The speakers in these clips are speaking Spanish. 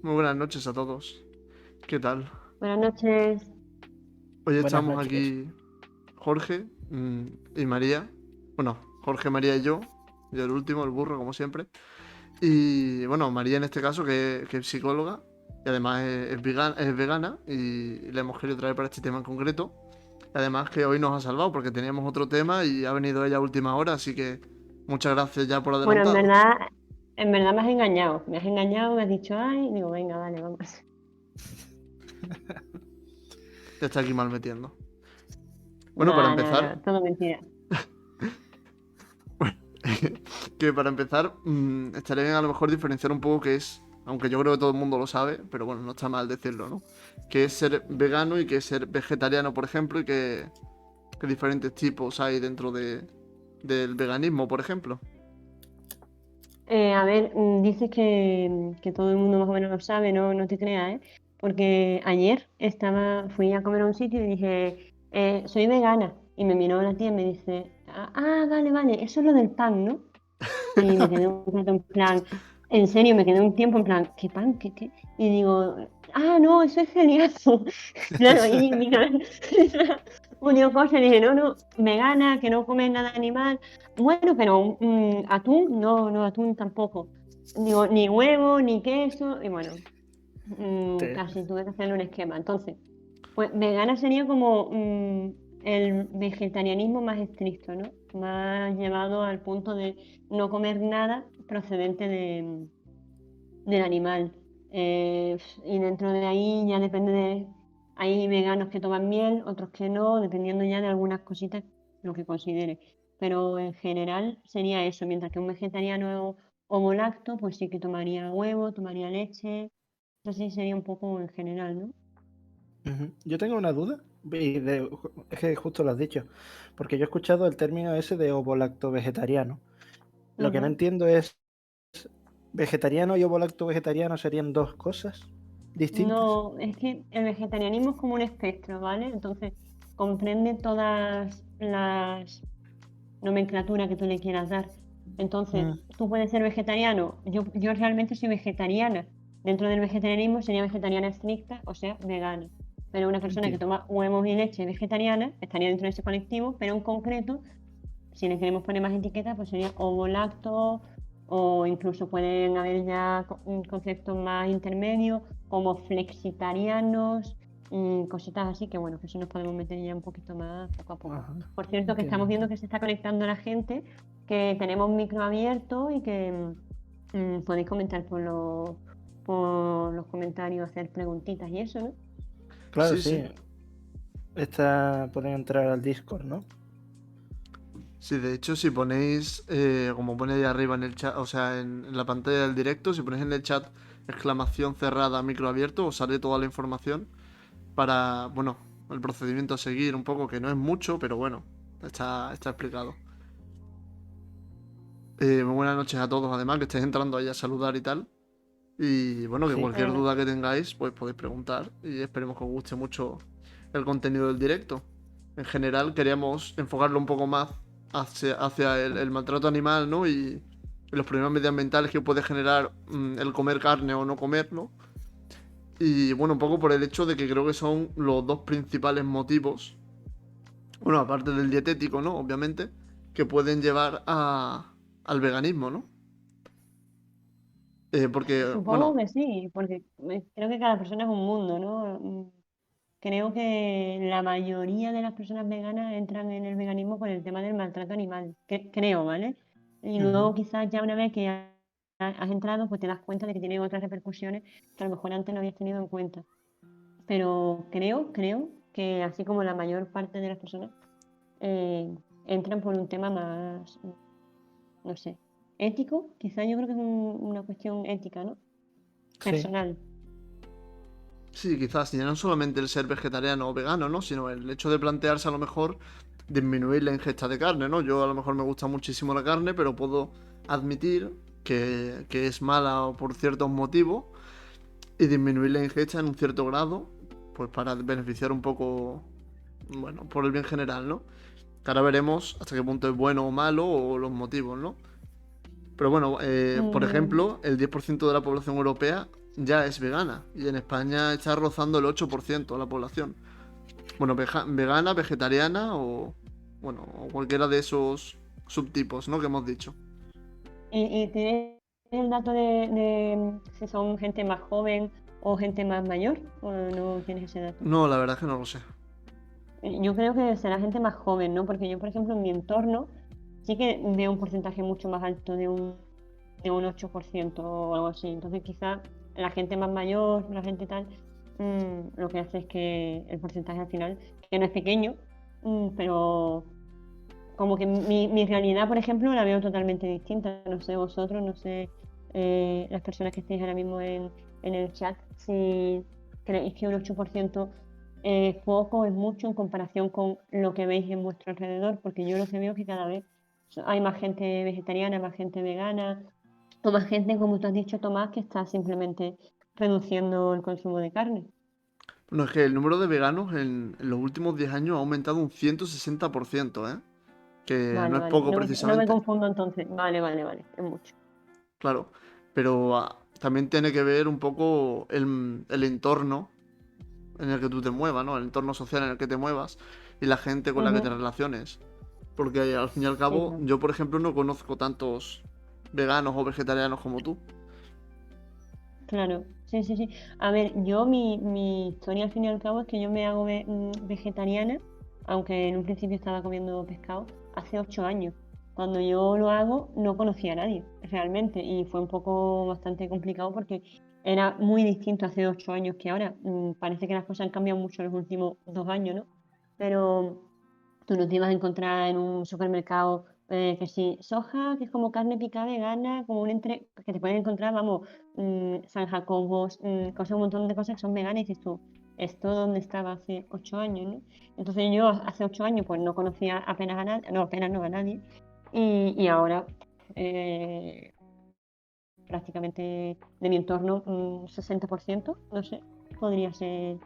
Muy buenas noches a todos. ¿Qué tal? Buenas noches. Hoy Buenas estamos noches. aquí Jorge y María. Bueno, Jorge, María y yo el último, el burro, como siempre. Y bueno, María en este caso, que es psicóloga y además es vegana y le hemos querido traer para este tema en concreto. Y además que hoy nos ha salvado porque teníamos otro tema y ha venido ella a última hora, así que muchas gracias ya por Bueno, adelantado. en verdad me has engañado. Me has engañado, me has dicho, ay, digo, venga, vale, vamos. Te está aquí mal metiendo. Bueno, para Nada, nada, empezar, nada, todo mentira. que para empezar, estaría bien a lo mejor diferenciar un poco qué es, aunque yo creo que todo el mundo lo sabe, pero bueno, no está mal decirlo, ¿no? Qué es ser vegano y qué es ser vegetariano, por ejemplo, y qué diferentes tipos hay dentro del veganismo, por ejemplo. A ver, dices que todo el mundo más o menos lo sabe, no, no te creas, ¿eh? Porque ayer fui a comer a un sitio y dije, soy vegana. Y me miró la tía y me dice, vale, vale, eso es lo del pan, ¿no? Y me quedé un rato en plan, en serio, me quedé un tiempo en plan, ¿qué pan? ¿Qué? Y digo, no, eso es genial. Claro, y mi cabeza unió cosas y dije, no, no, vegana, que no comes nada animal. Bueno, pero atún, no, no, atún tampoco. Digo, ni huevo, ni queso, y bueno, Te- casi tuve que hacerle un esquema. Entonces, pues vegana sería como el vegetarianismo más estricto, ¿no? Más llevado al punto de no comer nada procedente del animal. Y dentro de ahí ya depende de... Hay veganos que toman miel, otros que no, dependiendo ya de algunas cositas, lo que considere. Pero en general sería eso, mientras que un vegetariano lacto, pues sí que tomaría huevo, tomaría leche. Eso sí sería un poco en general, ¿no? Yo tengo una duda, es que justo lo has dicho, porque yo he escuchado el término ese de ovo-lacto vegetariano. Lo que no Ujú. entiendo es, ¿vegetariano y ovo-lacto vegetariano serían dos cosas distintas? No, es que el vegetarianismo es como un espectro, ¿vale? Entonces, comprende todas las nomenclaturas que tú le quieras dar. Entonces, Mm, tú puedes ser vegetariano. Yo realmente soy vegetariana. Dentro del vegetarianismo sería vegetariana estricta, o sea, vegana. Pero una persona que entiendo. toma huevos y leche vegetariana estaría dentro de ese colectivo, pero en concreto si le queremos poner más etiquetas, pues sería ovo-lacto o incluso pueden haber ya conceptos más intermedios como flexitarianos, cositas así que bueno, que eso nos podemos meter ya un poquito más poco a poco. Ajá, Por cierto, que entiendo, estamos viendo entiendo. que se está conectando la gente, que tenemos micro abierto y que podéis comentar por los comentarios, hacer preguntitas y eso, ¿no? Claro, Sí, sí. sí. Pueden entrar al Discord, ¿no? Sí, de hecho, si ponéis, como pone ahí arriba en el chat, o sea, en la pantalla del directo, si ponéis en el chat exclamación cerrada, micro abierto, os sale toda la información para, bueno, el procedimiento a seguir un poco, que no es mucho, pero bueno, está explicado. Muy buenas noches a todos, además, que estéis entrando ahí a saludar y tal. Y bueno, que Sí. cualquier Bueno, duda que tengáis, pues podéis preguntar y esperemos que os guste mucho el contenido del directo. En general, queríamos enfocarlo un poco más hacia el maltrato animal, ¿no? Y los problemas medioambientales que puede generar el comer carne o no comerlo. Y bueno, un poco por el hecho de que creo que son los dos principales motivos, bueno, aparte del dietético, ¿no? Obviamente, que pueden llevar al veganismo, ¿no? Porque, supongo bueno, que sí, porque creo que cada persona es un mundo, ¿no? Creo que la mayoría de las personas veganas entran en el veganismo por el tema del maltrato animal, creo, ¿vale? Y Ujú. luego quizás ya una vez que has entrado, pues te das cuenta de que tiene otras repercusiones que a lo mejor antes no habías tenido en cuenta. Pero creo que así como la mayor parte de las personas eh, entran por un tema más, no sé, ético, quizás yo creo que es una cuestión ética, ¿no? Sí. Personal. sí, quizás ya no solamente el ser vegetariano o vegano, ¿no? Sino el hecho de plantearse a lo mejor disminuir la ingesta de carne, ¿no? Yo a lo mejor me gusta muchísimo la carne, pero puedo admitir que es mala por ciertos motivos y disminuir la ingesta en un cierto grado, pues para beneficiar un poco, bueno, por el bien general, ¿no? Que ahora veremos hasta qué punto es bueno o malo o los motivos, ¿no? Pero bueno, por Mm, ejemplo, el 10% de la población europea ya es vegana. Y en España está rozando el 8% de la población. Bueno, vegana, vegetariana o, bueno, o cualquiera de esos subtipos, ¿no? Que hemos dicho. ¿Y tienes el dato de si son gente más joven o gente más mayor? ¿O no tienes ese dato? No, la verdad es que no lo sé. Yo creo que será gente más joven, ¿no? Porque yo, por ejemplo, en mi entorno sí que veo un porcentaje mucho más alto de un 8% o algo así. Entonces, quizá la gente más mayor, la gente tal, lo que hace es que el porcentaje al final, que no es pequeño, pero como que mi realidad, por ejemplo, la veo totalmente distinta. No sé vosotros, no sé las personas que estéis ahora mismo en el chat, si creéis que un 8% es poco, es mucho en comparación con lo que veis en vuestro alrededor, porque yo lo que veo es que cada vez hay más gente vegetariana, más gente vegana, o más gente, como tú has dicho, Tomás, que está simplemente reduciendo el consumo de carne. No, es que el número de veganos en los últimos 10 años ha aumentado un 160%, ¿eh? Que no Vale, es vale. poco No me precisamente, confundo entonces. Vale, vale, vale. Es mucho. claro. Pero también tiene que ver un poco el entorno en el que tú te muevas, ¿no? El entorno social en el que te muevas y la gente con la que te Ujú. relaciones. Porque al fin y al Sí, cabo, claro. yo por ejemplo no conozco tantos veganos o vegetarianos como tú. Claro, sí, sí, sí. A ver, mi historia al fin y al cabo es que yo me hago vegetariana, aunque en un principio estaba comiendo pescado, hace 8 años. Cuando yo lo hago, no conocía a nadie, realmente, y fue un poco bastante complicado porque era muy distinto hace 8 años que ahora. Parece que las cosas han cambiado mucho en los últimos 2 años, ¿no? Pero tú no te ibas a encontrar en un supermercado que sí, soja, que es como carne picada vegana, como que te puedes encontrar, vamos, San Jacobos, cosas, un montón de cosas que son veganas y dices tú, ¿esto dónde estaba hace 8 años, no? Entonces yo hace 8 años pues no conocía apenas a nadie, no, apenas no a nadie, y ahora eh, prácticamente de mi entorno, 60%, no sé, podría ser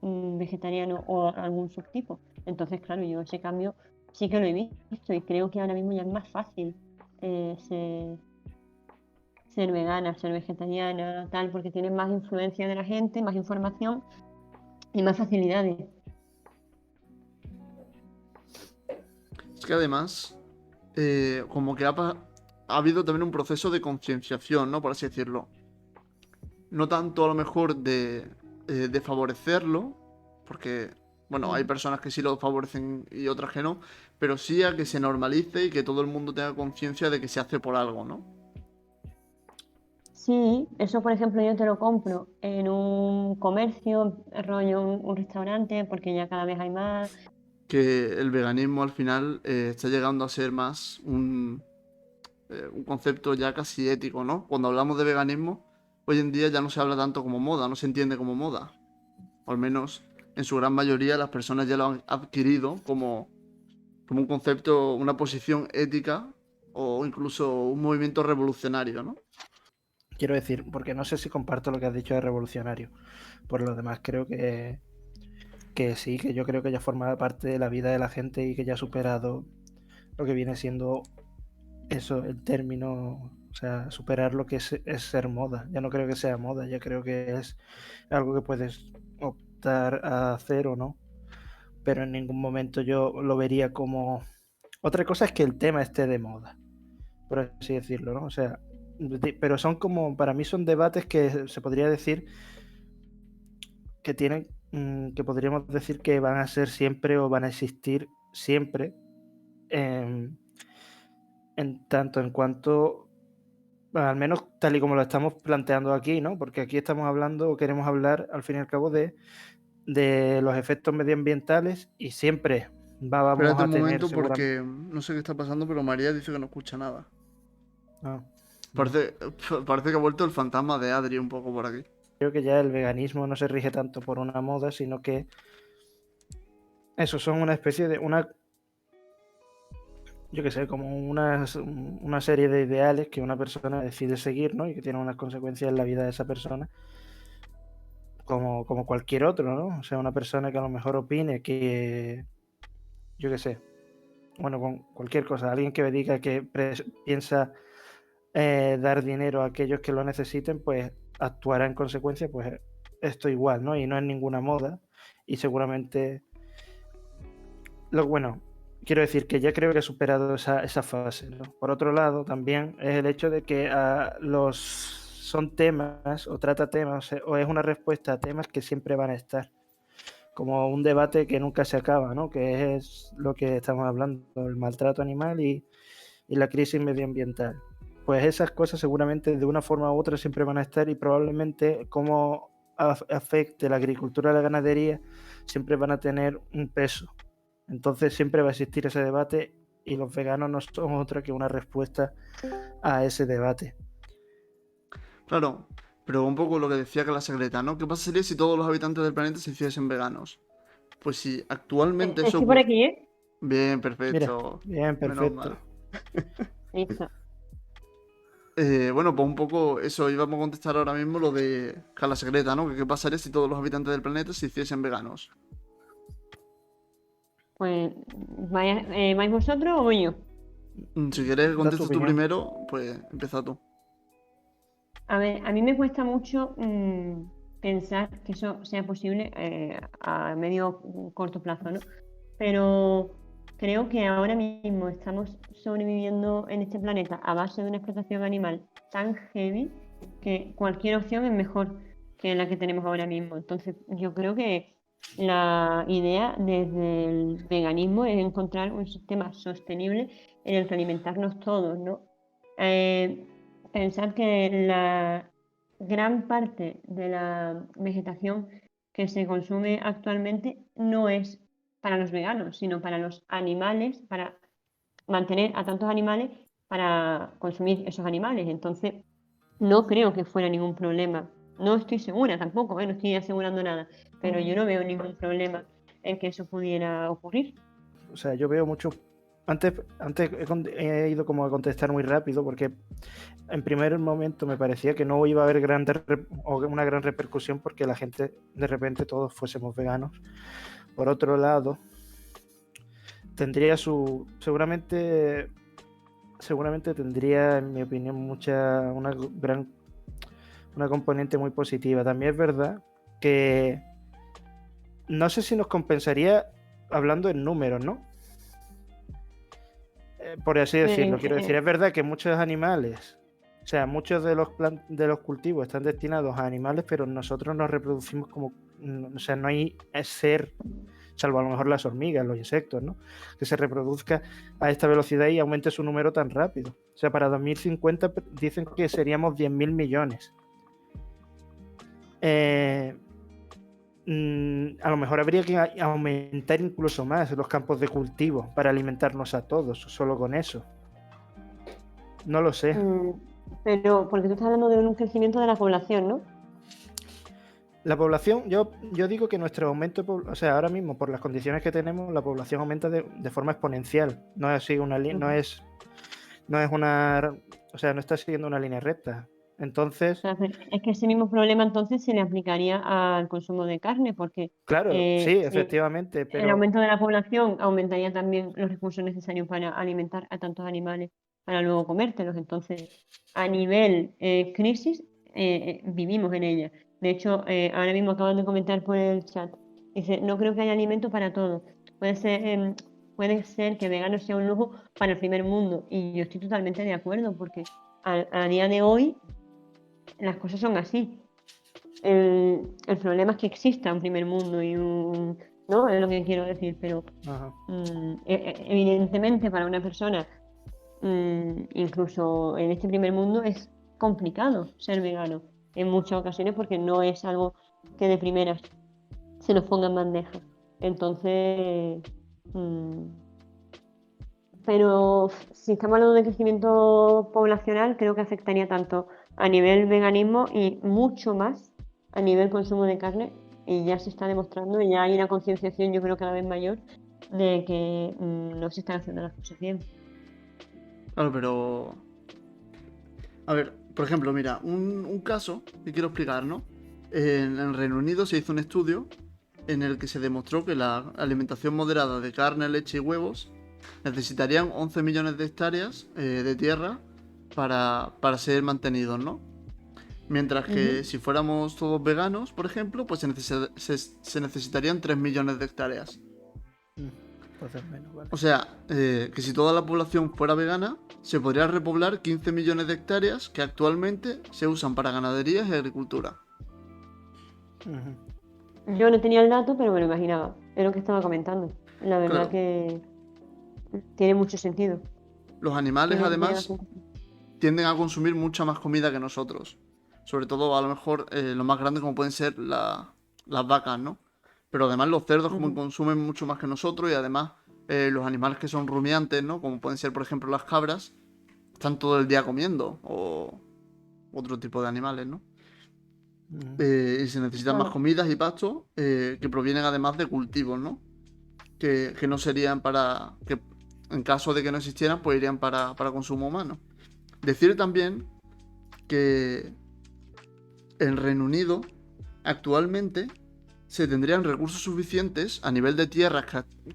vegetariano o algún subtipo. Entonces, claro, yo ese cambio sí que lo he visto y creo que ahora mismo ya es más fácil ser vegana, ser vegetariana, tal, porque tienes más influencia de la gente, más información y más facilidades. Es que además, como que ha habido también un proceso de concienciación, ¿no? Por así decirlo. No tanto a lo mejor de favorecerlo, porque, bueno, hay Mm. personas que sí lo favorecen y otras que no, pero sí a que se normalice y que todo el mundo tenga conciencia de que se hace por algo, ¿no? Sí, eso por ejemplo yo te lo compro en un comercio, rollo un restaurante, porque ya cada vez hay más. Que el veganismo al final está llegando a ser más un concepto ya casi ético, ¿no? Cuando hablamos de veganismo, hoy en día ya no se habla tanto como moda, no se entiende como moda. O al menos en su gran mayoría las personas ya lo han adquirido como un concepto, una posición ética o incluso un movimiento revolucionario, ¿no? Quiero decir, porque no sé si comparto lo que has dicho de revolucionario. Por lo demás, creo que sí, que yo creo que ya forma parte de la vida de la gente y que ya ha superado lo que viene siendo eso, el término, o sea, superar lo que es ser moda. Ya no creo que sea moda, ya creo que es algo que puedes optar a hacer o no, pero en ningún momento yo lo vería como... Otra cosa es que el tema esté de moda, por así decirlo, ¿no? O sea, pero son como, para mí son debates que se podría decir que tienen, que podríamos decir que van a ser siempre o van a existir siempre, en, en tanto en cuanto, bueno, al menos tal y como lo estamos planteando aquí, ¿no? Porque aquí estamos hablando o queremos hablar al fin y al cabo de los efectos medioambientales y siempre vamos Espérate a un tener momento seguramente... porque no sé qué está pasando, pero María dice que no escucha nada. No, no. Parece, parece que ha vuelto el fantasma de Adri un poco por aquí. Creo que ya el veganismo no se rige tanto por una moda, sino que eso son una especie de una, yo qué sé, como una serie de ideales que una persona decide seguir, ¿no? Y que tienen unas consecuencias en la vida de esa persona, como cualquier otro, ¿no? O sea, una persona que a lo mejor opine que, yo qué sé, bueno, con cualquier cosa, alguien que me diga que piensa dar dinero a aquellos que lo necesiten, pues actuará en consecuencia, pues esto igual, ¿no? Y no es ninguna moda y seguramente, bueno, quiero decir que ya creo que he superado esa fase, ¿no? Por otro lado, también es el hecho de que son temas o trata temas o es una respuesta a temas que siempre van a estar, como un debate que nunca se acaba, ¿no? Que es lo que estamos hablando, el maltrato animal y la crisis medioambiental. Pues esas cosas seguramente de una forma u otra siempre van a estar y probablemente cómo afecte la agricultura y la ganadería siempre van a tener un peso. Entonces siempre va a existir ese debate y los veganos no son otra que una respuesta a ese debate. Claro, pero un poco lo que decía que la secreta, ¿no? ¿Qué pasaría si todos los habitantes del planeta se hiciesen veganos? Pues si actualmente eso Estoy por aquí, ¿eh? Bien, Mira, perfecto. bien, Menos perfecto. mal. Listo. Bueno, pues un poco eso, íbamos a contestar ahora mismo lo de Cala Secreta, ¿no? Que qué pasaría si todos los habitantes del planeta se hiciesen veganos. Pues, ¿vais vosotros o voy yo? Si quieres que Da tu contestes tú opinión. primero, pues empieza tú. A ver, a mí me cuesta mucho pensar que eso sea posible a medio corto plazo, ¿no? Pero creo que ahora mismo estamos sobreviviendo en este planeta a base de una explotación animal tan heavy que cualquier opción es mejor que la que tenemos ahora mismo. Entonces, yo creo que la idea desde el veganismo es encontrar un sistema sostenible en el que alimentarnos todos, ¿no? Eh, Pensar que la gran parte de la vegetación que se consume actualmente no es para los veganos, sino para los animales, para mantener a tantos animales para consumir esos animales. Entonces, no creo que fuera ningún problema. No estoy segura tampoco, no estoy asegurando nada, pero yo no veo ningún problema en que eso pudiera ocurrir. O sea, yo veo mucho. Antes he ido como a contestar muy rápido porque en primer momento me parecía que no iba a haber una gran repercusión porque la gente de repente todos fuésemos veganos. Por otro lado, tendría seguramente tendría, en mi opinión, una componente muy positiva. También es verdad que no sé si nos compensaría hablando en números, ¿no? Por así decirlo, quiero decir, es verdad que muchos animales, o sea, muchos de los cultivos están destinados a animales, pero nosotros nos reproducimos como, o sea, no hay ser, salvo a lo mejor las hormigas, los insectos, ¿no? Que se reproduzca a esta velocidad y aumente su número tan rápido. O sea, para 2050 dicen que seríamos 10.000 millones. A lo mejor habría que aumentar incluso más los campos de cultivo para alimentarnos a todos, solo con eso. No lo sé. Pero porque tú estás hablando de un crecimiento de la población, ¿no? La población, yo digo que nuestro aumento, o sea, ahora mismo por las condiciones que tenemos, la población aumenta de forma exponencial. No es así una línea, no es una, o sea, no está siguiendo una línea recta. Entonces, O sea, es que ese mismo problema entonces se le aplicaría al consumo de carne, porque claro, sí, si efectivamente, el pero aumento de la población aumentaría también los recursos necesarios para alimentar a tantos animales para luego comértelos. Entonces, a nivel crisis, vivimos en ella. De hecho, ahora mismo acaban de comentar por el chat. Dice, no creo que haya alimento para todos. Puede ser que vegano sea un lujo para el primer mundo. Y yo estoy totalmente de acuerdo, porque a día de hoy las cosas son así. El problema es que exista un primer mundo y un... ¿No? Es lo que quiero decir, pero evidentemente para una persona, incluso en este primer mundo, es complicado ser vegano en muchas ocasiones porque no es algo que de primeras se nos ponga en bandeja. Entonces, pero si estamos hablando de crecimiento poblacional, creo que afectaría tanto a nivel veganismo y mucho más a nivel consumo de carne. Y ya se está demostrando, y ya hay una concienciación, yo creo, cada vez mayor de que no se están haciendo las cosas bien. Claro, pero. A ver, por ejemplo, mira, un caso que quiero explicar, ¿no? En el Reino Unido se hizo un estudio en el que se demostró que la alimentación moderada de carne, leche y huevos necesitarían 11 millones de hectáreas de tierra para ser mantenidos, ¿no? Mientras que Ujú. si fuéramos todos veganos, por ejemplo, pues se necesitarían 3 millones de hectáreas. Entonces menos, vale. O sea, que si toda la población fuera vegana, se podría repoblar 15 millones de hectáreas que actualmente se usan para ganaderías y agricultura. Ujú. Yo no tenía el dato, pero me lo imaginaba. Es lo que estaba comentando. La verdad Claro, que tiene mucho sentido. los animales Tiene además bastante tienden a consumir mucha más comida que nosotros. Sobre todo a lo mejor lo más grande como pueden ser las vacas, ¿no? Pero además los cerdos como sentido. consumen mucho más que nosotros y además los animales que son rumiantes, ¿no? Como pueden ser por ejemplo las cabras, están todo el día comiendo o otro tipo de animales, ¿no? Ujú. Y se necesitan más Claro. comidas y pastos que provienen además de cultivos, ¿no? Que no serían para... que en caso de que no existieran, pues irían para consumo humano. Decir también que en Reino Unido actualmente se tendrían recursos suficientes a nivel de tierras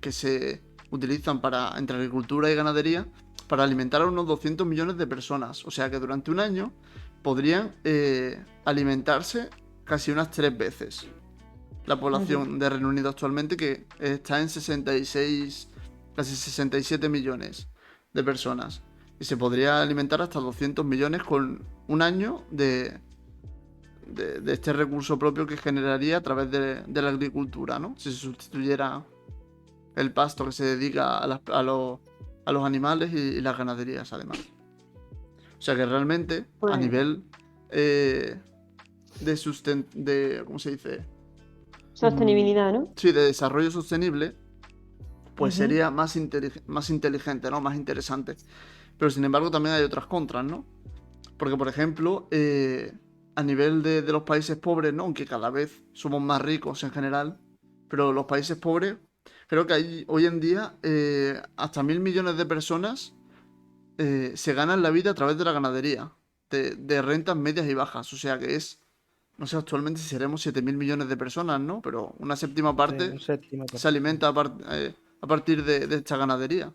que se utilizan para entre agricultura y ganadería para alimentar a unos 200 millones de personas. O sea que durante un año podrían alimentarse casi unas 3 veces la Ujú. población de Reino Unido actualmente, que está en 66, casi 67 millones de personas. Y se podría alimentar hasta 200 millones con un año de este recurso propio que generaría a través de la agricultura, ¿no? Si se sustituyera el pasto que se dedica a los animales y las ganaderías, además. O sea que realmente, a Pues nivel ¿cómo se dice? Mm, sostenibilidad, ¿no? sí, de desarrollo sostenible, pues Ujú. sería más inteligente, ¿no? Más interesante. Pero sin embargo también hay otras contras, ¿no? Porque, por ejemplo, a nivel de los países pobres, ¿no? Aunque cada vez somos más ricos en general, pero los países pobres, creo que hay hoy en día hasta 1.000 millones de personas se ganan la vida a través de la ganadería, de rentas medias y bajas. O sea que es, no sé actualmente si seremos 7.000 millones de personas, ¿no? Pero una séptima Sí, parte un séptimo se parte, sí. alimenta a partir de esta ganadería.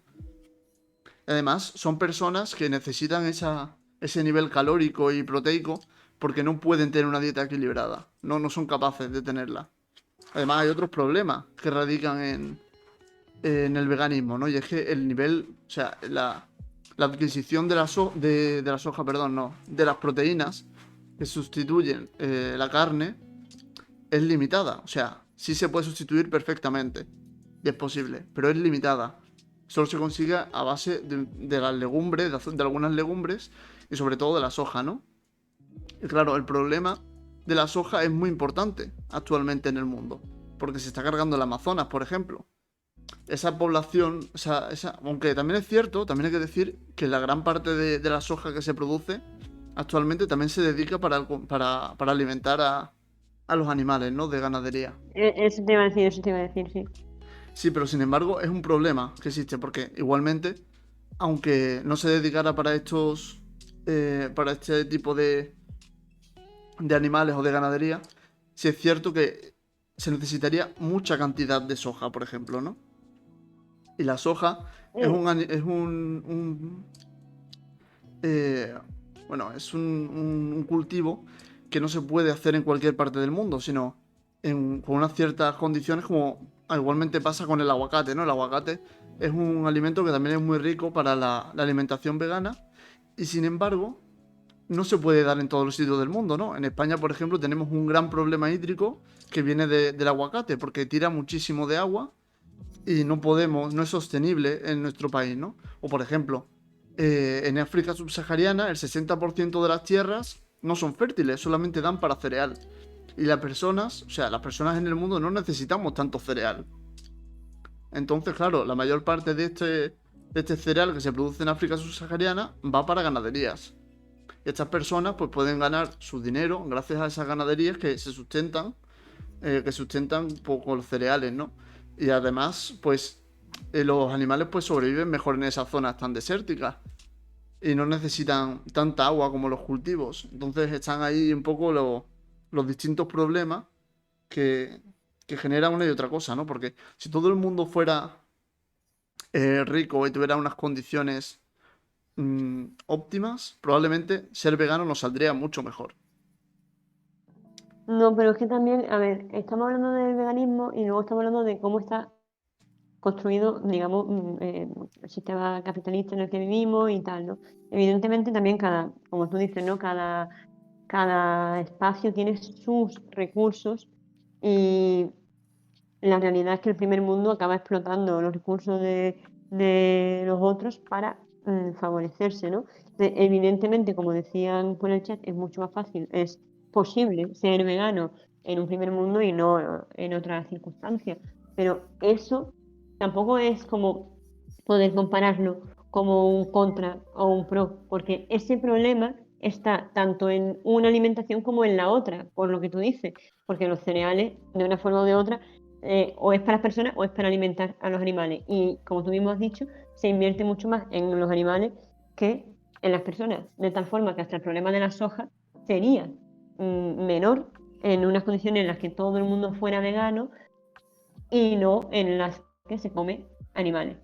Además, son personas que necesitan ese nivel calórico y proteico porque no pueden tener una dieta equilibrada. No son capaces de tenerla. Además, hay otros problemas que radican en el veganismo, ¿no? Y es que el nivel, o sea, la adquisición de la soja, perdón, no, de las proteínas que sustituyen la carne es limitada. O sea, sí se puede sustituir perfectamente. Y es posible, pero es limitada. Solo se consigue a base de las legumbres, de algunas legumbres y sobre todo de la soja, ¿no? Y claro, el problema de la soja es muy importante actualmente en el mundo. Porque se está cargando el Amazonas, por ejemplo. Esa población, aunque también es cierto, también hay que decir que la gran parte de la soja que se produce actualmente también se dedica para alimentar a los animales, ¿no? De ganadería. Eso te iba a decir, eso te iba a decir, sí. Sí, pero sin embargo es un problema que existe porque igualmente, aunque no se dedicara para este tipo de animales o de ganadería, sí es cierto que se necesitaría mucha cantidad de soja, por ejemplo, ¿no? Y la soja es Eh, eh, bueno, es un cultivo que no se puede hacer en cualquier parte del mundo, sino con unas ciertas condiciones, como igualmente pasa con el aguacate, ¿no? El aguacate es un alimento que también es muy rico para la alimentación vegana y sin embargo no se puede dar en todos los sitios del mundo, ¿no? En España, por ejemplo, tenemos un gran problema hídrico que viene del aguacate porque tira muchísimo de agua y no es sostenible en nuestro país, ¿no? O por ejemplo, en África subsahariana el 60% de las tierras no son fértiles, solamente dan para cereal. Y las personas en el mundo no necesitamos tanto cereal. Entonces, claro, la mayor parte de este cereal que se produce en África subsahariana va para ganaderías. Y estas personas pues pueden ganar su dinero gracias a esas ganaderías que sustentan pues, con los cereales, ¿no? Y además, pues los animales pues sobreviven mejor en esas zonas tan desérticas y no necesitan tanta agua como los cultivos. Entonces están ahí un poco los distintos problemas que, que generan una y otra cosa, ¿no? Porque si todo el mundo fuera rico y tuviera unas condiciones óptimas, probablemente ser vegano nos saldría mucho mejor. No, pero es que también, a ver, estamos hablando del veganismo y luego estamos hablando de cómo está construido, digamos, el sistema capitalista en el que vivimos y tal, ¿no? Evidentemente también como tú dices, ¿no? Cada espacio tiene sus recursos y la realidad es que el primer mundo acaba explotando los recursos de los otros para favorecerse, ¿no? Evidentemente, como decían por el chat, es mucho más fácil, es posible ser vegano en un primer mundo y no en otras circunstancias, pero eso tampoco es como poder compararlo como un contra o un pro, porque ese problema está tanto en una alimentación como en la otra, por lo que tú dices, porque los cereales, de una forma o de otra, o es para las personas o es para alimentar a los animales. Y como tú mismo has dicho, se invierte mucho más en los animales que en las personas, de tal forma que hasta el problema de la soja sería menor en unas condiciones en las que todo el mundo fuera vegano y no en las que se come animales.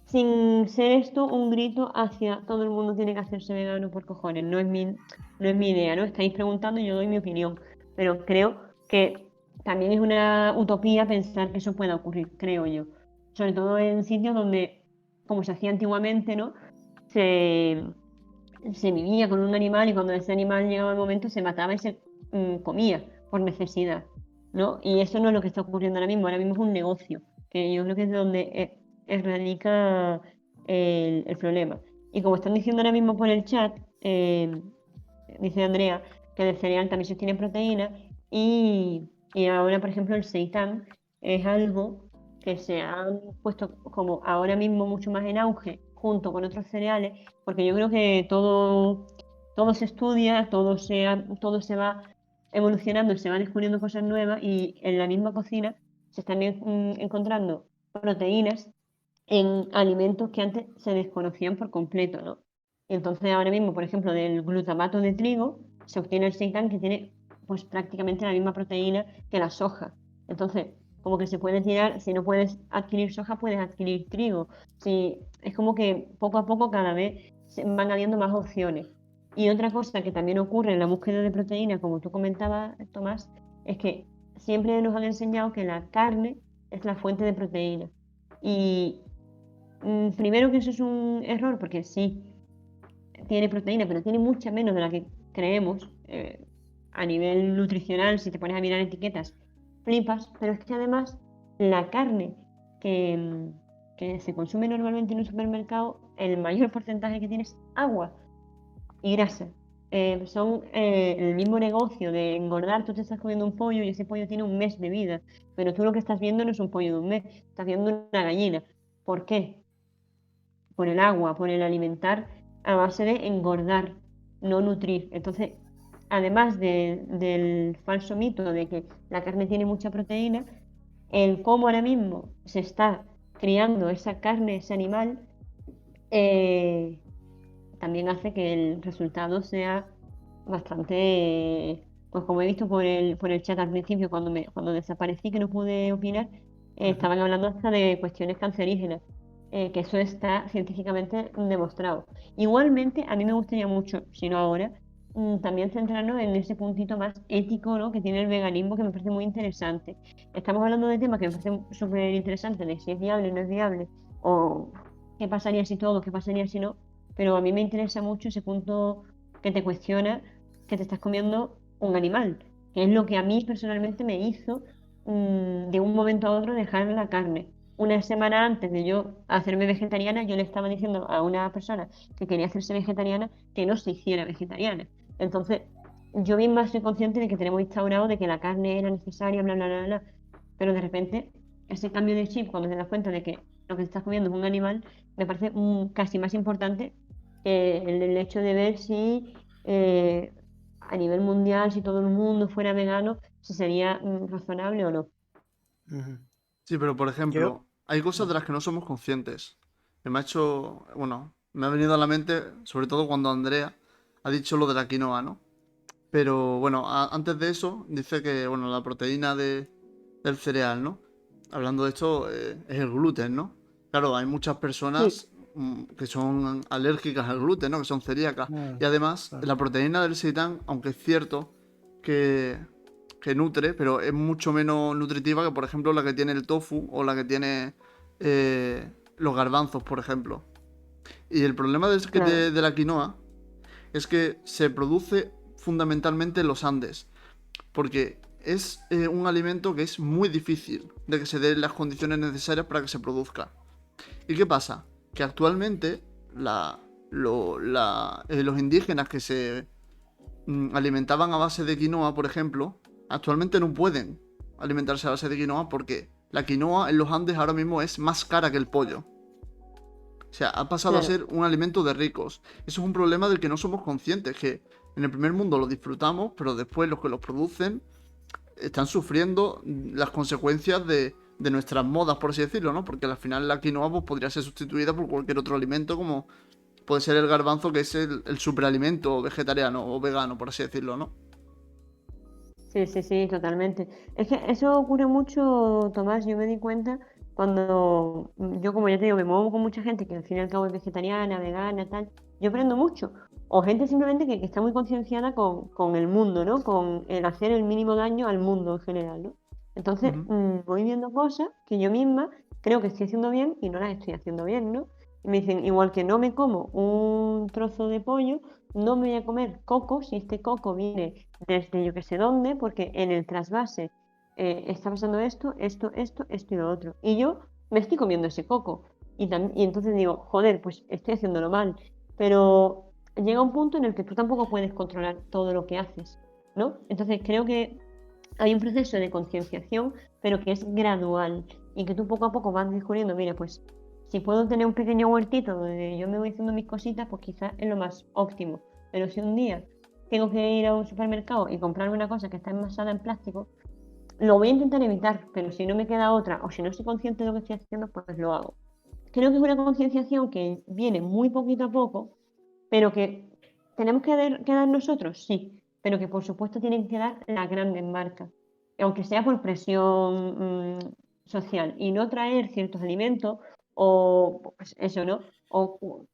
Sin ser esto un grito hacia todo el mundo tiene que hacerse vegano por cojones, no es mi idea, ¿no? Estáis preguntando y yo doy mi opinión, pero creo que también es una utopía pensar que eso pueda ocurrir, creo yo. Sobre todo en sitios donde, como se hacía antiguamente, ¿no? Se, se vivía con un animal y cuando ese animal llegaba el momento se mataba y se comía por necesidad, ¿no? Y eso no es lo que está ocurriendo ahora mismo es un negocio, que yo creo que es donde radica el problema. Y como están diciendo ahora mismo por el chat, dice Andrea que del cereal también se obtiene proteína y ahora, por ejemplo, el seitán es algo que se ha puesto como ahora mismo mucho más en auge junto con otros cereales, porque yo creo que todo se estudia, todo se va evolucionando, se van descubriendo cosas nuevas y en la misma cocina se están encontrando proteínas en alimentos que antes se desconocían por completo, ¿no? Y entonces ahora mismo, por ejemplo, del glutamato de trigo se obtiene el seitan que tiene pues prácticamente la misma proteína que la soja. Entonces, como que se puede tirar, si no puedes adquirir soja, puedes adquirir trigo. Si, es como que poco a poco cada vez se van habiendo más opciones. Y otra cosa que también ocurre en la búsqueda de proteína, como tú comentabas, Tomás, es que siempre nos han enseñado que la carne es la fuente de proteína. Y primero que eso es un error, porque sí, tiene proteína, pero tiene mucha menos de la que creemos a nivel nutricional. Si te pones a mirar etiquetas, flipas, pero es que además la carne que se consume normalmente en un supermercado, el mayor porcentaje que tiene es agua y grasa. Son el mismo negocio de engordar, tú te estás comiendo un pollo y ese pollo tiene un mes de vida, pero tú lo que estás viendo no es un pollo de un mes, estás viendo una gallina. ¿Por qué? Por el agua, por el alimentar a base de engordar, no nutrir. Entonces, además del falso mito de que la carne tiene mucha proteína, el cómo ahora mismo se está criando esa carne, ese animal, eh, también hace que el resultado sea bastante, pues como he visto por el chat al principio, cuando desaparecí, que no pude opinar, Ujú. estaban hablando hasta de cuestiones cancerígenas, que eso está científicamente demostrado. Igualmente, a mí me gustaría mucho, si no ahora, también centrarnos en ese puntito más ético, ¿no? Que tiene el veganismo, que me parece muy interesante. Estamos hablando de temas que me parecen súper interesantes, de si es viable o no es viable, o qué pasaría si todo, qué pasaría si no, pero a mí me interesa mucho ese punto que te cuestiona que te estás comiendo un animal, que es lo que a mí personalmente me hizo de un momento a otro dejar la carne. Una semana antes de yo hacerme vegetariana, yo le estaba diciendo a una persona que quería hacerse vegetariana que no se hiciera vegetariana. Entonces, yo misma soy consciente de que tenemos instaurado de que la carne era necesaria, bla, bla, bla, bla, pero de repente ese cambio de chip, cuando te das cuenta de que lo que te estás comiendo es un animal, me parece casi más importante el hecho de ver si a nivel mundial, si todo el mundo fuera vegano, si sería razonable o no. Ujú. Sí, pero por Yo, ejemplo, hay cosas de las que no somos conscientes. Que me ha hecho, bueno, me ha venido a la mente, sobre todo cuando Andrea ha dicho lo de la quinoa, ¿no? Pero bueno, antes de eso, dice que, bueno, la proteína del cereal, ¿no? Hablando de esto, es el gluten, ¿no? Claro, hay muchas Sí, personas que son alérgicas al gluten, ¿no? Que son celíacas. mm, Y además, claro. la proteína del seitán, aunque es cierto que que nutre, pero es mucho menos nutritiva que, por ejemplo, la que tiene el tofu o la que tiene los garbanzos, por ejemplo. Y el problema Claro, de la quinoa es que se produce fundamentalmente en los Andes, porque es un alimento que es muy difícil de que se den las condiciones necesarias para que se produzca. ¿Y qué pasa? Que actualmente los indígenas que se alimentaban a base de quinoa, por ejemplo, actualmente no pueden alimentarse a base de quinoa porque la quinoa en los Andes ahora mismo es más cara que el pollo. O sea, ha pasado a claro. ser un alimento de ricos. Eso es un problema del que no somos conscientes, que en el primer mundo lo disfrutamos, pero después los que los producen están sufriendo las consecuencias de nuestras modas, por así decirlo, ¿no? Porque al final la quinoa pues, podría ser sustituida por cualquier otro alimento, como puede ser el garbanzo, que es el superalimento vegetariano o vegano, por así decirlo, ¿no? Sí, sí, sí, totalmente. Es que eso ocurre mucho, Tomás, yo me di cuenta cuando yo, como ya te digo, me muevo con mucha gente que al fin y al cabo es vegetariana, vegana, tal, yo aprendo mucho. O gente simplemente que está muy concienciada con el mundo, ¿no? Con el hacer el mínimo daño al mundo en general, ¿no? Entonces, Ujú. voy viendo cosas que yo misma creo que estoy haciendo bien y no las estoy haciendo bien, ¿no? Y me dicen, igual que no me como un trozo de pollo, no me voy a comer coco si este coco viene desde yo que sé dónde, porque en el trasvase está pasando esto y lo otro. Y yo me estoy comiendo ese coco. Y entonces digo, joder, pues estoy haciéndolo mal. Pero llega un punto en el que tú tampoco puedes controlar todo lo que haces, ¿no? Entonces creo que hay un proceso de concienciación, pero que es gradual y que tú poco a poco vas descubriendo, mira, pues si puedo tener un pequeño huertito donde yo me voy haciendo mis cositas, pues quizás es lo más óptimo. Pero si un día tengo que ir a un supermercado y comprarme una cosa que está envasada en plástico, lo voy a intentar evitar, pero si no me queda otra o si no soy consciente de lo que estoy haciendo, pues lo hago. Creo que es una concienciación que viene muy poquito a poco, pero que tenemos que dar nosotros, sí, pero que por supuesto tienen que dar las grandes marcas, aunque sea por presión social, y no traer ciertos alimentos o pues eso, ¿no? O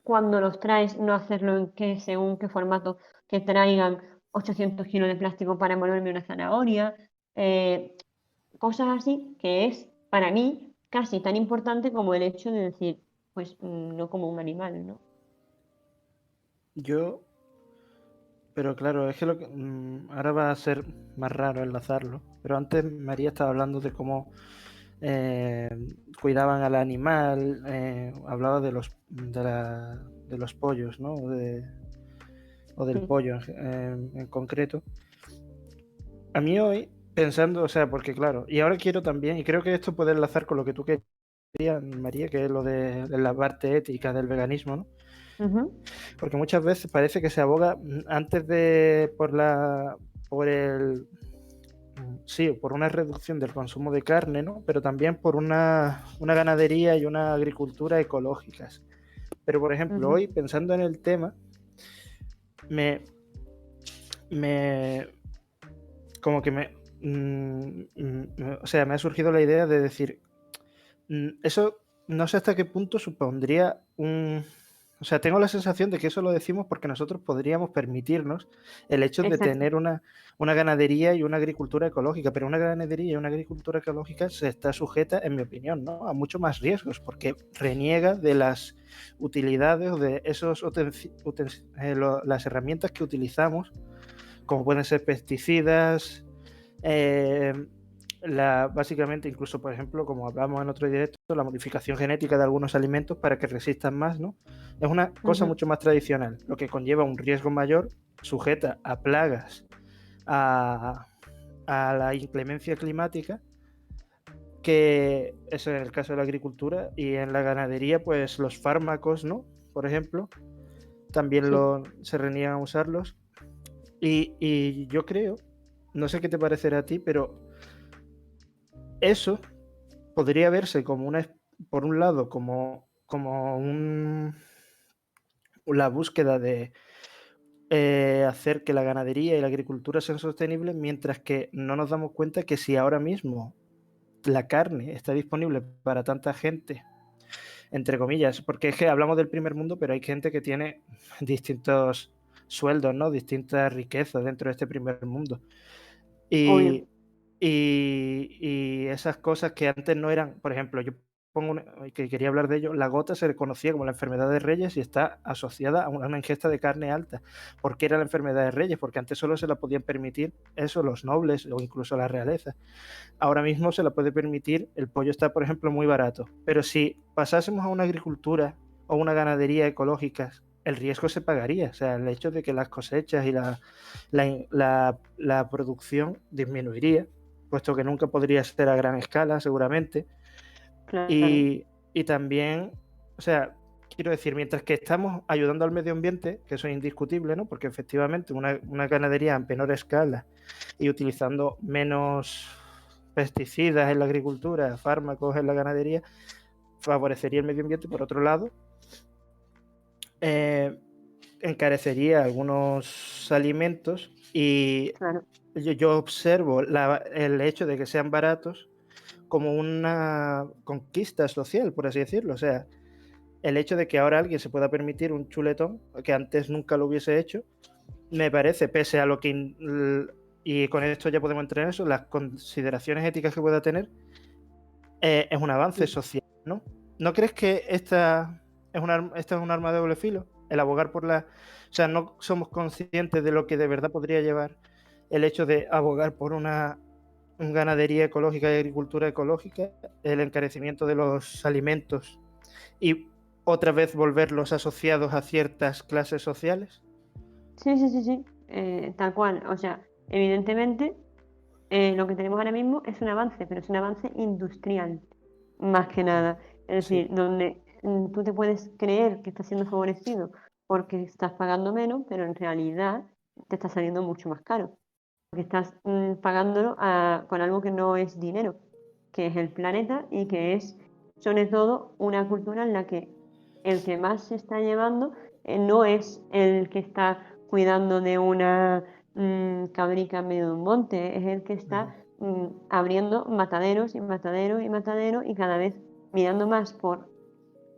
cuando los traes, no hacerlo en que, según qué formato, que traigan 800 kilos de plástico para envolverme una zanahoria, eh, cosas así, que es para mí casi tan importante como el hecho de decir, pues no como un animal, ¿no? Yo, pero claro, es que ahora va a ser más raro enlazarlo. Pero antes María estaba hablando de cómo eh, cuidaban al animal, hablaba de los pollos, ¿no? O del Sí. pollo en concreto. A mí hoy, pensando, o sea, porque claro, y ahora quiero también, y creo que esto puede enlazar con lo que tú querías, María, que es lo de la parte ética del veganismo, ¿no? Ujú. Porque muchas veces parece que se aboga antes de por el sí, por una reducción del consumo de carne, ¿no? Pero también por una ganadería y una agricultura ecológicas. Pero por ejemplo, Ujú. hoy pensando en el tema, me, me como que o sea, me ha surgido la idea de decir, eso no sé hasta qué punto supondría o sea, tengo la sensación de que eso lo decimos porque nosotros podríamos permitirnos el hecho de Exacto. tener una ganadería y una agricultura ecológica, pero una ganadería y una agricultura ecológica se está sujeta, en mi opinión, ¿no? A mucho más riesgos porque reniega de las utilidades o de esos las herramientas que utilizamos, como pueden ser pesticidas, eh, básicamente, incluso, por ejemplo, como hablamos en otro directo, la modificación genética de algunos alimentos para que resistan más, ¿no? Es una cosa Ujú. mucho más tradicional, lo que conlleva un riesgo mayor, sujeta a plagas, a, a la inclemencia climática, que eso en el caso de la agricultura, y en la ganadería, pues los fármacos, ¿no? Por ejemplo, también Sí. se reniegan a usarlos. Y yo creo, no sé qué te parecerá a ti, pero eso podría verse como por un lado, como la búsqueda de hacer que la ganadería y la agricultura sean sostenibles, mientras que no nos damos cuenta que si ahora mismo la carne está disponible para tanta gente, entre comillas, porque es que hablamos del primer mundo, pero hay gente que tiene distintos sueldos, ¿no? Distintas riquezas dentro de este primer mundo. Obvio. Y esas cosas que antes no eran, por ejemplo, yo que quería hablar de ello, la gota se conocía como la enfermedad de Reyes y está asociada a una ingesta de carne alta. ¿Por qué era la enfermedad de Reyes? Porque antes solo se la podían permitir eso los nobles o incluso la realeza. Ahora mismo se la puede permitir, el pollo está, por ejemplo, muy barato. Pero si pasásemos a una agricultura o una ganadería ecológicas, el riesgo se pagaría. O sea, el hecho de que las cosechas y la producción disminuiría, puesto que nunca podría ser a gran escala, seguramente. Claro. Y también, o sea, quiero decir, mientras que estamos ayudando al medio ambiente, que eso es indiscutible, ¿no? Porque efectivamente una ganadería en menor escala y utilizando menos pesticidas en la agricultura, fármacos en la ganadería, favorecería el medio ambiente. Por otro lado, encarecería algunos alimentos y Claro. yo observo el hecho de que sean baratos como una conquista social, por así decirlo. O sea, el hecho de que ahora alguien se pueda permitir un chuletón que antes nunca lo hubiese hecho, me parece, pese a lo que, y con esto ya podemos entrar en eso, las consideraciones éticas que pueda tener, es un avance social, ¿no? ¿No crees que esta es un arma de doble filo? El abogar por la... O sea, no somos conscientes de lo que de verdad podría llevar el hecho de abogar por una ganadería ecológica y agricultura ecológica, el encarecimiento de los alimentos y otra vez volverlos asociados a ciertas clases sociales. Sí, sí, sí, sí. Tal cual. O sea, evidentemente, lo que tenemos ahora mismo es un avance, pero es un avance industrial, más que nada. Es Sí. decir, donde tú te puedes creer que estás siendo favorecido porque estás pagando menos, pero en realidad te está saliendo mucho más caro. Porque estás pagándolo con algo que no es dinero, que es el planeta y que es, sobre todo, una cultura en la que el que más se está llevando no es el que está cuidando de una cabrica en medio de un monte, es el que está abriendo mataderos y mataderos y mataderos y cada vez mirando más por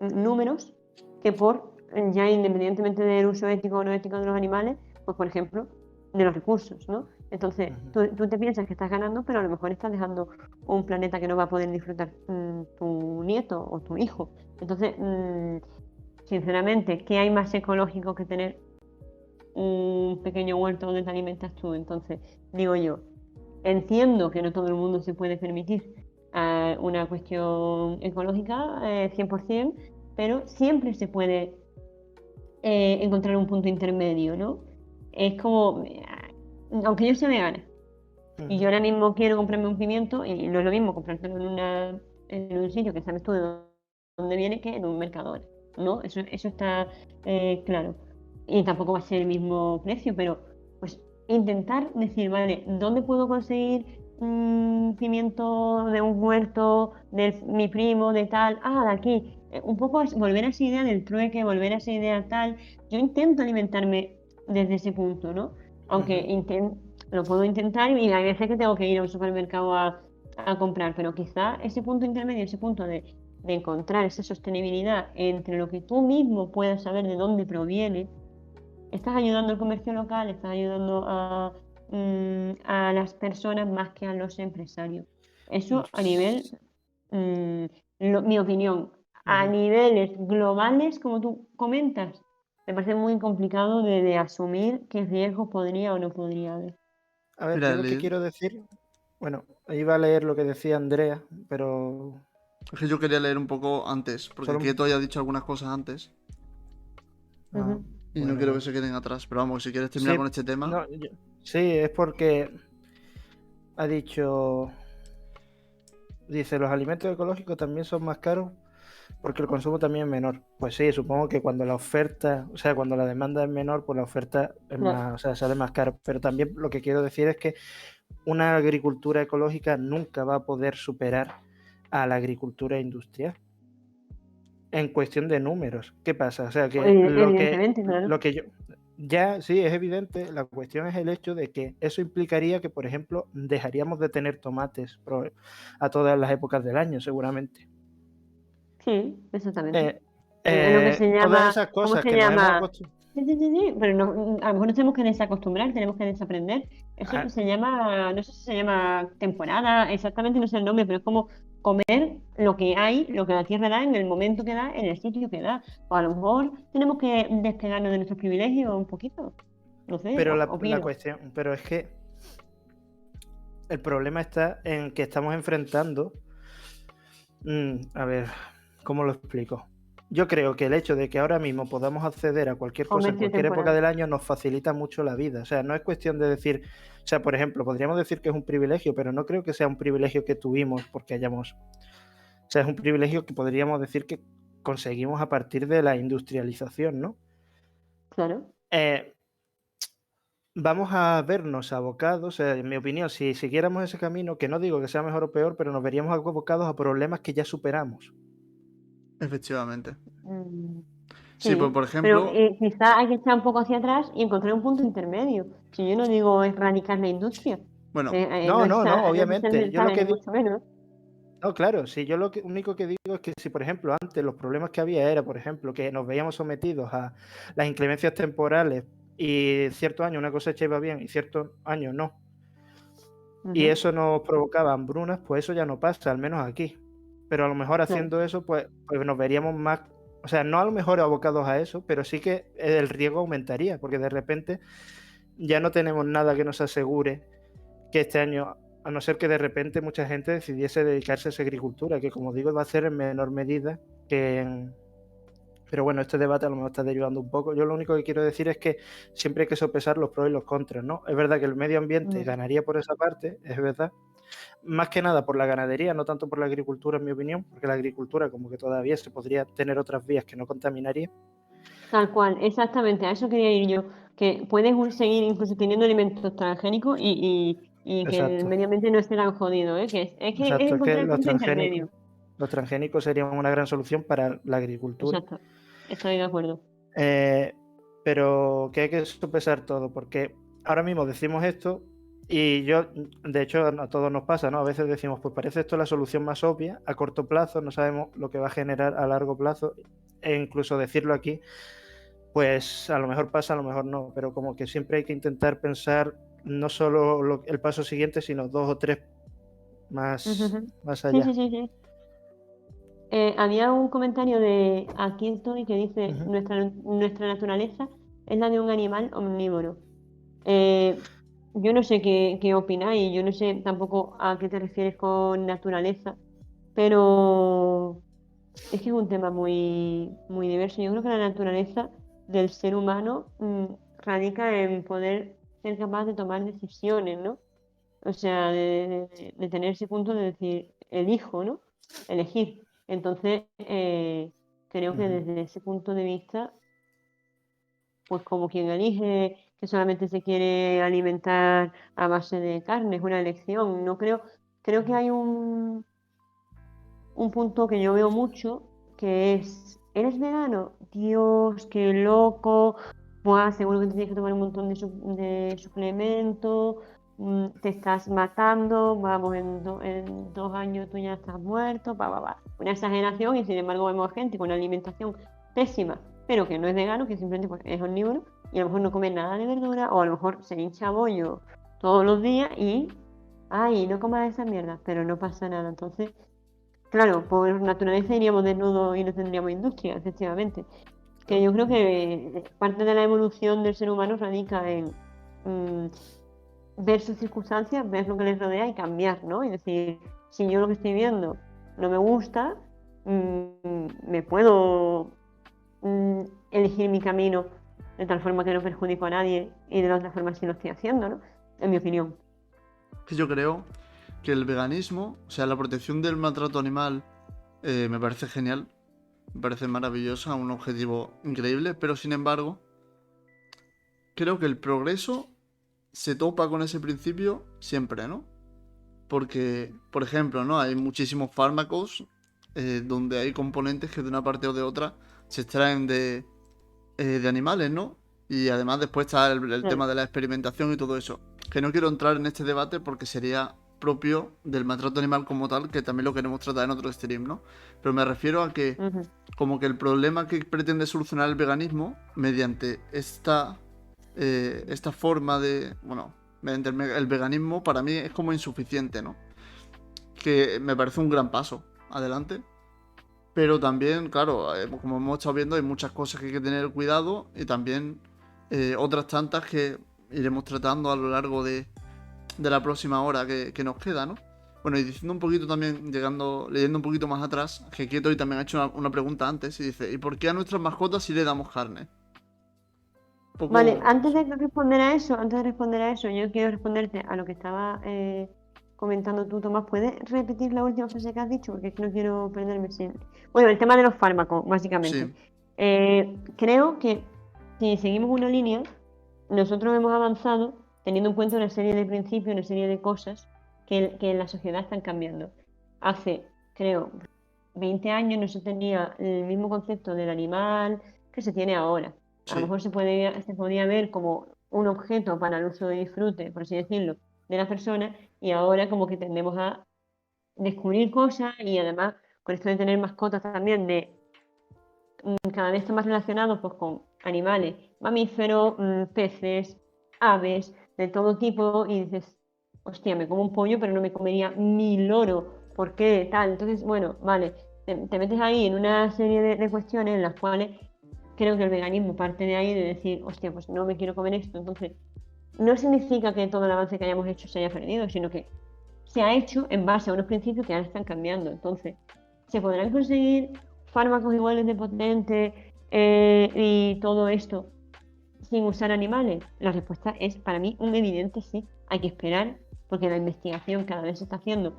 números que por, ya independientemente del uso ético o no ético de los animales, pues por ejemplo, de los recursos, ¿no? Entonces, tú te piensas que estás ganando, pero a lo mejor estás dejando un planeta que no va a poder disfrutar tu nieto o tu hijo. Entonces, sinceramente, ¿qué hay más ecológico que tener un pequeño huerto donde te alimentas tú? Entonces, digo yo, entiendo que no todo el mundo se puede permitir una cuestión ecológica 100%, pero siempre se puede encontrar un punto intermedio, ¿no? Es como, aunque yo sea vegana y yo ahora mismo quiero comprarme un pimiento, y no es lo mismo comprártelo en un sitio que sabes tú de dónde viene que en un Mercadona, ¿no? Eso está claro. Y tampoco va a ser el mismo precio, pero pues intentar decir, vale, ¿dónde puedo conseguir pimiento de un huerto de mi primo, de tal? Ah, de aquí. Un poco volver a esa idea del trueque, volver a esa idea tal. Yo intento alimentarme desde ese punto, ¿no? Aunque lo puedo intentar y hay veces que tengo que ir a un supermercado a comprar, pero quizá ese punto intermedio, ese punto de encontrar esa sostenibilidad entre lo que tú mismo puedas saber de dónde proviene, estás ayudando al comercio local, estás ayudando a las personas más que a los empresarios. Eso a nivel, mi opinión, a niveles globales, como tú comentas, me parece muy complicado de asumir qué riesgo podría o no podría haber. A ver, Mira, yo lo que quiero decir, bueno, iba a leer lo que decía Andrea, pero es que yo quería leer un poco antes, porque solo Quieto ya ha dicho algunas cosas antes ah, y no bueno, quiero que vale. se queden atrás. Pero vamos, si quieres terminar Sí, con este tema, no, sí, es porque ha dicho, dice, los alimentos ecológicos también son más caros porque el consumo también es menor. Pues sí, supongo que cuando la oferta, o sea, cuando la demanda es menor, pues la oferta es Claro. más, o sea, sale más caro. Pero también lo que quiero decir es que una agricultura ecológica nunca va a poder superar a la agricultura industrial en cuestión de números. ¿Qué pasa? O sea, que Evidentemente, claro. lo que yo... Ya, sí, es evidente. La cuestión es el hecho de que eso implicaría que, por ejemplo, dejaríamos de tener tomates a todas las épocas del año, seguramente. Sí, exactamente. Es lo que se Todas llama, esas ¿cómo cosas se que nos hemos llama? acostumbrado. Sí, sí, sí, sí, pero no, a lo mejor nos tenemos que desacostumbrar, tenemos que desaprender. Eso Ah, se llama, no sé si se llama temporada, exactamente no sé el nombre, pero es como comer lo que hay, lo que la tierra da, en el momento que da, en el sitio que da. O a lo mejor tenemos que despegarnos de nuestros privilegios un poquito. No sé, pero la opino. cuestión, pero es que el problema está en que estamos enfrentando. A ver, ¿cómo lo explico? Yo creo que el hecho de que ahora mismo podamos acceder a cualquier cosa en Comercio cualquier época temporal. del año nos facilita mucho la vida. O sea, no es cuestión de decir, o sea, por ejemplo, podríamos decir que es un privilegio, pero no creo que sea un privilegio que tuvimos porque hayamos, o sea, es un privilegio que podríamos decir que conseguimos a partir de la industrialización, ¿no? Claro. Eh, Vamos a vernos abocados, o sea, en mi opinión, si siguiéramos ese camino, que no digo que sea mejor o peor, pero nos veríamos abocados a problemas que ya superamos. Efectivamente. Mm, Sí, pues sí, por pero ejemplo, quizá hay que echar un poco hacia atrás y encontrar un punto intermedio. Si yo no digo erradicar la industria, bueno, No, no, no, no es de ser obviamente. Yo lo mentales, que ni digo, mucho menos. no, claro, sí, yo único que digo es que si, por ejemplo, antes los problemas que había era, por ejemplo, que nos veíamos sometidos a las inclemencias temporales y ciertos años una cosecha iba bien y ciertos años no, y Ujú, eso nos provocaba hambrunas, pues eso ya no pasa, al menos aquí. Pero a lo mejor claro. haciendo eso, pues nos veríamos más, o sea, no a lo mejor abocados a eso, pero sí que el riesgo aumentaría, porque de repente ya no tenemos nada que nos asegure que este año, a no ser que de repente mucha gente decidiese dedicarse a esa agricultura, que como digo va a ser en menor medida que en... Pero bueno, este debate a lo mejor está derivando un poco. Yo lo único que quiero decir es que siempre hay que sopesar los pros y los contras, ¿no? Es verdad que el medio ambiente Mm. ganaría por esa parte, es verdad. Más que nada por la ganadería, no tanto por la agricultura, en mi opinión, porque la agricultura como que todavía se podría tener otras vías que no contaminaría. Tal cual, exactamente, a eso quería ir yo, que puedes seguir incluso teniendo alimentos transgénicos y que el Exacto, medio ambiente no esté tan jodido, ¿eh? Es exacto. Es que encontrar el punto intermedio. los transgénicos serían una gran solución para la agricultura. Exacto, estoy de acuerdo. Eh, pero que hay que sopesar todo, porque ahora mismo decimos esto y yo, de hecho, a todos nos pasa, ¿no? A veces decimos, pues parece esto la solución más obvia, a corto plazo, no sabemos lo que va a generar a largo plazo, e incluso decirlo aquí, pues a lo mejor pasa, a lo mejor no, pero como que siempre hay que intentar pensar no solo el paso siguiente, sino dos o tres Ujú, más, ujú. más Sí, sí, allá. sí, sí. Había un comentario de aquí estoy que dice, Ujú. nuestra naturaleza es la de un animal omnívoro. Eh, yo no sé qué opináis, yo no sé tampoco a qué te refieres con naturaleza, pero es que es un tema muy, muy diverso. Yo creo que la naturaleza del ser humano radica en poder ser capaz de tomar decisiones, ¿no? O sea, de tener ese punto de decir, elijo, ¿no? Elegir. Entonces, creo que Ujú. desde ese punto de vista, pues como quien elige que solamente se quiere alimentar a base de carne, es una elección. No creo que hay un punto que yo veo mucho, que es, ¿eres vegano? Dios, qué loco. Buah, seguro que te tienes que tomar un montón de suplementos, te estás matando, vamos, en 2 años tú ya estás muerto, va. Una exageración y sin embargo vemos gente con una alimentación pésima, pero que no es vegano, que simplemente pues, es omnívoro y a lo mejor no come nada de verdura o a lo mejor se hincha bollo todos los días y, ay, no comas esa mierda, pero no pasa nada. Entonces, claro, por naturaleza iríamos desnudos y no tendríamos industria, efectivamente. Que yo creo que parte de la evolución del ser humano radica en mm, ver sus circunstancias, ver lo que les rodea y cambiar, ¿no? Y decir, si yo lo que estoy viendo no me gusta, me puedo mm, elegir mi camino de tal forma que no perjudico a nadie y de la otra forma sí lo estoy haciendo, ¿no? En mi opinión. que yo creo que el veganismo, o sea, la protección del maltrato animal, me parece genial, me parece maravillosa, un objetivo increíble, pero sin embargo, creo que el progreso se topa con ese principio siempre, ¿no? Porque, por ejemplo, ¿no? Hay muchísimos fármacos donde hay componentes que de una parte o de otra se extraen de animales, ¿no? Y además después está el Claro. tema de la experimentación y todo eso. Que no quiero entrar en este debate porque sería propio del maltrato animal como tal, que también lo queremos tratar en otro stream, ¿no? Pero me refiero a que Ujú. como que el problema que pretende solucionar el veganismo mediante esta forma de, bueno, Mediante el veganismo para mí es como insuficiente, ¿no? Que me parece un gran paso adelante. Pero también, claro, como hemos estado viendo, hay muchas cosas que hay que tener cuidado y también otras tantas que iremos tratando a lo largo de la próxima hora que nos queda, ¿no? Bueno, y diciendo un poquito también, leyendo un poquito más atrás, que Kieto hoy también ha hecho una pregunta antes y dice, ¿y por qué a nuestras mascotas sí le damos carne? Un Vale, poco... antes de responder a eso, yo quiero responderte a lo que estaba comentando tú, Tomás. ¿Puedes repetir la última frase que has dicho? Porque es que no quiero perderme sin... Bueno, el tema de los fármacos, básicamente. Sí, Creo que si seguimos una línea, nosotros hemos avanzado teniendo en cuenta una serie de principios, una serie de cosas que en la sociedad están cambiando. Hace, creo, 20 años no se tenía el mismo concepto del animal que se tiene ahora. A lo sí, mejor se podía ver como un objeto para el uso de disfrute, por así decirlo, de la persona, y ahora como que tendemos a descubrir cosas y además con esto de tener mascotas también de cada vez está más relacionado pues, con animales, mamíferos, peces, aves, de todo tipo, y dices, hostia, me como un pollo, pero no me comería mi loro, ¿por qué tal? Entonces, bueno, vale, te metes ahí en una serie de cuestiones en las cuales creo que el veganismo parte de ahí, de decir, hostia, pues no me quiero comer esto, entonces no significa que todo el avance que hayamos hecho se haya perdido, sino que se ha hecho en base a unos principios que ahora están cambiando. Entonces, ¿se podrán conseguir fármacos iguales de potentes y todo esto sin usar animales? La respuesta es para mí un evidente sí. Hay que esperar porque la investigación cada vez se está haciendo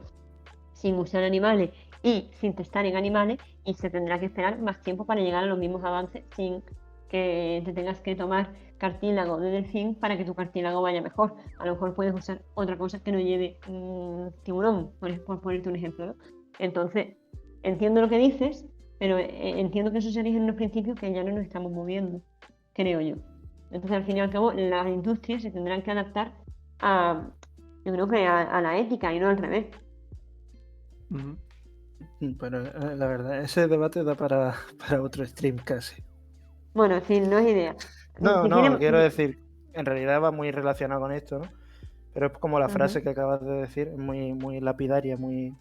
sin usar animales y sin testar en animales y se tendrá que esperar más tiempo para llegar a los mismos avances sin que te tengas que tomar cartílago de delfín para que tu cartílago vaya mejor. A lo mejor puedes usar otra cosa que no lleve tiburón, por ponerte un ejemplo, ¿no? Entonces, entiendo lo que dices, pero entiendo que eso se rige en unos principios que ya no nos estamos moviendo, creo yo. Entonces, al fin y al cabo, las industrias se tendrán que adaptar a, yo creo que a la ética y no al revés. ujú. Pero la verdad, ese debate da para otro stream casi. Bueno, en fin, no es idea. No, Si no, quieren... quiero decir, en realidad va muy relacionado con esto, ¿no? Pero es como la Ujú. frase que acabas de decir, es muy, muy lapidaria, muy...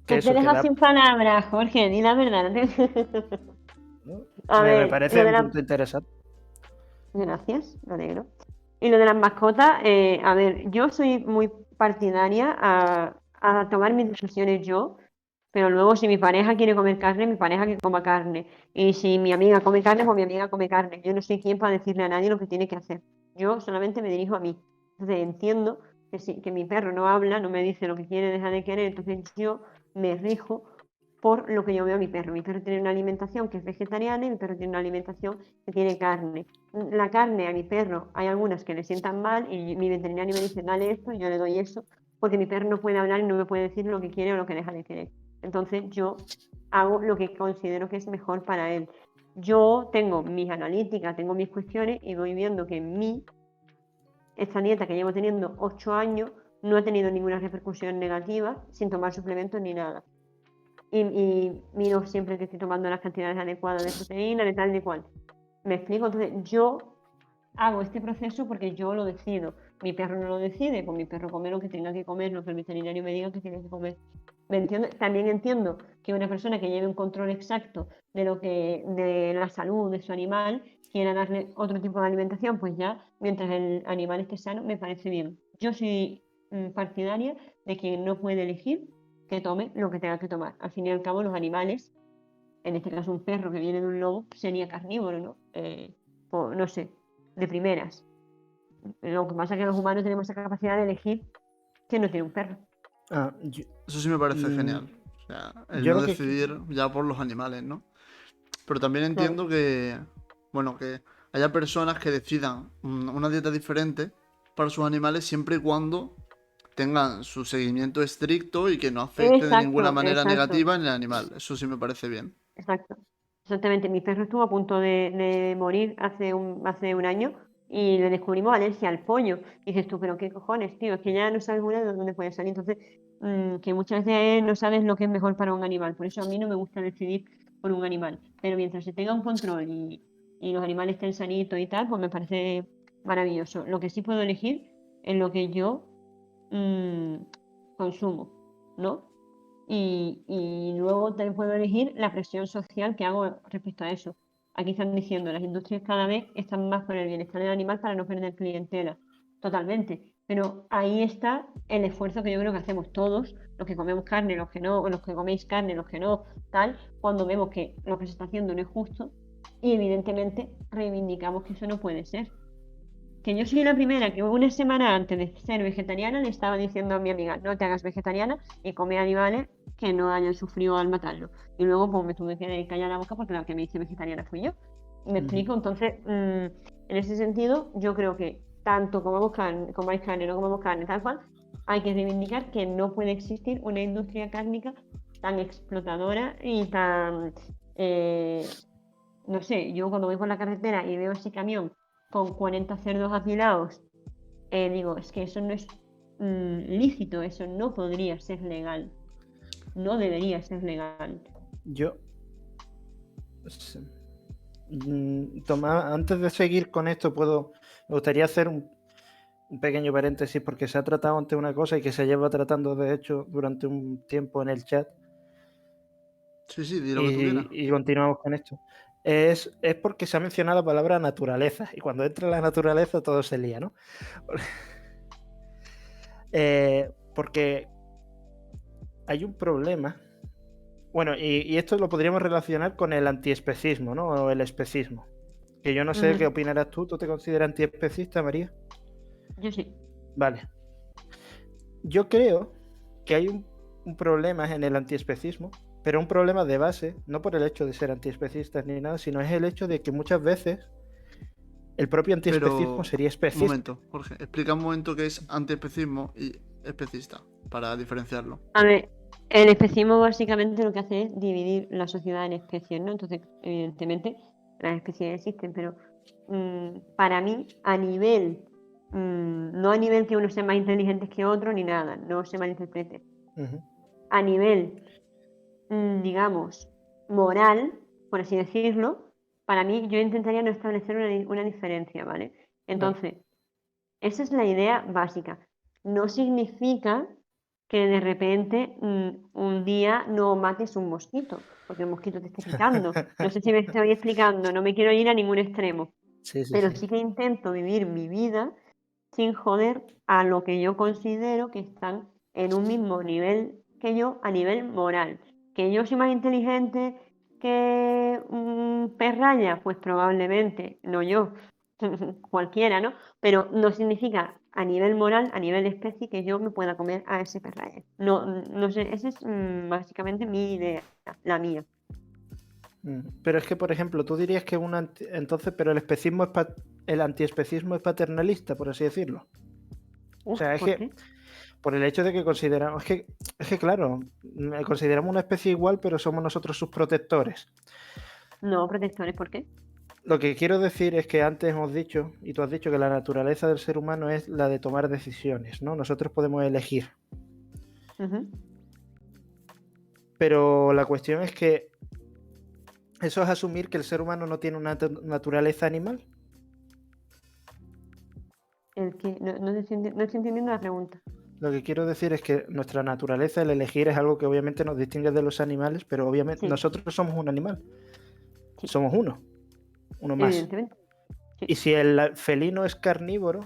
Que Que te he eso, que dejado da... sin palabras, Jorge, di la verdad. ¿no? A Me ver, parece lo de un la... punto interesante. Gracias, me alegro. Y lo de las mascotas, a ver, yo soy muy partidaria a tomar mis decisiones yo, pero luego si mi pareja quiere comer carne, mi pareja que coma carne. Y si mi amiga come carne, pues mi amiga come carne. Yo no soy quien para decirle a nadie lo que tiene que hacer. Yo solamente me dirijo a mí. Entonces entiendo que mi perro no habla, no me dice lo que quiere, deja de querer, entonces yo me rijo por lo que yo veo a mi perro. Mi perro tiene una alimentación que es vegetariana y mi perro tiene una alimentación que tiene carne. La carne a mi perro hay algunas que le sientan mal y mi veterinario me dice, dale esto y yo le doy eso, porque mi perro no puede hablar y no me puede decir lo que quiere o lo que deja de querer. Entonces yo hago lo que considero que es mejor para él. Yo tengo mis analíticas, tengo mis cuestiones y voy viendo que esta dieta que llevo teniendo 8 años no ha tenido ninguna repercusión negativa sin tomar suplementos ni nada. Y miro siempre que estoy tomando las cantidades adecuadas de proteína, de tal, de cual. ¿Me explico? Entonces yo hago este proceso porque yo lo decido. Mi perro no lo decide, pues mi perro come lo que tenga que comer, lo que el veterinario me diga que tiene que comer. También entiendo que una persona que lleve un control exacto de la salud de su animal quiera darle otro tipo de alimentación, pues ya, mientras el animal esté sano, me parece bien. Yo soy partidaria de quien no puede elegir que tome lo que tenga que tomar. Al fin y al cabo, los animales, en este caso un perro que viene de un lobo, sería carnívoro, ¿no? No sé, de primeras. Lo que pasa es que los humanos tenemos esa capacidad de elegir quién no tiene un perro. Ah, yo, Eso sí me parece mm, genial. O sea, el yo no lo que... decidir ya por los animales, ¿no? Pero también Claro. entiendo que, bueno, que haya personas que decidan una dieta diferente para sus animales siempre y cuando tengan su seguimiento estricto y que no afecte de ninguna Exacto, manera exacto, negativa en el animal. Eso sí me parece bien. exacto. Exactamente. Mi perro estuvo a punto de morir hace un año y le descubrimos alergia al pollo. Y dices tú, pero qué cojones, tío, es que ya no sabes una de dónde puede salir. Entonces, que muchas veces no sabes lo que es mejor para un animal. Por eso a mí no me gusta decidir por un animal. Pero mientras se tenga un control y los animales estén sanitos y tal, pues me parece maravilloso. Lo que sí puedo elegir es lo que yo consumo, ¿no? Y luego también puedo elegir la presión social que hago respecto a eso. Aquí están diciendo, las industrias cada vez están más por el bienestar del animal para no perder clientela. Totalmente. Pero ahí está el esfuerzo que yo creo que hacemos todos, los que comemos carne, los que no, o los que coméis carne, los que no, tal, cuando vemos que lo que se está haciendo no es justo y evidentemente reivindicamos que eso no puede ser. Que yo soy la primera que una semana antes de ser vegetariana le estaba diciendo a mi amiga, no te hagas vegetariana y come animales que no hayan sufrido al matarlo. Y luego pues me tuve que callar la boca porque la que me hice vegetariana fui yo. ¿Me explico? Entonces, en ese sentido, yo creo que tanto comáis carne, no comamos carne, tal cual, hay que reivindicar que no puede existir una industria cárnica tan explotadora y tan, no sé, yo cuando voy por la carretera y veo ese camión con 40 cerdos apilados, digo, es que eso no es lícito, eso no podría ser legal, no debería ser legal. Yo, Tomás, antes de seguir con esto, me gustaría hacer un pequeño paréntesis porque se ha tratado antes una cosa y que se lleva tratando, de hecho, durante un tiempo en el chat. Sí, di lo que tú quieras. Y continuamos con esto. Es porque se ha mencionado la palabra naturaleza y cuando entra la naturaleza todo se lía, ¿no? Porque hay un problema. Bueno, y esto lo podríamos relacionar con el antiespecismo, ¿no? O el especismo. Que yo no sé qué opinarás tú. ¿Tú te consideras antiespecista, María? Yo sí. Vale. Yo creo que hay un problema en el antiespecismo, pero un problema de base, no por el hecho de ser antiespecistas ni nada, sino es el hecho de que muchas veces el propio antiespecismo Pero, sería un especista. momento, Jorge, explica un momento qué es antiespecismo y especista, para diferenciarlo. A ver, el especismo básicamente lo que hace es dividir la sociedad en especies, ¿no? Entonces, evidentemente, las especies existen, pero para mí, a nivel, no a nivel que uno sea más inteligente que otro ni nada, no se malinterprete. A nivel, digamos, moral, por así decirlo, para mí yo intentaría no establecer una diferencia, ¿vale? Entonces, esa es la idea básica. No significa que de repente un día no mates un mosquito, porque el mosquito te esté picando. No sé si me estoy explicando, no me quiero ir a ningún extremo, pero sí que intento vivir mi vida sin joder a lo que yo considero que están en un mismo nivel que yo a nivel moral. Que yo soy más inteligente que un perraya, pues probablemente, no yo, cualquiera, ¿no? Pero no significa a nivel moral, a nivel especie, que yo me pueda comer a ese perraya. No sé, esa es básicamente mi idea, la mía. Pero es que, por ejemplo, tú dirías que entonces, pero el especismo el antiespecismo es paternalista, por así decirlo. Uf, O sea, es ¿por que qué? por el hecho de que consideramos, es que claro, consideramos una especie igual, pero somos nosotros sus protectores. No, protectores, ¿por qué? Lo que quiero decir es que antes hemos dicho, y tú has dicho que la naturaleza del ser humano es la de tomar decisiones, ¿no? Nosotros podemos elegir. Pero la cuestión es que eso es asumir que el ser humano no tiene una naturaleza animal. No estoy entendiendo la pregunta. Lo que quiero decir es que nuestra naturaleza, el elegir, es algo que obviamente nos distingue de los animales, pero obviamente Sí. nosotros somos un animal. Sí. Somos uno más. Evidentemente. Sí. Y si el felino es carnívoro,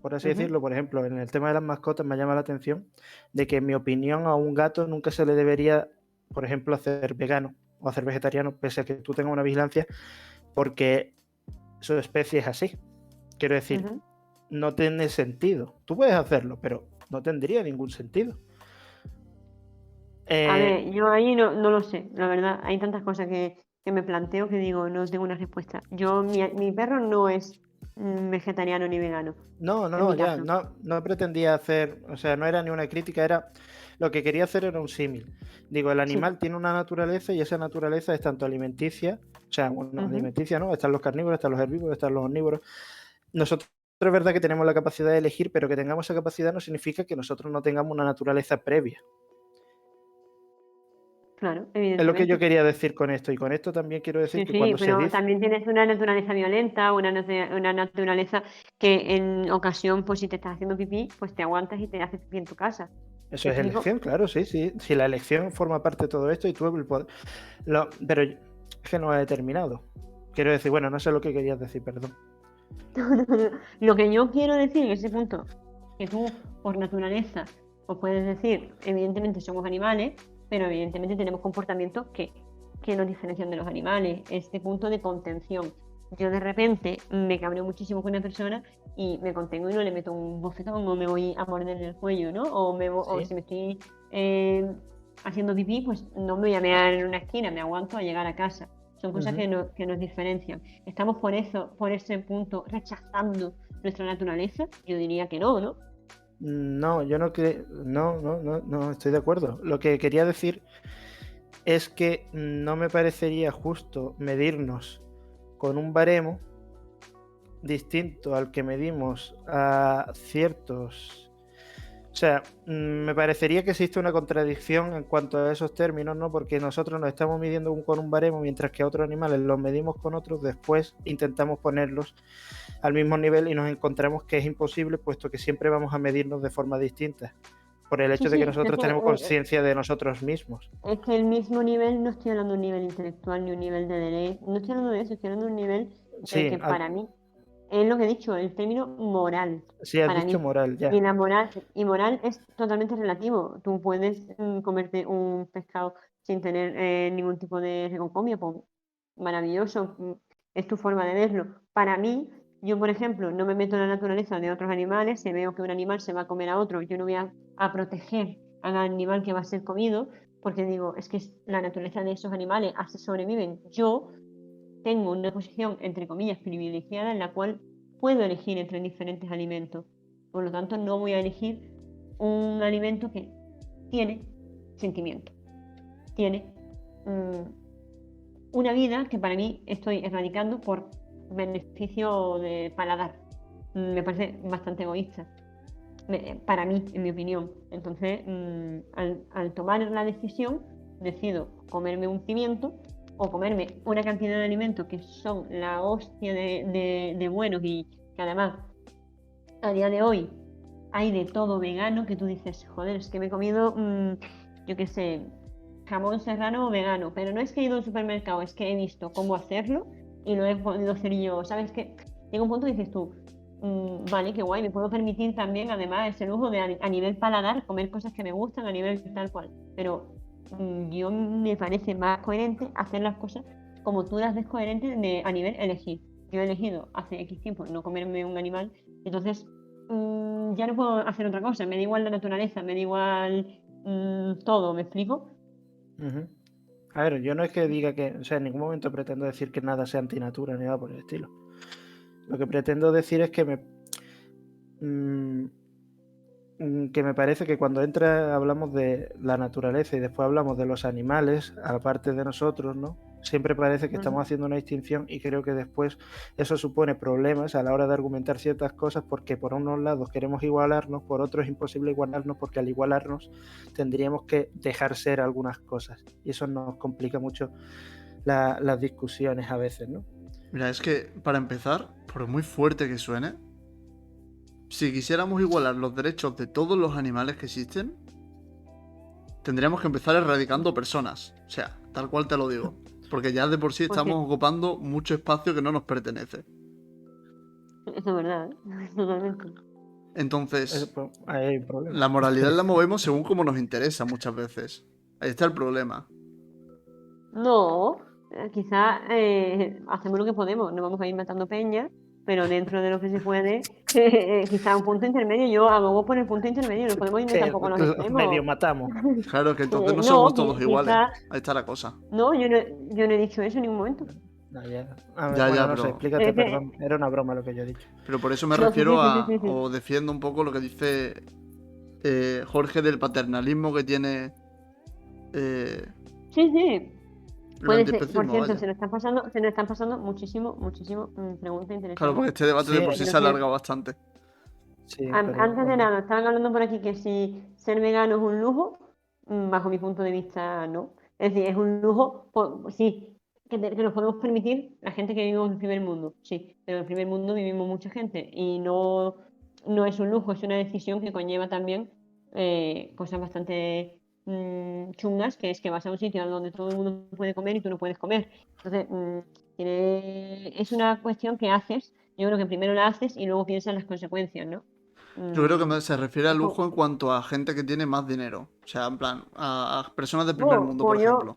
por así Ujú. decirlo, por ejemplo, en el tema de las mascotas me llama la atención de que en mi opinión a un gato nunca se le debería, por ejemplo, hacer vegano o hacer vegetariano, pese a que tú tengas una vigilancia, porque su especie es así. Quiero decir, no tiene sentido. Tú puedes hacerlo, pero no tendría ningún sentido. A ver, yo ahí no lo sé, la verdad. Hay tantas cosas que me planteo que digo, no tengo una respuesta. Mi perro no es vegetariano ni vegano. No pretendía hacer, o sea, no era ni una crítica, era lo que quería hacer era un símil. Digo, el animal tiene una naturaleza y esa naturaleza es tanto alimenticia, o sea, bueno, alimenticia, ¿no? Están los carnívoros, están los herbívoros, están los omnívoros. Nosotros es verdad que tenemos la capacidad de elegir, pero que tengamos esa capacidad no significa que nosotros no tengamos una naturaleza previa. claro, Es lo que yo evidentemente. quería decir con esto. Y con esto también quiero decir Sí, que sí, cuando se pero dice... también tienes una naturaleza violenta, una naturaleza que en ocasión, pues si te estás haciendo pipí, pues te aguantas y te haces pipí en tu casa. Eso ¿Me es explico? elección, claro, sí, sí. Si la elección forma parte de todo esto y tú el poder... Pero es que no he terminado. Quiero decir, bueno, no sé lo que querías decir, perdón. Lo que yo quiero decir en ese punto, que tú por naturaleza, pues puedes decir, evidentemente somos animales, pero evidentemente tenemos comportamientos que nos diferencian de los animales. Este punto de contención. Yo de repente me cabreo muchísimo con una persona y me contengo y no le meto un bofetón o me voy a morder el cuello, ¿no? O Sí. si me estoy eh, haciendo pipí, pues no me voy a mear en una esquina, me aguanto a llegar a casa. Son cosas Ujú. que nos diferencian. ¿Estamos por eso, por ese punto, rechazando nuestra naturaleza? Yo diría que no, ¿no? No, yo no creo. No, no, no, no estoy de acuerdo. Lo que quería decir es que no me parecería justo medirnos con un baremo distinto al que medimos a ciertos... O sea, me parecería que existe una contradicción en cuanto a esos términos, ¿no? Porque nosotros nos estamos midiendo con un baremo, mientras que a otros animales los medimos con otros, después intentamos ponerlos al mismo nivel y nos encontramos que es imposible, puesto que siempre vamos a medirnos de forma distinta, por el Sí, hecho de que sí, nosotros tenemos conciencia de nosotros mismos. es que el mismo nivel, no estoy hablando de un nivel intelectual ni un nivel de ley, no estoy hablando de eso, estoy hablando de un nivel en el Sí, que para mí es lo que he dicho, el término moral, sí, has para dicho mí. moral, Y ya. moral es totalmente relativo. Tú puedes comerte un pescado sin tener ningún tipo de reconcomio, pues maravilloso, es tu forma de verlo. Para mí, yo por ejemplo, no me meto en la naturaleza de otros animales, si veo que un animal se va a comer a otro, yo no voy a proteger al animal que va a ser comido, porque digo, es que la naturaleza de esos animales así sobreviven. Yo tengo una posición, entre comillas, privilegiada en la cual puedo elegir entre diferentes alimentos. Por lo tanto, no voy a elegir un alimento que tiene sentimiento, tiene una vida que para mí estoy erradicando por beneficio de paladar. Me parece bastante egoísta, para mí, en mi opinión. Entonces, al tomar la decisión, decido comerme un pimiento o comerme una cantidad de alimentos que son la hostia de buenos y que además a día de hoy hay de todo vegano que tú dices, joder, es que me he comido, yo qué sé, jamón serrano vegano, pero no es que he ido al supermercado, es que he visto cómo hacerlo y lo he podido hacer yo. ¿Sabes qué? Llega un punto y dices tú, vale, qué guay, me puedo permitir también, además, ese lujo de a nivel paladar, comer cosas que me gustan a nivel tal cual. Pero yo me parece más coherente hacer las cosas como tú las ves coherentes a nivel elegir. Yo he elegido hace X tiempo no comerme un animal, entonces ya no puedo hacer otra cosa. Me da igual la naturaleza, me da igual todo, ¿me explico? Ujú. A ver, yo no es que diga que, o sea, en ningún momento pretendo decir que nada sea antinatura ni nada por el estilo. Lo que pretendo decir es que mm, que me parece que cuando hablamos de la naturaleza y después hablamos de los animales, aparte de nosotros, ¿no? Siempre parece que estamos haciendo una distinción y creo que después eso supone problemas a la hora de argumentar ciertas cosas porque por unos lados queremos igualarnos, por otros es imposible igualarnos porque al igualarnos tendríamos que dejar ser algunas cosas y eso nos complica mucho las discusiones a veces, ¿no? Mira, es que para empezar, por muy fuerte que suene, si quisiéramos igualar los derechos de todos los animales que existen, tendríamos que empezar erradicando personas. O sea, tal cual te lo digo. Porque ya de por sí Porque estamos ocupando mucho espacio que no nos pertenece. eso es verdad, ¿eh? Totalmente. Entonces, Pues, ahí hay un problema. la moralidad la movemos según como nos interesa muchas veces. Ahí está el problema. No, quizás hacemos lo que podemos, no vamos a ir matando peñas, pero dentro de lo que se puede, quizás un punto intermedio. Yo abogo por el punto intermedio, no podemos irnos Que tampoco a los los medio extremos. matamos. Claro que entonces no No, somos todos iguales. quizás, Ahí está la cosa. no, yo no he dicho eso en ningún momento. No, ya. A ver, Ya, bueno, ya, no sé, pero. explícate, Es perdón. que, Era una broma lo que yo he dicho. Pero por eso me no, sí, refiero sí, sí, a. sí, sí. O defiendo un poco lo que dice Jorge del paternalismo que tiene Sí, sí, el puede ser. Por antiespecismo, cierto, vaya. se nos están pasando muchísimo, muchísimo preguntas Claro, interesantes. porque este debate de Sí, por sí se Entonces, alarga bastante. sí, pero Antes de bueno. nada, estaban hablando por aquí que si ser vegano es un lujo, bajo mi punto de vista no. Es decir, es un lujo, sí, que nos podemos permitir la gente que vivimos en el primer mundo, sí, pero en el primer mundo vivimos mucha gente y no es un lujo, es una decisión que conlleva también cosas bastante chungas, que es que vas a un sitio donde todo el mundo puede comer y tú no puedes comer. Entonces, es una cuestión que haces, yo creo que primero la haces y luego piensas en las consecuencias, ¿no? Yo creo que Mm, se refiere al es lujo en como, cuanto a gente que tiene más dinero. O sea, en plan, a personas del primer oh, mundo, por pues yo, ejemplo.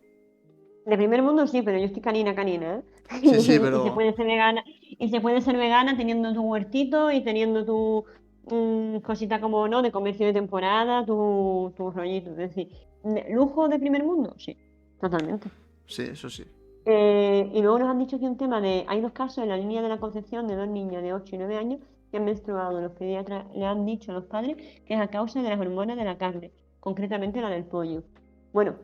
de primer mundo sí, pero yo estoy canina, ¿eh? Sí, sí, Y se pero puede ser vegana, y se puede ser vegana teniendo tu huertito y teniendo tu cosita como, ¿no? De comercio de temporada, tu rollito. Es decir, lujo de primer mundo, sí, totalmente. sí, eso sí. Y luego nos han dicho que un tema de, hay dos casos en la línea de la concepción de dos niños de 8 y 9 años que han menstruado. Los pediatras le han dicho a los padres que es a causa de las hormonas de la carne, concretamente la del pollo. Bueno,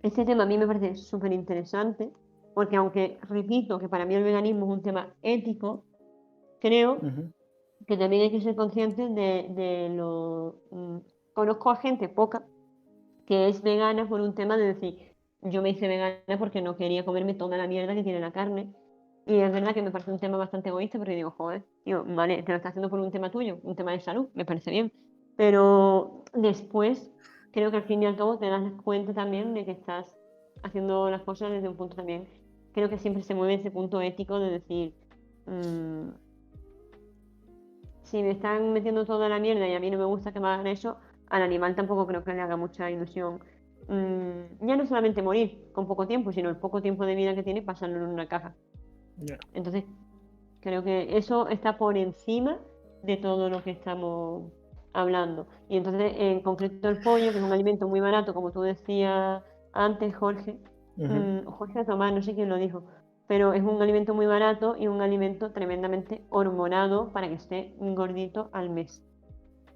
este tema a mí me parece súper interesante porque aunque repito que para mí el veganismo es un tema ético, creo Ujú. que también hay que ser conscientes de lo... conozco a gente, poca, que es vegana por un tema de decir, yo me hice vegana porque no quería comerme toda la mierda que tiene la carne. Y es verdad que me parece un tema bastante egoísta porque digo, joder, digo, vale, te lo estás haciendo por un tema tuyo, un tema de salud, me parece bien. Pero después creo que al fin y al cabo te das cuenta también de que estás haciendo las cosas desde un punto también. Creo que siempre se mueve ese punto ético de decir, mm, si me están metiendo toda la mierda y a mí no me gusta que me hagan eso, al animal tampoco creo que le haga mucha ilusión. Ya no solamente morir con poco tiempo, sino el poco tiempo de vida que tiene pasarlo en una caja. Ya. Entonces, creo que eso está por encima de todo lo que estamos hablando. Y entonces, en concreto el pollo, que es un alimento muy barato, como tú decías antes, Jorge, Ujú. Jorge o Tomás, no sé quién lo dijo, pero es un alimento muy barato y un alimento tremendamente hormonado para que esté gordito al mes.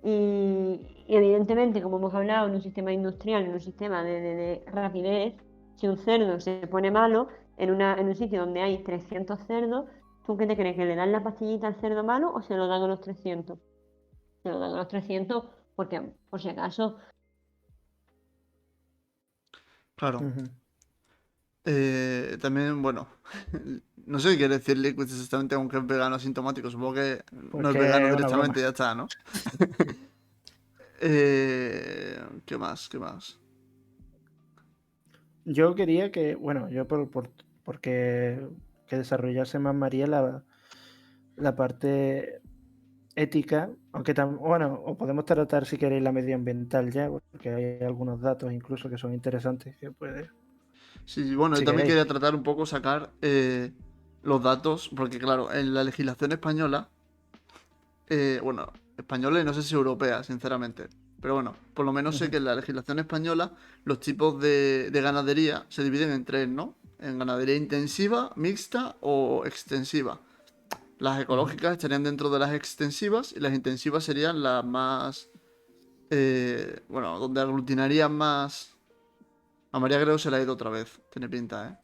Y evidentemente, como hemos hablado, en un sistema industrial, en un sistema de rapidez, si un cerdo se pone malo en un sitio donde hay 300 cerdos, ¿tú qué te crees? ¿Que le dan la pastillita al cerdo malo o se lo dan a los 300? Se lo dan a los 300 porque, por si acaso, Claro. Ujú. También, bueno, no sé qué quiere decir Liquid exactamente, aunque es vegano asintomático. Supongo que Pues no es vegano que es una directamente y broma. ya está, ¿no? ¿Qué más? ¿Qué más? Yo quería que, bueno, yo porque que desarrollase más María la parte ética, aunque bueno, o podemos tratar si queréis la medioambiental ya, porque hay algunos datos incluso que son interesantes que puede, Sí, bueno, yo si también queréis. quería tratar un poco, sacar los datos, porque claro, en la legislación española, bueno, española y no sé si europea, sinceramente, pero bueno, por lo menos sé Ujú, que en la legislación española los tipos de ganadería se dividen en tres, ¿no? En ganadería intensiva, mixta o extensiva. Las ujú. ecológicas estarían dentro de las extensivas y las intensivas serían las más, bueno, donde aglutinarían más... A María creo que se la ha ido otra vez, tiene pinta, ¿eh?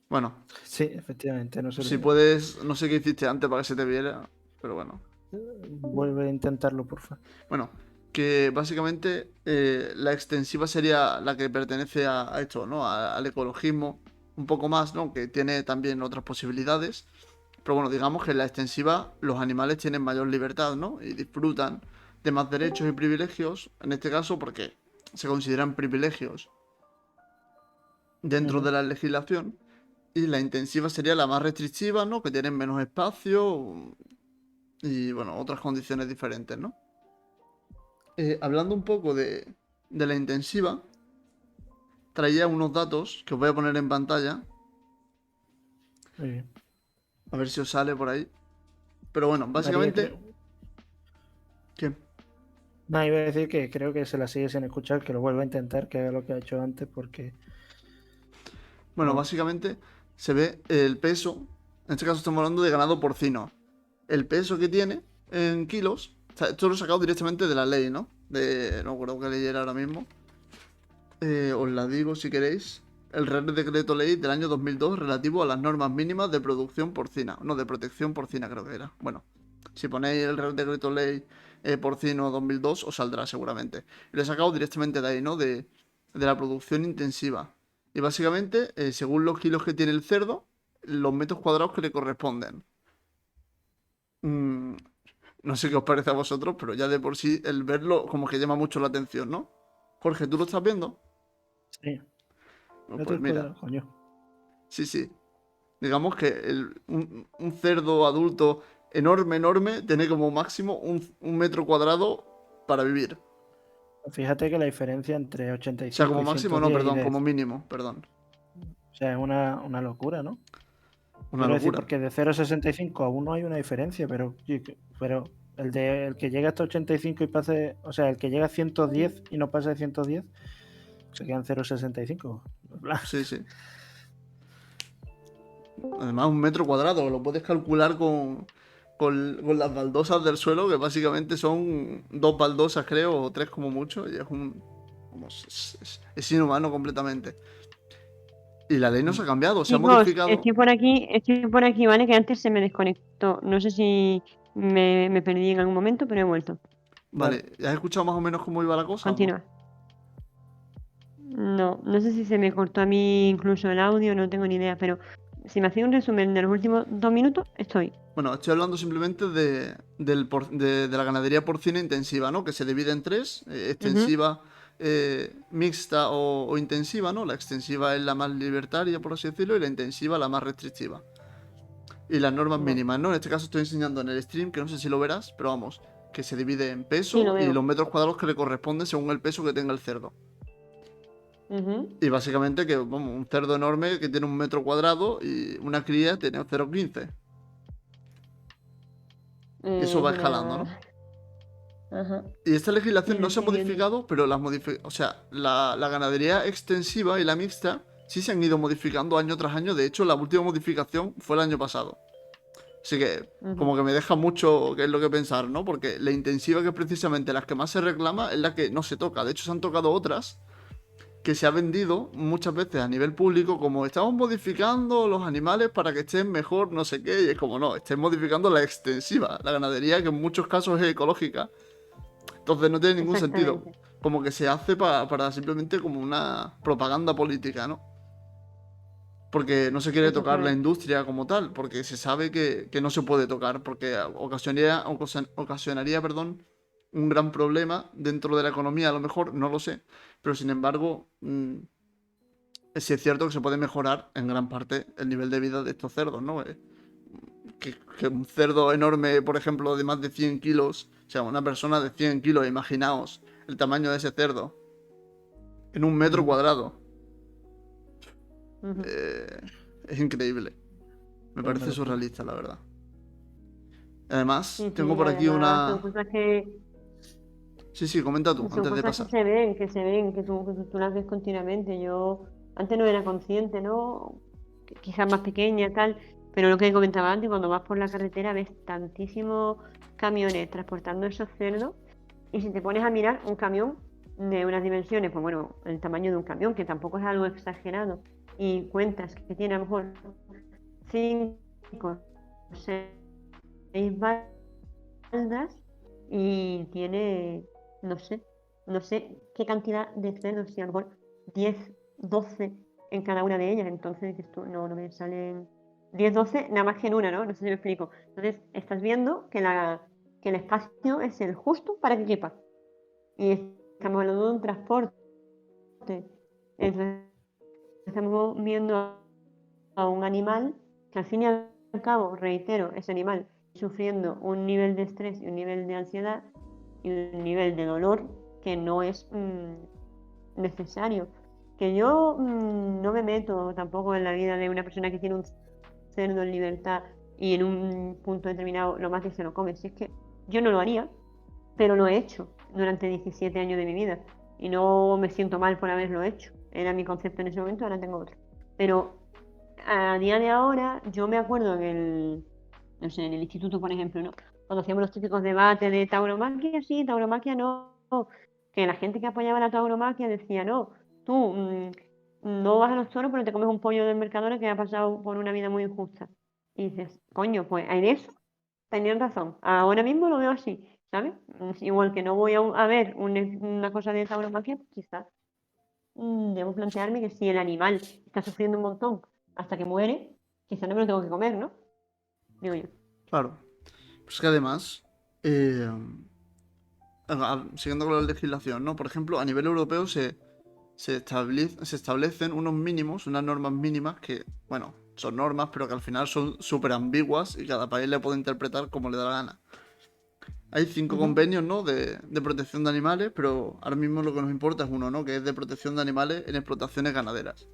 Bueno, Sí, efectivamente, no se si le... puedes, no sé qué hiciste antes para que se te viera, pero bueno. Vuelve a intentarlo, porfa. Bueno, que básicamente la extensiva sería la que pertenece a esto, ¿no? Al ecologismo un poco más, ¿no? Que tiene también otras posibilidades. Pero bueno, digamos que en la extensiva los animales tienen mayor libertad, ¿no? Y disfrutan de más derechos y privilegios, en este caso porque se consideran privilegios dentro Ujú. de la legislación. Y la intensiva sería la más restrictiva, ¿no? Que tienen menos espacio y, bueno, otras condiciones diferentes, ¿no? Hablando un poco de la intensiva, traía unos datos que os voy a poner en pantalla, Muy bien. a ver si os sale por ahí. Pero bueno, María, básicamente, creo... ¿qué? No, iba a decir que creo que se la sigue sin escuchar, que lo vuelva a intentar, que haga lo que ha hecho antes, porque... Bueno, No. básicamente se ve el peso, en este caso estamos hablando de ganado porcino, el peso que tiene en kilos, o sea, esto lo he sacado directamente de la ley, ¿no? No me acuerdo qué ley era ahora mismo. Os la digo si queréis. El Real Decreto Ley del año 2002 relativo a las normas mínimas de producción porcina. No, de protección porcina creo que era. Bueno, si ponéis el Real Decreto Ley porcino 2002 os saldrá seguramente. Y lo he sacado directamente de ahí, ¿no? De la producción intensiva. Y básicamente, según los kilos que tiene el cerdo, los metros cuadrados que le corresponden. Mm, no sé qué os parece a vosotros, pero ya de por sí el verlo como que llama mucho la atención, ¿no? Jorge, ¿tú lo estás viendo? Sí, Pues metros mira, cuadrados, coño. sí, sí. Digamos que un cerdo adulto enorme, enorme, tiene como máximo un metro cuadrado para vivir. Fíjate que la diferencia entre O sea, 85 como y máximo, no, 110 y perdón, de... como mínimo, perdón. O sea, es una locura, ¿no? Una Quiero decir, locura. porque de 0,65 a 1 hay una diferencia, pero el que llega hasta 85 y pase, o sea, el que llega a 110 y no pasa de 110, se quedan 0,65. Sí, sí. Además, un metro cuadrado, lo puedes calcular con las baldosas del suelo, que básicamente son dos baldosas, creo, o tres como mucho, y es vamos, es inhumano completamente. Y la ley no se ha cambiado, se ha Chicos, modificado. estoy por aquí, ¿vale? Que antes se me desconectó. No sé si me perdí en algún momento, pero he vuelto. Vale, Vale, ¿has escuchado más o menos cómo iba la cosa o no? Continúa. No sé si se me cortó a mí incluso el audio, no tengo ni idea, pero si me hacía un resumen de los últimos 2 minutos, estoy. Bueno, estoy hablando simplemente de la ganadería porcina intensiva, ¿no? Que se divide en tres, Ujú. extensiva, mixta o intensiva, ¿no? La extensiva es la más libertaria, por así decirlo, y la intensiva la más restrictiva. Y las normas Vale. mínimas, ¿no? En este caso estoy enseñando en el stream, que no sé si lo verás, pero vamos, que se divide en Sí, lo peso y veo. los metros cuadrados que le corresponden según el peso que tenga el cerdo. Ujú. Y básicamente que, vamos, un cerdo enorme que tiene un metro cuadrado y una cría tiene 0,15. Y eso Es va escalando, ¿no? una... Ajá. Y esta Sí, legislación lo no se ha estoy viendo. modificado, pero o sea, la ganadería extensiva y la mixta sí se han ido modificando año tras año. De hecho, la última modificación fue el año pasado. Así que, Ujú. como que me deja mucho que es lo que pensar, ¿no? Porque la intensiva, que es precisamente la que más se reclama, es la que no se toca. De hecho, se han tocado otras que se ha vendido muchas veces a nivel público como estamos modificando los animales para que estén mejor, no sé qué. Y es como, no, estén modificando la extensiva, la ganadería, que en muchos casos es ecológica. Entonces no tiene ningún sentido. Exactamente. Como que se hace para simplemente como una propaganda política, ¿no? Porque no se quiere tocar la Exactamente. industria como tal, porque se sabe que no se puede tocar, porque ocasionaría, perdón, un gran problema dentro de la economía, a lo mejor, no lo sé, pero sin embargo, sí es cierto que se puede mejorar en gran parte el nivel de vida de estos cerdos, ¿no? Que un cerdo enorme, por ejemplo, de más de 100 kilos, o sea, una persona de 100 kilos, imaginaos el tamaño de ese cerdo, en un metro ujú, cuadrado. Ujú. Eh, es increíble. Me es una parece locura. surrealista, la verdad. Además, Sí, sí, tengo y por aquí además son una... cosas que Sí, sí, comenta tú, Son antes de cosas pasar. que tú las ves continuamente. Yo antes no era consciente, ¿no? Quizás más pequeña, tal, pero lo que comentaba antes, cuando vas por la carretera ves tantísimos camiones transportando esos cerdos y si te pones a mirar un camión de unas dimensiones, pues bueno, el tamaño de un camión, que tampoco es algo exagerado, y cuentas que tiene a lo mejor 5 o 6 baldas y tiene, no sé, no sé qué cantidad de cerdos, si a lo mejor 10, 12 en cada una de ellas. Entonces dices tú, no me salen 10, 12 nada más que en una, ¿no? No sé si me explico. Entonces estás viendo que el espacio es el justo para que quepa. Y estamos hablando de un transporte. Entonces estamos viendo a un animal que al fin y al cabo, reitero, ese animal sufriendo un nivel de estrés y un nivel de ansiedad y un nivel de dolor que no es necesario. Que yo no me meto tampoco en la vida de una persona que tiene un cerdo en libertad y en un punto determinado lo mata y se lo come. Si es que yo no lo haría, pero lo he hecho durante 17 años de mi vida y no me siento mal por haberlo hecho. Era mi concepto en ese momento, ahora tengo otro. Pero a día de ahora, yo me acuerdo no sé, en el instituto, por ejemplo, ¿no? Cuando hacíamos los típicos debates de tauromaquia, sí, tauromaquia no, que la gente que apoyaba la tauromaquia decía, no, tú no vas a los toros, pero te comes un pollo del Mercadona que ha pasado por una vida muy injusta. Y dices, coño, pues en eso tenían razón. Ahora mismo lo veo así, ¿sabes? Igual que no voy a ver una cosa de tauromaquia, pues quizás. debo plantearme que si el animal está sufriendo un montón hasta que muere, quizá no me lo tengo que comer, ¿no? Digo yo. Claro. Pues que además, eh, siguiendo con la legislación, ¿no? Por ejemplo, a nivel europeo se establecen unos mínimos, unas normas mínimas que, bueno, son normas, pero que al final son súper ambiguas y cada país le puede interpretar como le da la gana. Hay 5 Ujú. convenios, ¿no? De protección de animales, pero ahora mismo lo que nos importa es uno, ¿no? Que es de protección de animales en explotaciones ganaderas.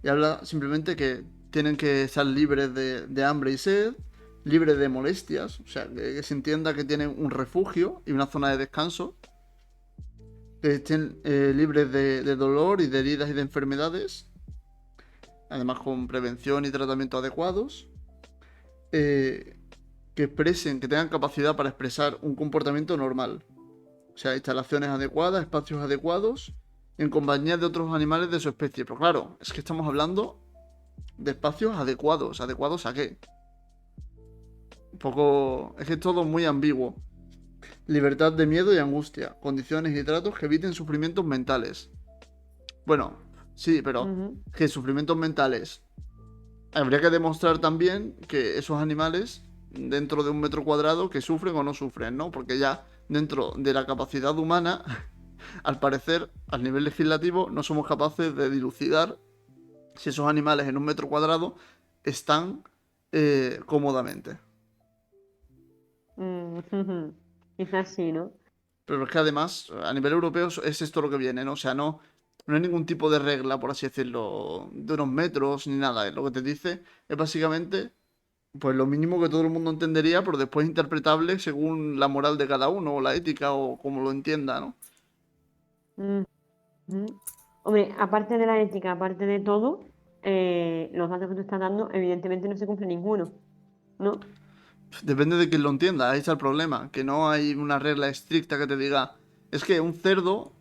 Y habla simplemente que tienen que estar libres de hambre y sed, libres de molestias, o sea, que se entienda que tienen un refugio y una zona de descanso, que estén libres de dolor y de heridas y de enfermedades, además con prevención y tratamiento adecuados, eh, que expresen, que tengan capacidad para expresar un comportamiento normal, o sea, instalaciones adecuadas, espacios adecuados, en compañía de otros animales de su especie. Pero claro, es que estamos hablando de espacios adecuados. ¿Adecuados a qué? Un poco... Es que es todo muy ambiguo. Libertad de miedo y angustia. Condiciones y tratos que eviten sufrimientos mentales. Bueno, sí, pero Ujú. que sufrimientos mentales. Habría que demostrar también que esos animales, dentro de un metro cuadrado, que sufren o no sufren, ¿no? Porque ya dentro de la capacidad humana, al parecer, al nivel legislativo, no somos capaces de dilucidar si esos animales en un metro cuadrado están cómodamente. Ujú. Quizás sí, ¿no? Pero es que además, a nivel europeo, es esto lo que viene, ¿no? O sea, no hay ningún tipo de regla, por así decirlo, de unos metros ni nada. Lo que te dice es básicamente, pues lo mínimo que todo el mundo entendería, pero después interpretable según la moral de cada uno, o la ética, o como lo entienda, ¿no? Ujú. Hombre, aparte de la ética, aparte de todo, los datos que tú estás dando, evidentemente no se cumple ninguno, ¿no? Depende de quién lo entienda, ahí está el problema, que no hay una regla estricta que te diga, es que un cerdo,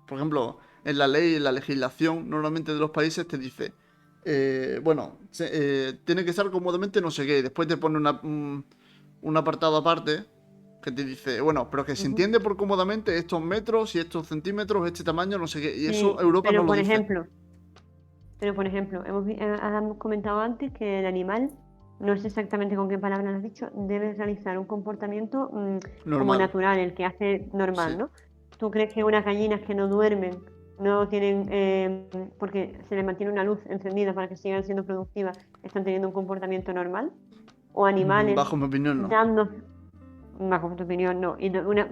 por ejemplo, en la ley, en la legislación normalmente de los países te dice, bueno, tiene que estar cómodamente no sé qué, y después te pone un apartado aparte que te dice, bueno, pero que se Ujú. entiende por cómodamente estos metros y estos centímetros, este tamaño, no sé qué, y eso Sí, Europa no lo dice. pero por ejemplo, hemos comentado antes que el animal, no sé exactamente con qué palabras lo has dicho, debe realizar un comportamiento como Normal, natural, el que hace normal, sí. ¿no? ¿Tú crees que unas gallinas que no duermen, no tienen, porque se les mantiene una luz encendida para que sigan siendo productivas, están teniendo un comportamiento normal? ¿O animales Bajo mi opinión, no. dando, bajo tu opinión, no?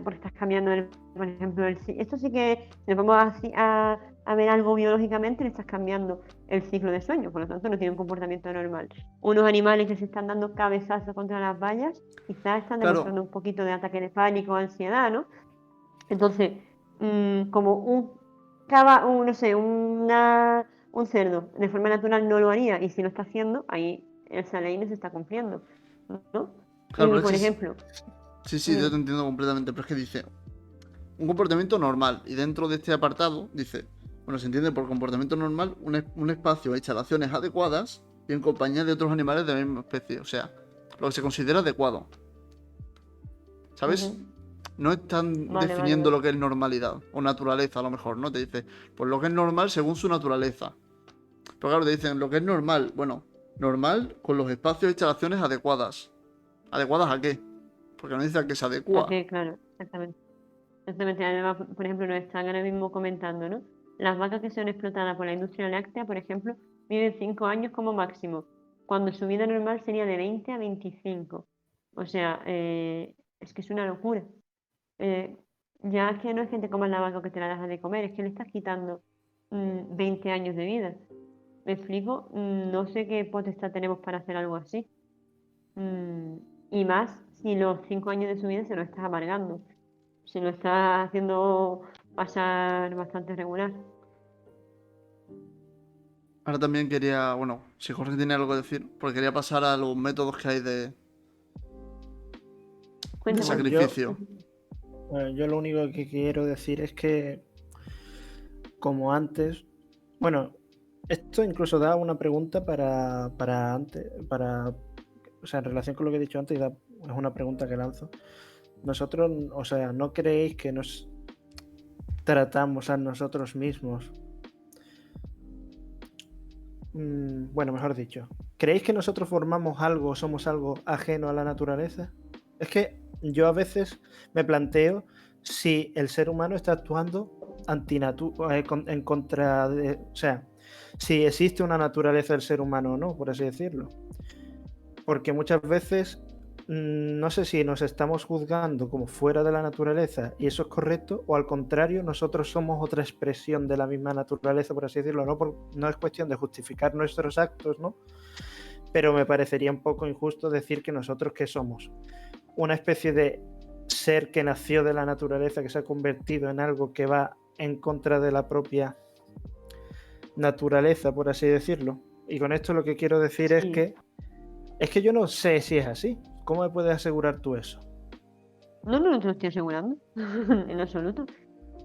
Porque estás cambiando, por ejemplo, esto sí que, si nos vamos a ver algo biológicamente, le estás cambiando el ciclo de sueño, por lo tanto no tiene un comportamiento normal. Unos animales que se están dando cabezazos contra las vallas, quizás están Claro, demostrando un poquito de ataque de pánico o ansiedad, ¿no? Entonces, como no sé, un cerdo de forma natural no lo haría, y si lo está haciendo, ahí esa ley no se está cumpliendo, ¿no? claro, Y pero es por que ejemplo, sí, sí, yo te dime. entiendo completamente, pero es que dice, un comportamiento normal. Y dentro de este apartado dice, bueno, se entiende por comportamiento normal un espacio e instalaciones adecuadas y en compañía de otros animales de la misma especie. O sea, lo que se considera adecuado. ¿Sabes? Ujú. No están Vale, vale, definiendo vale. lo que es normalidad o naturaleza, a lo mejor, ¿no? Te dice, pues lo que es normal según su naturaleza. Pero claro, te dicen lo que es normal. Bueno, normal con los espacios e instalaciones adecuadas. ¿Adecuadas a qué? Porque no dice a qué se adecua. Ok, claro, exactamente. Exactamente. Además, por ejemplo, nos están ahora mismo comentando, ¿no? Las vacas que son explotadas por la industria láctea, por ejemplo, viven 5 años como máximo, cuando su vida normal sería de 20 a 25. O sea, es que es una locura. Eh, ya es que no es que te comas la vaca o que te la dejas de comer, es que le estás quitando 20 años de vida. ¿Me explico? No sé qué potestad tenemos para hacer algo así. Mm, y más si los 5 años de su vida se lo estás amargando, si lo estás haciendo pasar bastante regular. Ahora también quería, bueno, si Jorge tiene algo que decir, porque quería pasar a los métodos que hay de Cuéntame. Bueno, yo, sacrificio. yo lo único que quiero decir es que, como antes, bueno, esto incluso da una pregunta para antes, o sea, en relación con lo que he dicho antes, es una pregunta que lanzo. Nosotros, o sea, ¿no creéis que nos tratamos a nosotros mismos. Bueno, mejor dicho, ¿creéis que nosotros formamos algo o somos algo ajeno a la naturaleza? Es que yo a veces me planteo si el ser humano está actuando en contra de... O sea, si existe una naturaleza del ser humano o no, por así decirlo. Porque muchas veces no sé si nos estamos juzgando como fuera de la naturaleza y eso es correcto, o al contrario, nosotros somos otra expresión de la misma naturaleza, por así decirlo. No es cuestión de justificar nuestros actos, ¿no? Pero me parecería un poco injusto decir que nosotros, ¿qué somos? Una especie de ser que nació de la naturaleza, que se ha convertido en algo que va en contra de la propia naturaleza, por así decirlo. Y con esto lo que quiero decir Sí. es que yo no sé si es así. ¿Cómo me puedes asegurar tú eso? No, no te lo estoy asegurando, en absoluto.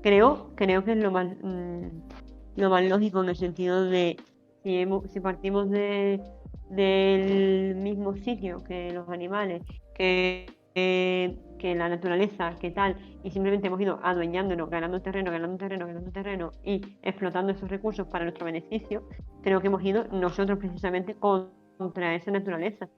Creo que es lo más lógico, en el sentido de si partimos del mismo sitio que los animales, que la naturaleza, que tal, y simplemente hemos ido adueñándonos, ganando terreno y explotando esos recursos para nuestro beneficio, creo que hemos ido nosotros precisamente contra esa naturaleza.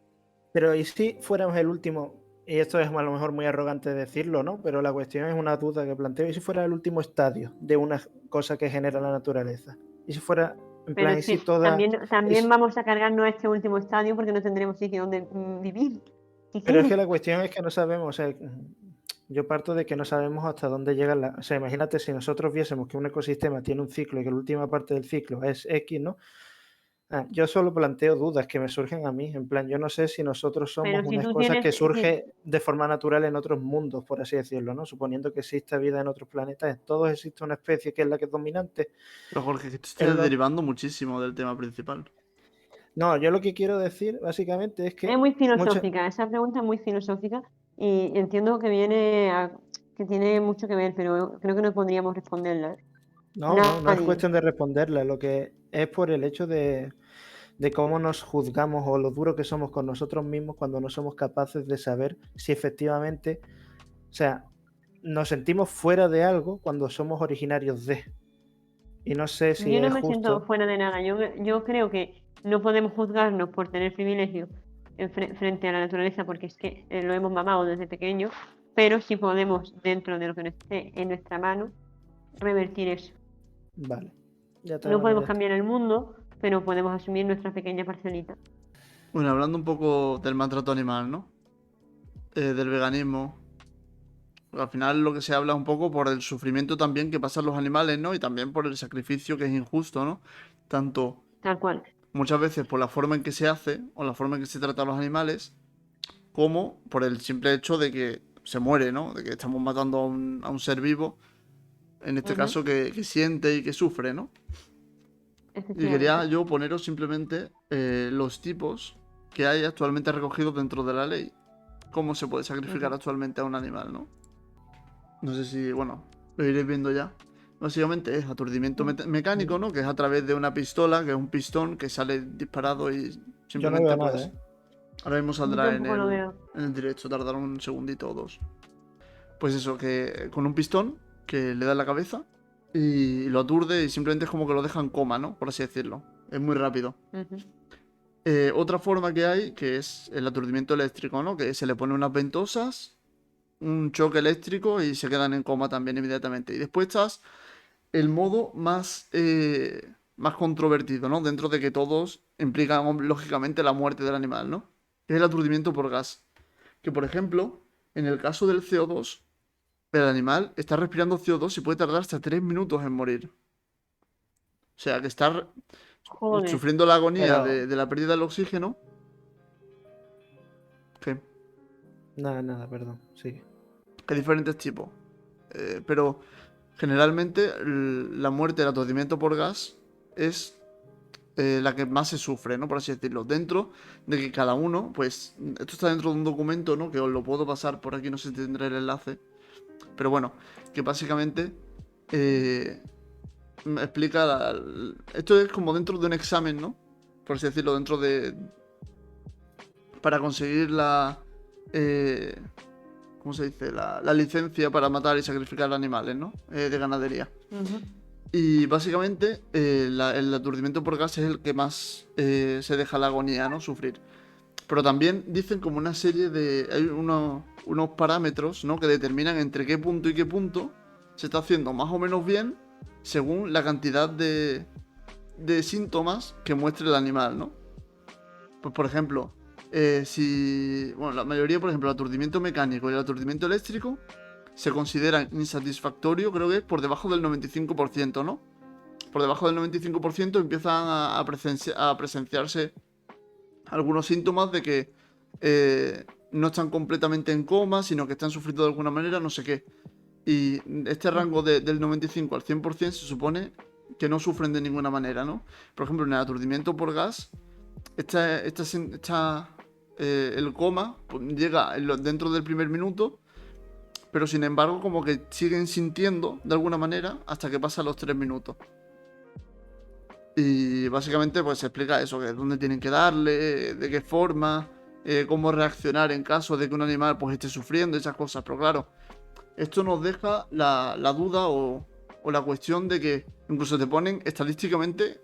Pero ¿y si fuéramos el último? Y esto es a lo mejor muy arrogante decirlo, ¿no? Pero la cuestión es una duda que planteo. ¿Y si fuera el último estadio de una cosa que genera la naturaleza? ¿Y si fuera, en plan, Pero y si sí, toda... también vamos a cargarnos este último estadio porque no tendremos sitio donde vivir. Pero es que la cuestión es que no sabemos, o sea, yo parto de que no sabemos hasta dónde llega la... O sea, imagínate si nosotros viésemos que un ecosistema tiene un ciclo y que la última parte del ciclo es X, ¿no? Yo solo planteo dudas que me surgen a mí, en plan, yo no sé si nosotros somos Pero si unas tú cosas que tienes, surge de forma natural en otros mundos, por así decirlo, ¿no? Suponiendo que exista vida en otros planetas, en todos existe una especie que es la que es dominante. Pero Jorge, que te En estás los... derivando muchísimo del tema principal. No, yo lo que quiero decir básicamente es es que muy muchas... filosófica, esa pregunta es muy filosófica y entiendo que tiene mucho que ver, pero creo que no podríamos responderla. No es Nadie. cuestión de responderla, lo que es por el hecho de cómo nos juzgamos o lo duro que somos con nosotros mismos cuando no somos capaces de saber si efectivamente, o sea, nos sentimos fuera de algo cuando somos originarios de. Y no sé si Yo no es me siento justo. fuera de nada. Yo creo que no podemos juzgarnos por tener privilegios frente a la naturaleza, porque es que lo hemos mamado desde pequeño, pero sí podemos, dentro de lo que esté en nuestra mano, revertir eso. Vale, ya te No vale, podemos ya está. cambiar el mundo, pero podemos asumir nuestra pequeña parcelita. Bueno, hablando un poco del maltrato animal, ¿no? Del veganismo. Al final lo que se habla un poco por el sufrimiento también que pasan los animales, ¿no? Y también por el sacrificio que es injusto, ¿no? Tanto Tal cual. muchas veces por la forma en que se hace o la forma en que se trata a los animales, como por el simple hecho de que se muere, ¿no? De que estamos matando a un ser vivo, en este Ujú, caso que siente y que sufre, ¿no? Y quería efectivamente. yo poneros simplemente los tipos que hay actualmente recogidos dentro de la ley. Cómo se puede sacrificar Ujú. actualmente a un animal, ¿no? No sé si, bueno, lo iréis viendo ya. Básicamente es aturdimiento mecánico, ¿no? Que es a través de una pistola, que es un pistón que sale disparado y Yo no veo simplemente nada, pues... ¿eh? Ahora mismo Yo saldrá tampoco lo veo. en el directo, tardará un segundito o dos. Pues eso, que con un pistón que le da en la cabeza y lo aturde y simplemente es como que lo deja en coma, ¿no? Por así decirlo. Es muy rápido. Ujú. Otra forma que hay, que es el aturdimiento eléctrico, ¿no? Que se le pone unas ventosas, un choque eléctrico y se quedan en coma también inmediatamente. Y después estás el modo más controvertido, ¿no? Dentro de que todos implican, lógicamente, la muerte del animal, ¿no? Que es el aturdimiento por gas. Que, por ejemplo, en el caso del CO2, el animal está respirando CO2 y puede tardar hasta 3 minutos en morir. O sea, que está Joder. sufriendo la agonía Pero de la pérdida del oxígeno. Que nada, perdón, sigue. hay diferentes tipos. Pero generalmente la muerte del aturdimiento por gas es la que más se sufre, ¿no? Por así decirlo. Dentro de que cada uno, pues, esto está dentro de un documento, ¿no? Que os lo puedo pasar por aquí, no sé si tendré el enlace. Pero bueno, que básicamente me explica esto es como dentro de un examen, ¿no? Por así decirlo, dentro de... Para conseguir la... ¿cómo se dice? La licencia para matar y sacrificar animales, ¿no? De ganadería. Ujú. Y básicamente el aturdimiento por gas es el que más se deja la agonía, ¿no? Sufrir. Pero también dicen como una serie de... Hay unos parámetros, ¿no? Que determinan entre qué punto y qué punto se está haciendo más o menos bien según la cantidad de síntomas que muestre el animal, ¿no? Pues por ejemplo, si... Bueno, la mayoría, por ejemplo, el aturdimiento mecánico y el aturdimiento eléctrico se consideran insatisfactorio, creo que es por debajo del 95%, ¿no? Por debajo del 95% empiezan a presenciarse algunos síntomas de que no están completamente en coma, sino que están sufriendo de alguna manera, no sé qué. Y este rango del 95 al 100% se supone que no sufren de ninguna manera, ¿no? Por ejemplo, en el aturdimiento por gas, el coma pues, llega dentro del primer minuto, pero sin embargo como que siguen sintiendo de alguna manera hasta que pasan los 3 minutos. Y básicamente pues se explica eso, que dónde tienen que darle, de qué forma, cómo reaccionar en caso de que un animal pues esté sufriendo, esas cosas. Pero claro, esto nos deja la duda o la cuestión de que incluso te ponen estadísticamente,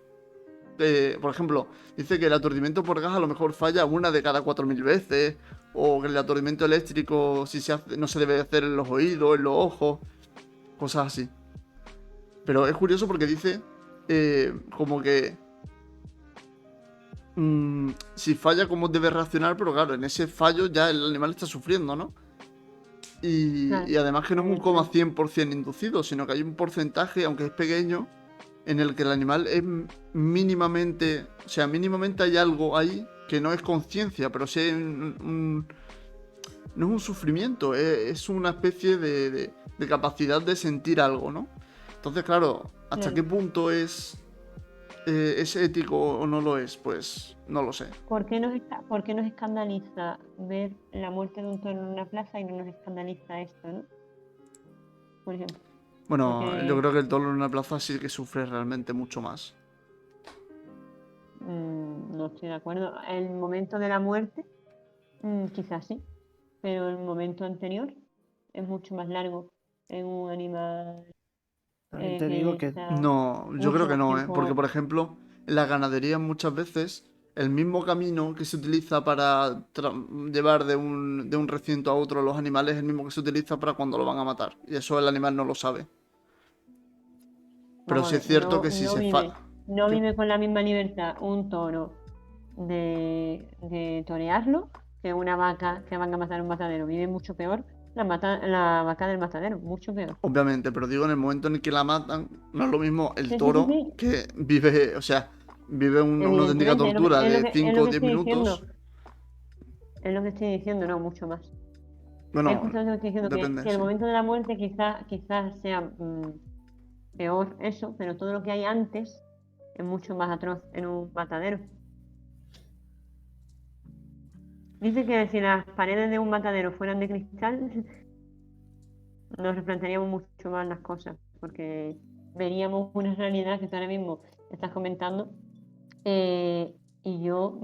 por ejemplo, dice que el aturdimiento por gas a lo mejor falla una de cada 4.000 veces, o que el aturdimiento eléctrico si se hace, no se debe hacer en los oídos, en los ojos, cosas así. Pero es curioso porque dice como que si falla, cómo debe reaccionar, pero claro, en ese fallo ya el animal está sufriendo, ¿no? Claro, Y además que no es un coma evidentemente. 100% inducido, sino que hay un porcentaje, aunque es pequeño, en el que el animal es mínimamente, o sea, mínimamente hay algo ahí que no es conciencia, pero sí hay no es un sufrimiento, es una especie de capacidad de sentir algo, ¿no? Entonces, claro, ¿hasta Claro. qué punto es ético o no lo es? Pues no lo sé. Por qué nos escandaliza ver la muerte de un toro en una plaza y no nos escandaliza esto, ¿no? Por ejemplo. Bueno, yo Porque creo que el dolor en una plaza sí que sufre realmente mucho más. no estoy de acuerdo. El momento de la muerte, quizás sí, pero el momento anterior es mucho más largo en un animal También te digo que que está No, yo creo mucho que más no, ¿eh? Porque, tiempo. por ejemplo, en la ganadería muchas veces el mismo camino que se utiliza para llevar de un recinto a otro los animales es el mismo que se utiliza para cuando lo van a matar. Y eso el animal no lo sabe. Pero Vamos a sí es ver, cierto que si se fa... no ¿Qué? vive con la misma libertad un toro de torearlo que una vaca que van a matar en un matadero. Vive mucho peor la vaca del matadero, mucho peor. Obviamente, pero digo, en el momento en el que la matan, no es lo mismo el Sí, sí, sí, toro sí, que vive, o sea, vive una auténtica evidentemente, tortura de es 5 lo o que 10 estoy minutos. diciendo, es lo que estoy diciendo, no mucho más. Es Bueno, justo lo que estoy diciendo, depende, que el sí. momento de la muerte quizás sea peor eso, pero todo lo que hay antes es mucho más atroz en un matadero. Dice que si las paredes de un matadero fueran de cristal, nos replantearíamos mucho más las cosas, porque veríamos una realidad que tú ahora mismo estás comentando, y yo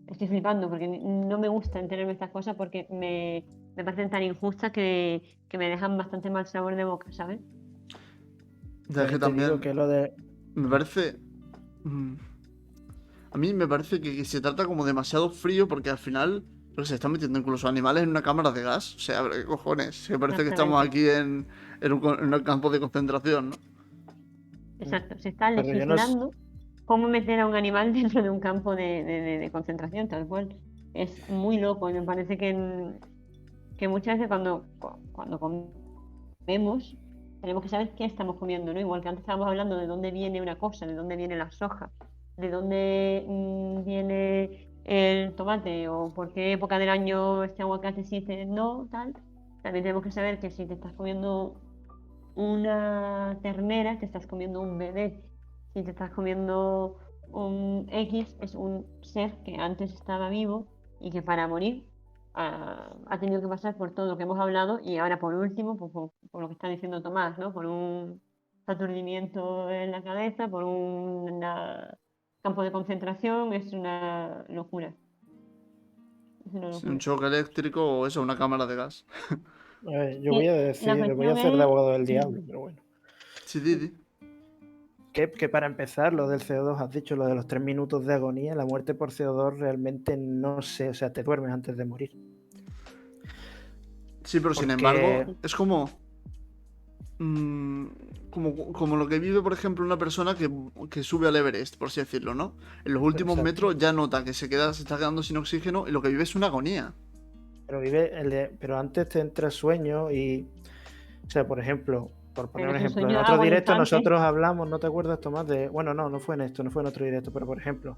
estoy flipando, porque no me gusta enterarme de estas cosas porque me parecen tan injustas que me dejan bastante mal sabor de boca, ¿sabes? Ya es que también te digo también que lo de me parece... mm, A mí me parece que se trata como demasiado frío porque al final se están metiendo incluso animales en una cámara de gas. O sea, pero qué cojones. Se parece que estamos Exactamente, aquí en un campo de concentración, ¿no? exacto. Se está pero yo no s- legislando cómo meter a un animal dentro de un campo de concentración, tal cual. Es muy loco y me parece que muchas veces cuando comemos, tenemos que saber qué estamos comiendo, ¿no? Igual que antes estábamos hablando de dónde viene una cosa, de dónde viene la soja, de dónde viene el tomate o por qué época del año este aguacate sí, este no, tal. También tenemos que saber que si te estás comiendo una ternera, te estás comiendo un bebé. Si te estás comiendo un X, es un ser que antes estaba vivo y que para morir ha tenido que pasar por todo lo que hemos hablado y ahora por último, por lo que está diciendo Tomás, ¿no? Por un aturdimiento en la cabeza, por un campo de concentración, es una locura. Es parece una Un locura. choque eléctrico o eso, una cámara de gas. A ver, yo Sí, voy a la decir, voy a cuestión hacer de es. abogado del diablo, pero bueno. Sí, Didi. Que para empezar, lo del CO2, has dicho lo de los 3 minutos de agonía, la muerte por CO2 realmente no sé, o sea, te duermes antes de morir. Sí, pero sin Porque, embargo, es como. mm, como lo que vive, por ejemplo, una persona que sube al Everest, por así decirlo, ¿no? En los últimos exacto, metros ya nota que se está quedando sin oxígeno y lo que vive es una agonía. pero antes te entra sueño y, o sea, por ejemplo, por poner Pero un es un ejemplo, en sueño otro directo agonizante. nosotros hablamos, ¿no te acuerdas, Tomás? Bueno, no fue en esto, no fue en otro directo, pero por ejemplo,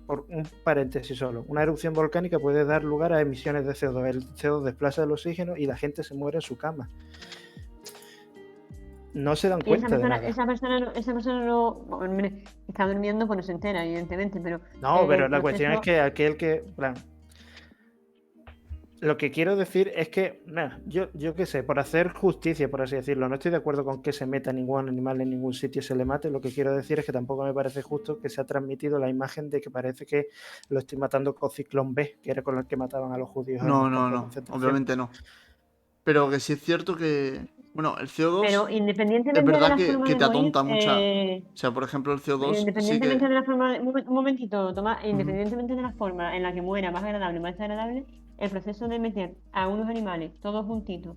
por un paréntesis solo, una erupción volcánica puede dar lugar a emisiones de CO2. El CO2 desplaza el oxígeno y la gente se muere en su cama. No se dan Y esa cuenta de persona, nada. esa persona no, hombre, está durmiendo, pues no se entera, evidentemente, pero No, pero el la cuestión es proceso. que aquel que, en plan, lo que quiero decir es que, yo qué sé, por hacer justicia, por así decirlo, no estoy de acuerdo con que se meta ningún animal en ningún sitio y se le mate. Lo que quiero decir es que tampoco me parece justo que se ha transmitido la imagen de que parece que lo estoy matando con Ciclón B, que era con el que mataban a los judíos en No, los no, campos de no, concentración. obviamente no. Pero que sí es cierto que. Bueno, el Pero CO2 es independientemente de verdad la forma que de te morir, atonta mucha. O sea, por ejemplo, el CO2 sí independientemente que. de la forma, un momentito, Tomás, Ujú. independientemente de la forma en la que muera, más agradable o más desagradable, el proceso de meter a unos animales todos juntitos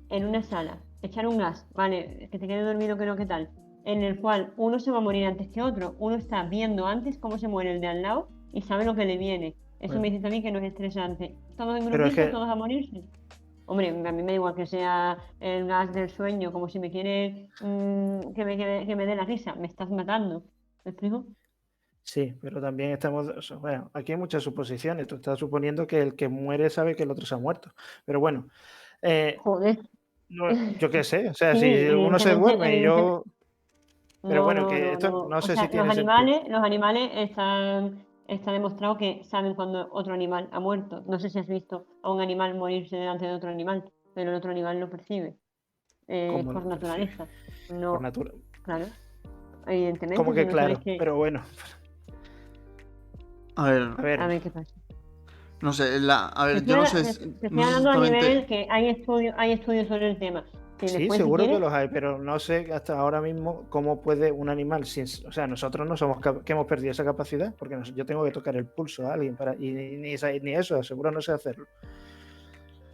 en una sala, echar un gas, vale, que te quede dormido que no, ¿qué tal? En el cual uno se va a morir antes que otro, uno está viendo antes cómo se muere el de al lado y sabe lo que le viene. Eso me Bueno, dice a mí que no es estresante. Todos en pero es grupitos, que todos a morirse. Hombre, a mí me da igual que sea el gas del sueño, como si me quiere que me dé la risa. Me estás matando. ¿Me explico? sí, pero también estamos, o sea, bueno, aquí hay muchas suposiciones. Tú estás suponiendo que el que muere sabe que el otro se ha muerto. Pero bueno, eh, Joder. yo qué sé, o sea, Sí, si uno se evidentemente, duerme y yo, pero no, bueno, no, que no, esto no. no O sé si sea, tiene sentido. los animales está demostrado que saben cuando otro animal ha muerto. No sé si has visto a un animal morirse delante de otro animal, pero el otro animal lo percibe. ¿Cómo Por lo percibe? naturaleza. Por No, natura. claro. Como Evidentemente, si que no sabes claro, que. pero bueno, A ver, a A ver, ver qué pasa. no sé, a ver, yo no sé, Te estoy no sé hablando a exactamente. nivel que hay estudios sobre el tema. Si sí, después, si seguro que quieres, los hay, pero no sé hasta ahora mismo cómo puede un animal, o sea, nosotros no somos que hemos perdido esa capacidad, porque yo tengo que tocar el pulso a alguien y ni eso, seguro no sé hacerlo.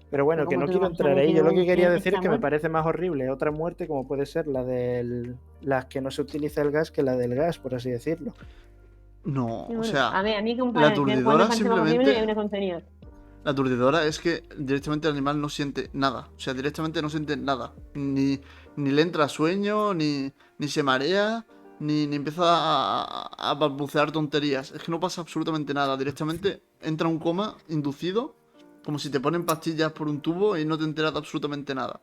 Pero pero bueno, que como no tú no quiero vas a saber entrar ahí. que Yo lo que quería decir es está que me muerto. parece más horrible otra muerte como puede ser la de las que no se utiliza el gas que la del gas, por así decirlo. No, Y o bueno, sea, a ver, a mí la cuál me aturdidora parece más horrible simplemente. es una tontería. La aturdidora es que directamente el animal no siente nada. O sea, directamente no siente nada. Ni le entra sueño, ni se marea, ni empieza a balbucear tonterías. Es que no pasa absolutamente nada. Directamente entra un coma inducido, como si te ponen pastillas por un tubo y no te enteras de absolutamente nada.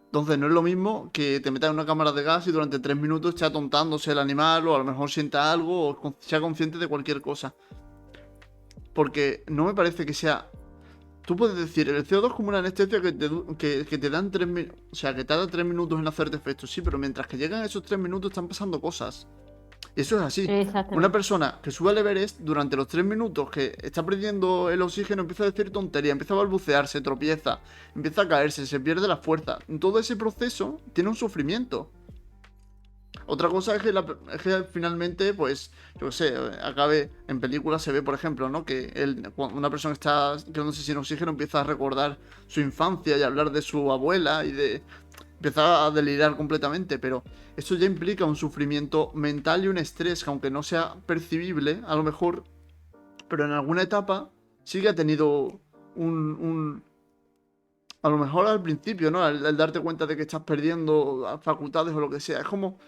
Entonces no es lo mismo que te metas en una cámara de gas y durante 3 minutos esté atontándose el animal o a lo mejor sienta algo o sea consciente de cualquier cosa. Porque no me parece que sea. Tú puedes decir, el CO2 es como una anestesia que te dan 3 minutos. O sea, que tarda 3 minutos en hacerte efecto. Sí, pero mientras que llegan esos 3 minutos están pasando cosas. Y eso es así. Una Exactamente. persona que sube al Everest durante los 3 minutos que está perdiendo el oxígeno empieza a decir tontería, empieza a balbucear, se tropieza, empieza a caerse, se pierde la fuerza. Todo ese proceso tiene un sufrimiento. Otra cosa es que finalmente, pues, yo qué sé, acabe en películas se ve, por ejemplo, ¿no? Que cuando una persona está quedándose sin oxígeno empieza a recordar su infancia y a hablar de su abuela y de. Empieza a delirar completamente, pero eso ya implica un sufrimiento mental y un estrés que aunque no sea percibible, a lo mejor, pero en alguna etapa sí que ha tenido un a lo mejor al principio, ¿no? Al darte cuenta de que estás perdiendo facultades o lo que sea. Es como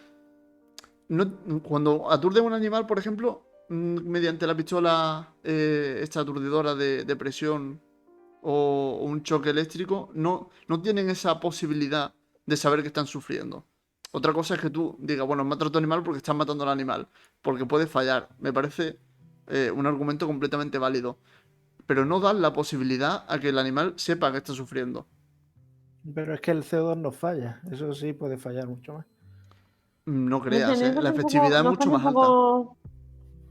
cuando aturden a un animal, por ejemplo, mediante la pistola esta aturdidora de presión o un choque eléctrico, no tienen esa posibilidad de saber que están sufriendo. Otra cosa es que tú digas, bueno, mata a tu animal porque estás matando al animal, porque puede fallar. Me parece un argumento completamente válido. Pero no dan la posibilidad a que el animal sepa que está sufriendo. Pero es que el CO2 no falla, eso sí puede fallar mucho más. No No sé, creas, ¿eh? La efectividad es me mucho parece un más alta. poco.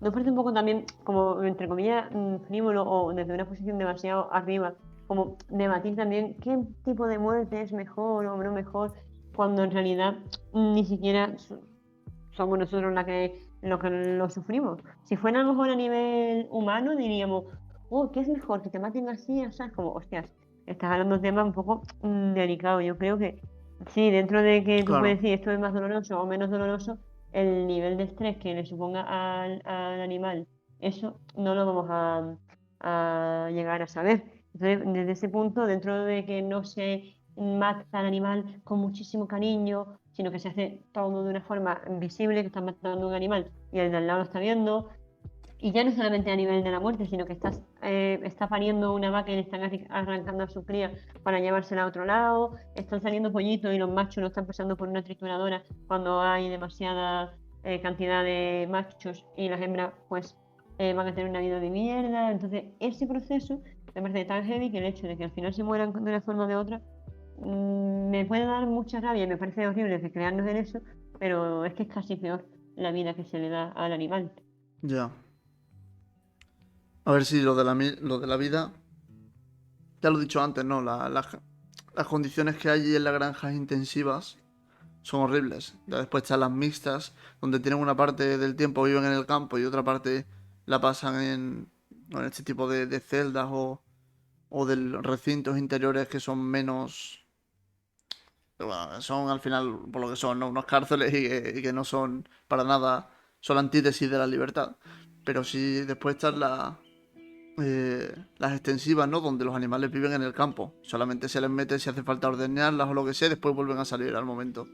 ¿No parece un poco también, como, entre comillas, frívolo o desde una posición demasiado arriba, como debatir también qué tipo de muerte es mejor o no mejor, cuando en realidad ni siquiera somos nosotros los que lo sufrimos? Si fuera a lo mejor a nivel humano, diríamos, oh, ¿qué es mejor? Que te maten así, o sea, es como, hostias, estás hablando de temas un poco delicados. Yo creo que sí, dentro de que tú Claro, puedes decir esto es más doloroso o menos doloroso, el nivel de estrés que le suponga al animal, eso no lo vamos a llegar a saber. Entonces, desde ese punto, dentro de que no se mata al animal con muchísimo cariño, sino que se hace todo de una forma visible, que estás matando a un animal y el de al lado lo está viendo, y ya no solamente a nivel de la muerte, sino que está pariendo una vaca y le están arrancando a su cría para llevársela a otro lado, están saliendo pollitos y los machos lo están pasando por una trituradora cuando hay demasiada cantidad de machos y las hembras pues van a tener una vida de mierda. Entonces ese proceso me parece tan heavy que el hecho de que al final se mueran de una forma o de otra me puede dar mucha rabia y me parece horrible recrearnos en eso, pero es que es casi peor la vida que se le da al animal. ya. A ver si lo de la vida, ya lo he dicho antes, ¿no? Las condiciones que hay en las granjas intensivas son horribles. Ya después están las mixtas, donde tienen una parte del tiempo viven en el campo y otra parte la pasan en este tipo de celdas o de recintos interiores que son menos. Bueno, son al final, por lo que son, ¿no? Unos cárceles y que no son para nada, son la antítesis de la libertad. Pero sí, después están las extensivas, ¿no? Donde los animales viven en el campo. Solamente se les mete si hace falta ordeñarlas o lo que sea, después vuelven a salir al momento.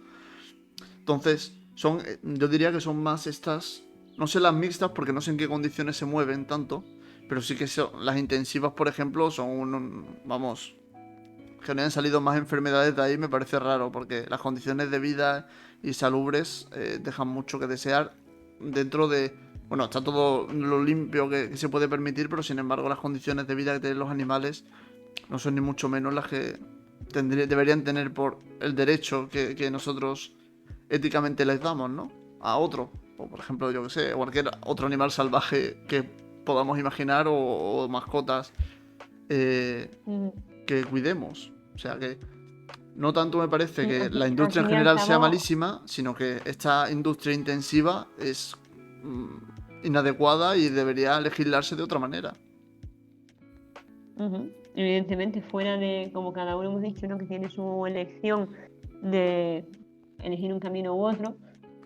Entonces, yo diría que son más estas, no sé las mixtas porque no sé en qué condiciones se mueven tanto, pero sí que las intensivas, por ejemplo, son vamos, que no hayan salido más enfermedades de ahí me parece raro porque las condiciones de vida y salubres dejan mucho que desear dentro de, bueno, está todo lo limpio que se puede permitir, pero sin embargo las condiciones de vida que tienen los animales no son ni mucho menos las que deberían tener por el derecho que nosotros éticamente les damos, ¿no? A otro. O por ejemplo, yo que sé, cualquier otro animal salvaje que podamos imaginar o mascotas eh, Mm, que cuidemos. O sea que no tanto me parece que la Al industria en fin y al general sea cabo, malísima, sino que esta industria intensiva es inadecuada y debería legislarse de otra manera. evidentemente, fuera de, como cada uno hemos dicho, ¿no? Que tiene su elección de elegir un camino u otro,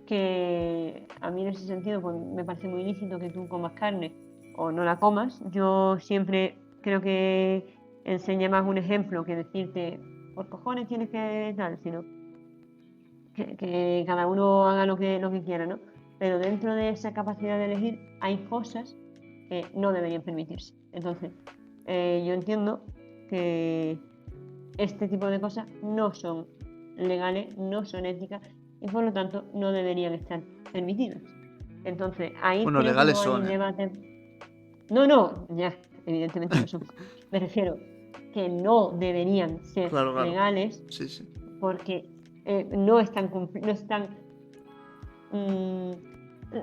que a mí en ese sentido pues, me parece muy lícito que tú comas carne o no la comas. Yo siempre creo que enseña más un ejemplo que decirte, por cojones tienes que tal, sino que cada uno haga lo que quiera, ¿no? Pero dentro de esa capacidad de elegir hay cosas que no deberían permitirse. Entonces, yo entiendo que este tipo de cosas no son legales, no son éticas y por lo tanto no deberían estar permitidas. Entonces, ahí Bueno, creo que legales no hay son, un ¿eh? debate. No, no, ya, evidentemente lo son. Me refiero que no deberían ser Claro, claro. legales Sí, sí. porque no están, no están mm,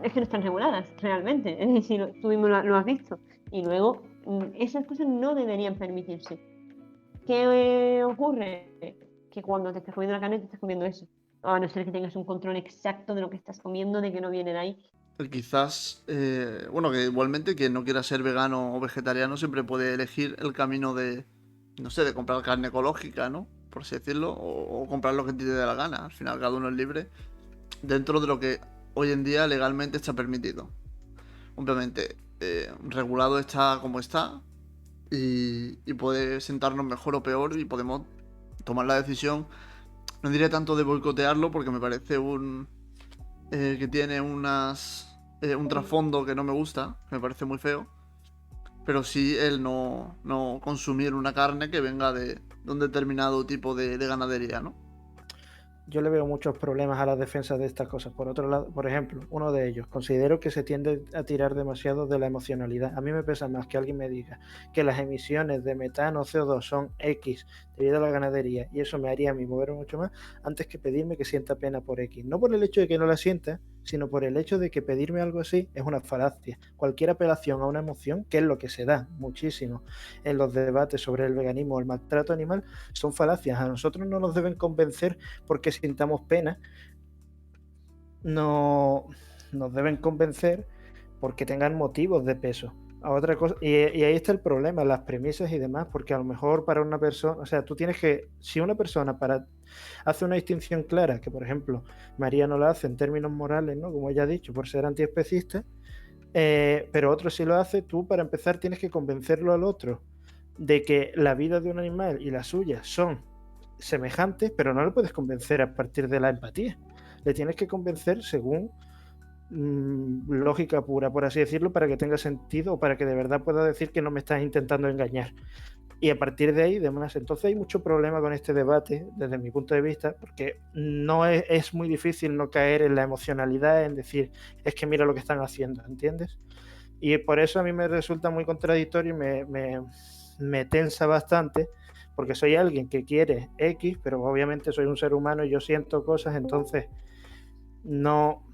es que no están reguladas realmente. Si tú mismo lo has visto. Y luego, esas cosas no deberían permitirse. ¿Qué ocurre? Que cuando te estás comiendo la carne, te estás comiendo eso. A no ser que tengas un control exacto de lo que estás comiendo, de que no viene de ahí. Quizás, bueno, que igualmente quien no quiera ser vegano o vegetariano siempre puede elegir el camino de, no sé, de comprar carne ecológica, ¿no? Por así decirlo, o comprar lo que te dé la gana. Al final cada uno es libre dentro de lo que hoy en día legalmente está permitido. Obviamente, regulado está como está y puede sentarnos mejor o peor y podemos tomar la decisión. No diré tanto de boicotearlo porque me parece que tiene un trasfondo que no me gusta, que me parece muy feo, pero sí el no consumir una carne que venga de un determinado tipo de ganadería, ¿no? Yo le veo muchos problemas a la defensa de estas cosas. Por otro lado, por ejemplo, uno de ellos, considero que se tiende a tirar demasiado de la emocionalidad. A mí me pesa más que alguien me diga que las emisiones de metano o CO2 son X debido a la ganadería y eso me haría a mí moverme mucho más antes que pedirme que sienta pena por X. No por el hecho de que no la sienta, sino por el hecho de que pedirme algo así es una falacia. Cualquier apelación a una emoción, que es lo que se da muchísimo en los debates sobre el veganismo o el maltrato animal, son falacias. A nosotros no nos deben convencer porque sintamos pena, no nos deben convencer porque tengan motivos de peso. A otra cosa, y ahí está el problema, las premisas y demás, porque a lo mejor para una persona, o sea, tú tienes que, si una persona hace una distinción clara, que por ejemplo María no la hace en términos morales, ¿no? Como ya he dicho, por ser antiespecista, pero otro sí lo hace, tú para empezar tienes que convencerlo al otro de que la vida de un animal y la suya son semejantes, pero no lo puedes convencer a partir de la empatía. Le tienes que convencer según lógica pura, por así decirlo, para que tenga sentido o para que de verdad pueda decir que no me estás intentando engañar. Y a partir de ahí, demás. Entonces hay mucho problema con este debate, desde mi punto de vista, porque no es muy difícil no caer en la emocionalidad, en decir, es que mira lo que están haciendo, ¿entiendes? Y por eso a mí me resulta muy contradictorio y me tensa bastante, porque soy alguien que quiere X, pero obviamente soy un ser humano y yo siento cosas, entonces no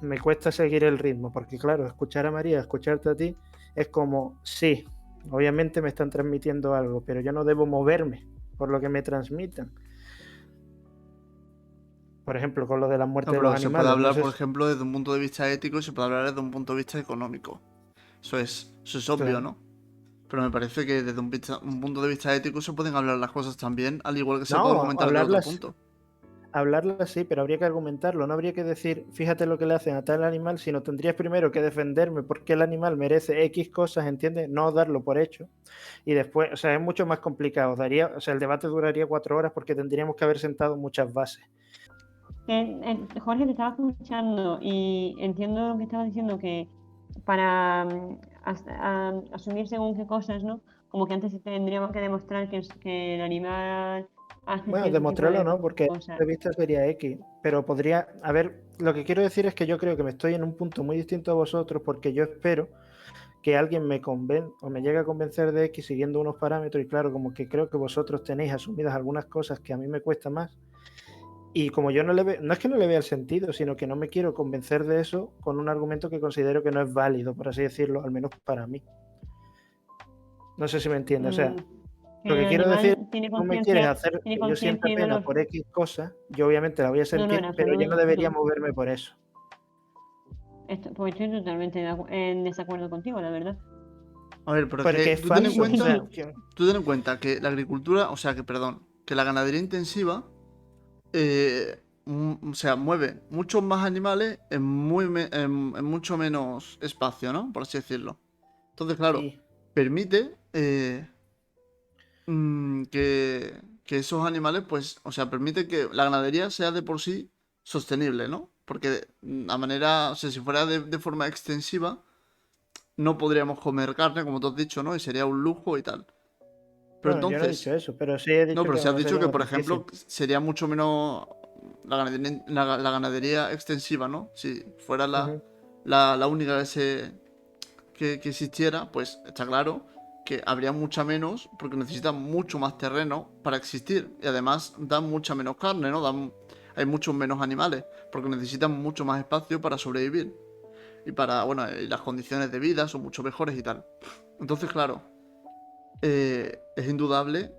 me cuesta seguir el ritmo, porque claro, escuchar a María, escucharte a ti, es como, sí, obviamente me están transmitiendo algo, pero yo no debo moverme por lo que me transmitan. Por ejemplo, con lo de la muerte de los se animales. puede hablar, No sé por ejemplo, desde un punto de vista ético y se puede hablar desde un punto de vista económico. Eso es obvio, claro. ¿no? Pero me parece que desde un punto de vista ético se pueden hablar las cosas también, al igual que se puede No, argumentar desde otro punto. hablarlas sí, pero habría que argumentarlo. No habría que decir, fíjate lo que le hacen a tal animal, sino tendrías primero que defenderme porque el animal merece X cosas, ¿entiendes? No darlo por hecho. Y después, o sea, es mucho más complicado. O sea, el debate duraría 4 horas porque tendríamos que haber sentado muchas bases. Jorge, te estaba escuchando y entiendo lo que estabas diciendo, que para asumir según qué cosas, ¿no? Como que antes tendríamos que demostrar que el animal hace Bueno, cierto tipo demostrarlo de no, porque cosas. de vista sería X, pero podría, a ver, lo que quiero decir es que yo creo que me estoy en un punto muy distinto a vosotros porque yo espero que alguien me convenza o me llegue a convencer de X siguiendo unos parámetros y claro, como que creo que vosotros tenéis asumidas algunas cosas que a mí me cuesta más y como yo no le veo, no es que no le vea el sentido, sino que no me quiero convencer de eso con un argumento que considero que no es válido, por así decirlo, al menos para mí. No sé si me entiende, o sea, Que lo que el quiero decir, animal tiene no me quieres hacer que yo sienta conciencia y pena dolor. por X cosas, yo obviamente la voy a No, en sentir, pero yo no absoluto. debería No. moverme por eso. Pues estoy totalmente en desacuerdo contigo, la verdad. A ver, pero es Porque que es falso, o sea, tú ten en cuenta que la agricultura, o sea, que la ganadería intensiva, o sea, mueve muchos más animales en mucho menos espacio, ¿no? Por así decirlo. Entonces, claro, sí, permite que esos animales, pues, o sea, permite que la ganadería sea de por sí sostenible, ¿no? Porque a manera, o sea, si fuera de forma extensiva, no podríamos comer carne, como tú has dicho, ¿no? Y sería un lujo y tal. Pero bueno, yo no he dicho entonces, eso, pero sí he no, dicho pero que si has no dicho sería que, más por difícil. ejemplo, sería mucho menos la ganadería extensiva, ¿no? Si fuera Ujú. la única que existiera, pues está claro que habría mucha menos porque necesitan mucho más terreno para existir. Y además dan mucha menos carne, ¿no? Hay muchos menos animales porque necesitan mucho más espacio para sobrevivir. Y para, bueno, y las condiciones de vida son mucho mejores y tal. Entonces, claro, es indudable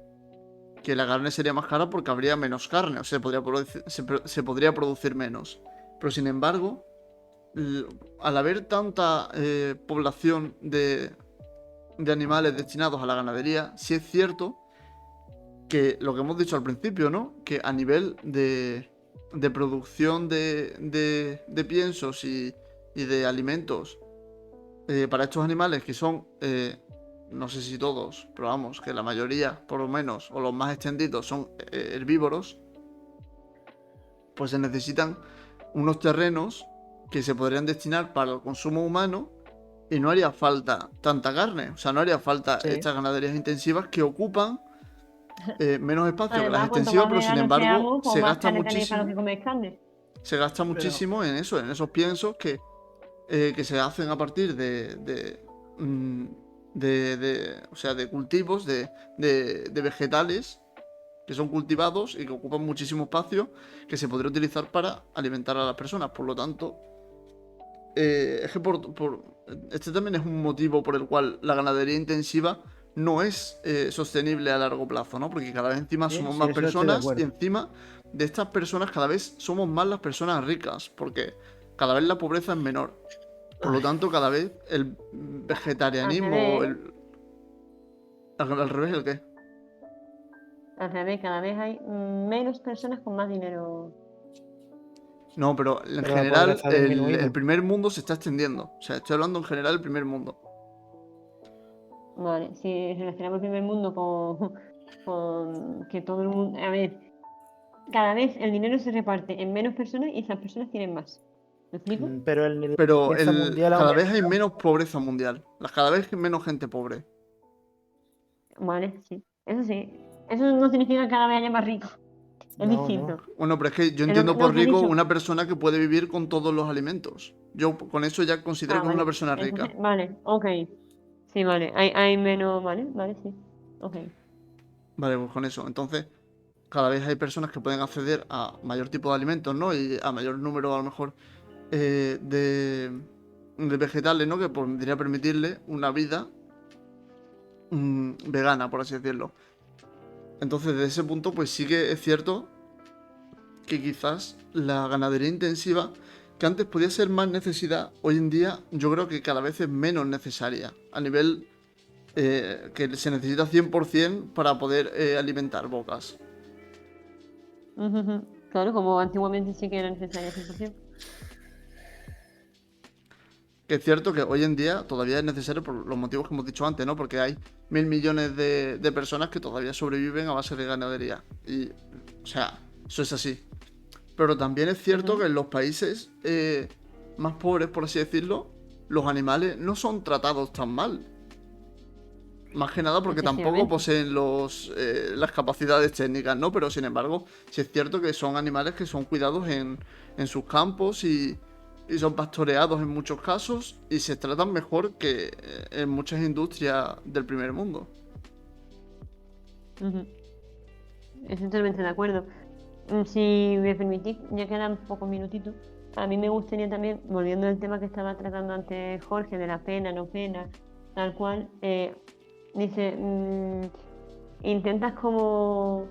que la carne sería más cara porque habría menos carne, o sea, se podría producir menos. Pero sin embargo, al haber tanta población de animales destinados a la ganadería, sí es cierto que lo que hemos dicho al principio, ¿no? Que a nivel de producción de piensos y de alimentos para estos animales que son, no sé si todos, pero vamos, que la mayoría, por lo menos, o los más extendidos, son herbívoros, pues se necesitan unos terrenos que se podrían destinar para el consumo humano y no haría falta tanta carne, o sea, no haría falta Sí, estas ganaderías intensivas que ocupan menos espacio que las Además, cuanto extensivas, más pero sin veganos embargo seamos, pues más carne tenéis para los que coméis carne. se gasta pero muchísimo en eso, en esos piensos que se hacen a partir mm, o sea, de cultivos, de vegetales que son cultivados y que ocupan muchísimo espacio que se podría utilizar para alimentar a las personas. Por lo tanto, es que este también es un motivo por el cual la ganadería intensiva no es sostenible a largo plazo, ¿no? Porque cada vez encima Sí, somos sí, más eso estoy de personas y acuerdo. encima de estas personas cada vez somos más las personas ricas, porque cada vez la pobreza es menor. Por lo tanto, cada vez el Al vegetarianismo, revés, al revés, ¿el qué? al revés, cada vez hay menos personas con más dinero. No, pero en Pero la general pobreza ha el disminuido. primer mundo se está extendiendo. O sea, estoy hablando en general del primer mundo. Vale, si relacionamos el primer mundo con que todo el mundo. A ver, cada vez el dinero se reparte en menos personas y esas personas tienen más. ¿Me explico? Pero la Pero pobreza mundial ha cada vez hay aumentado. menos pobreza mundial. Cada vez hay menos gente pobre. Vale, sí. Eso sí. Eso no significa que cada vez haya más ricos. Es No, no. distinto. Bueno, pero es que yo Es lo entiendo lo por que he rico dicho. una persona que puede vivir con todos los alimentos. Yo con eso ya considero Ah, que es una vale. persona Entonces, rica. vale, ok. Sí, vale. Hay menos. Vale, vale, sí. Ok. Vale, pues con eso. Entonces, cada vez hay personas que pueden acceder a mayor tipo de alimentos, ¿no? Y a mayor número, a lo mejor, de vegetales, ¿no? Que podría permitirle una vida vegana, por así decirlo. Entonces, desde ese punto, pues sí que es cierto que quizás la ganadería intensiva, que antes podía ser más necesidad, hoy en día yo creo que cada vez es menos necesaria. A nivel que se necesita 100% para poder alimentar bocas. Ujú, ujú. Claro, como antiguamente sí que era necesario 100%. Que es cierto que hoy en día todavía es necesario por los motivos que hemos dicho antes, ¿no? Porque hay 1.000 millones de personas que todavía sobreviven a base de ganadería. Y, o sea, eso es así. Pero también es cierto Ujú. que en los países más pobres, por así decirlo, los animales no son tratados tan mal. Más que nada porque tampoco Efectivamente. poseen las capacidades técnicas, ¿no? Pero sin embargo, sí es cierto que son animales que son cuidados en sus campos y son pastoreados en muchos casos y se tratan mejor que en muchas industrias del primer mundo. Ujú. Estoy totalmente de acuerdo. Si me permitís, ya quedan pocos minutitos. A mí me gustaría también, volviendo al tema que estaba tratando antes Jorge, de la pena, no pena, tal cual, dice, intentas como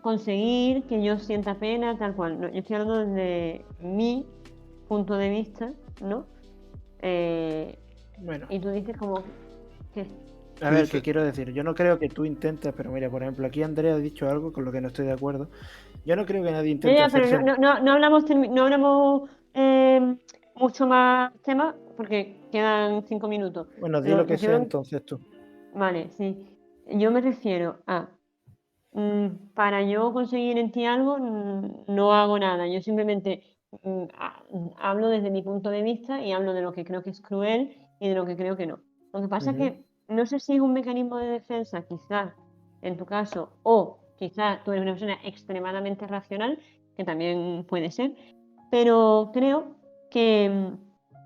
conseguir que yo sienta pena, tal cual. No, yo estoy hablando desde mi punto de vista, ¿no? Eh, Bueno, y tú dices como que... a ¿Qué ver, ¿qué dice? quiero decir? Yo no creo que tú intentes, pero mira, por ejemplo, aquí Andrea ha dicho algo con lo que no estoy de acuerdo. Yo no creo que nadie Ya, intente ya, pero hacerse. no hablamos, no hablamos mucho más temas porque quedan 5 minutos. Bueno, di lo que Yo sea entonces tú. vale, sí. Yo me refiero a, para yo conseguir en ti algo, no hago nada. Yo simplemente hablo desde mi punto de vista y hablo de lo que creo que es cruel y de lo que creo que no. Lo que pasa es Ujú. que no sé si es un mecanismo de defensa, quizás en tu caso, o quizás tú eres una persona extremadamente racional, que también puede ser, pero creo que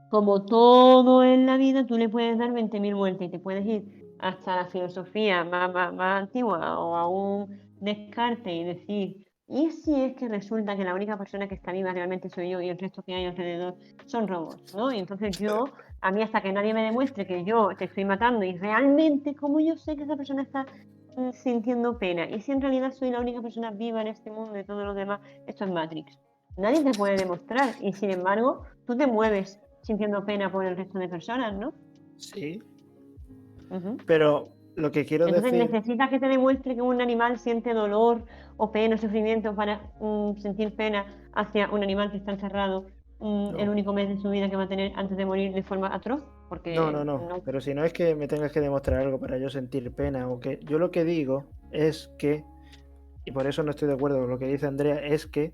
como todo en la vida, tú le puedes dar 20.000 vueltas y te puedes ir hasta la filosofía más antigua o a un Descartes y decir, ¿y si es que resulta que la única persona que está viva realmente soy yo y el resto que hay alrededor son robots, ¿no? Y entonces yo, a mí hasta que nadie me demuestre que yo te estoy matando y realmente, como yo sé que esa persona está sintiendo pena y si en realidad soy la única persona viva en este mundo y todos los demás, esto es Matrix. Nadie te puede demostrar y sin embargo, tú te mueves sintiendo pena por el resto de personas, ¿no? Sí, Ujú. pero lo que quiero Entonces decir, necesitas que te demuestre que un animal siente dolor o pena o sufrimiento para sentir pena hacia un animal que está encerrado el no, único mes de su vida que va a tener antes de morir de forma atroz, porque no, no. pero si no es que me tengas que demostrar algo para yo sentir pena o que yo lo que digo es que, y por eso no estoy de acuerdo con lo que dice Andrea, es que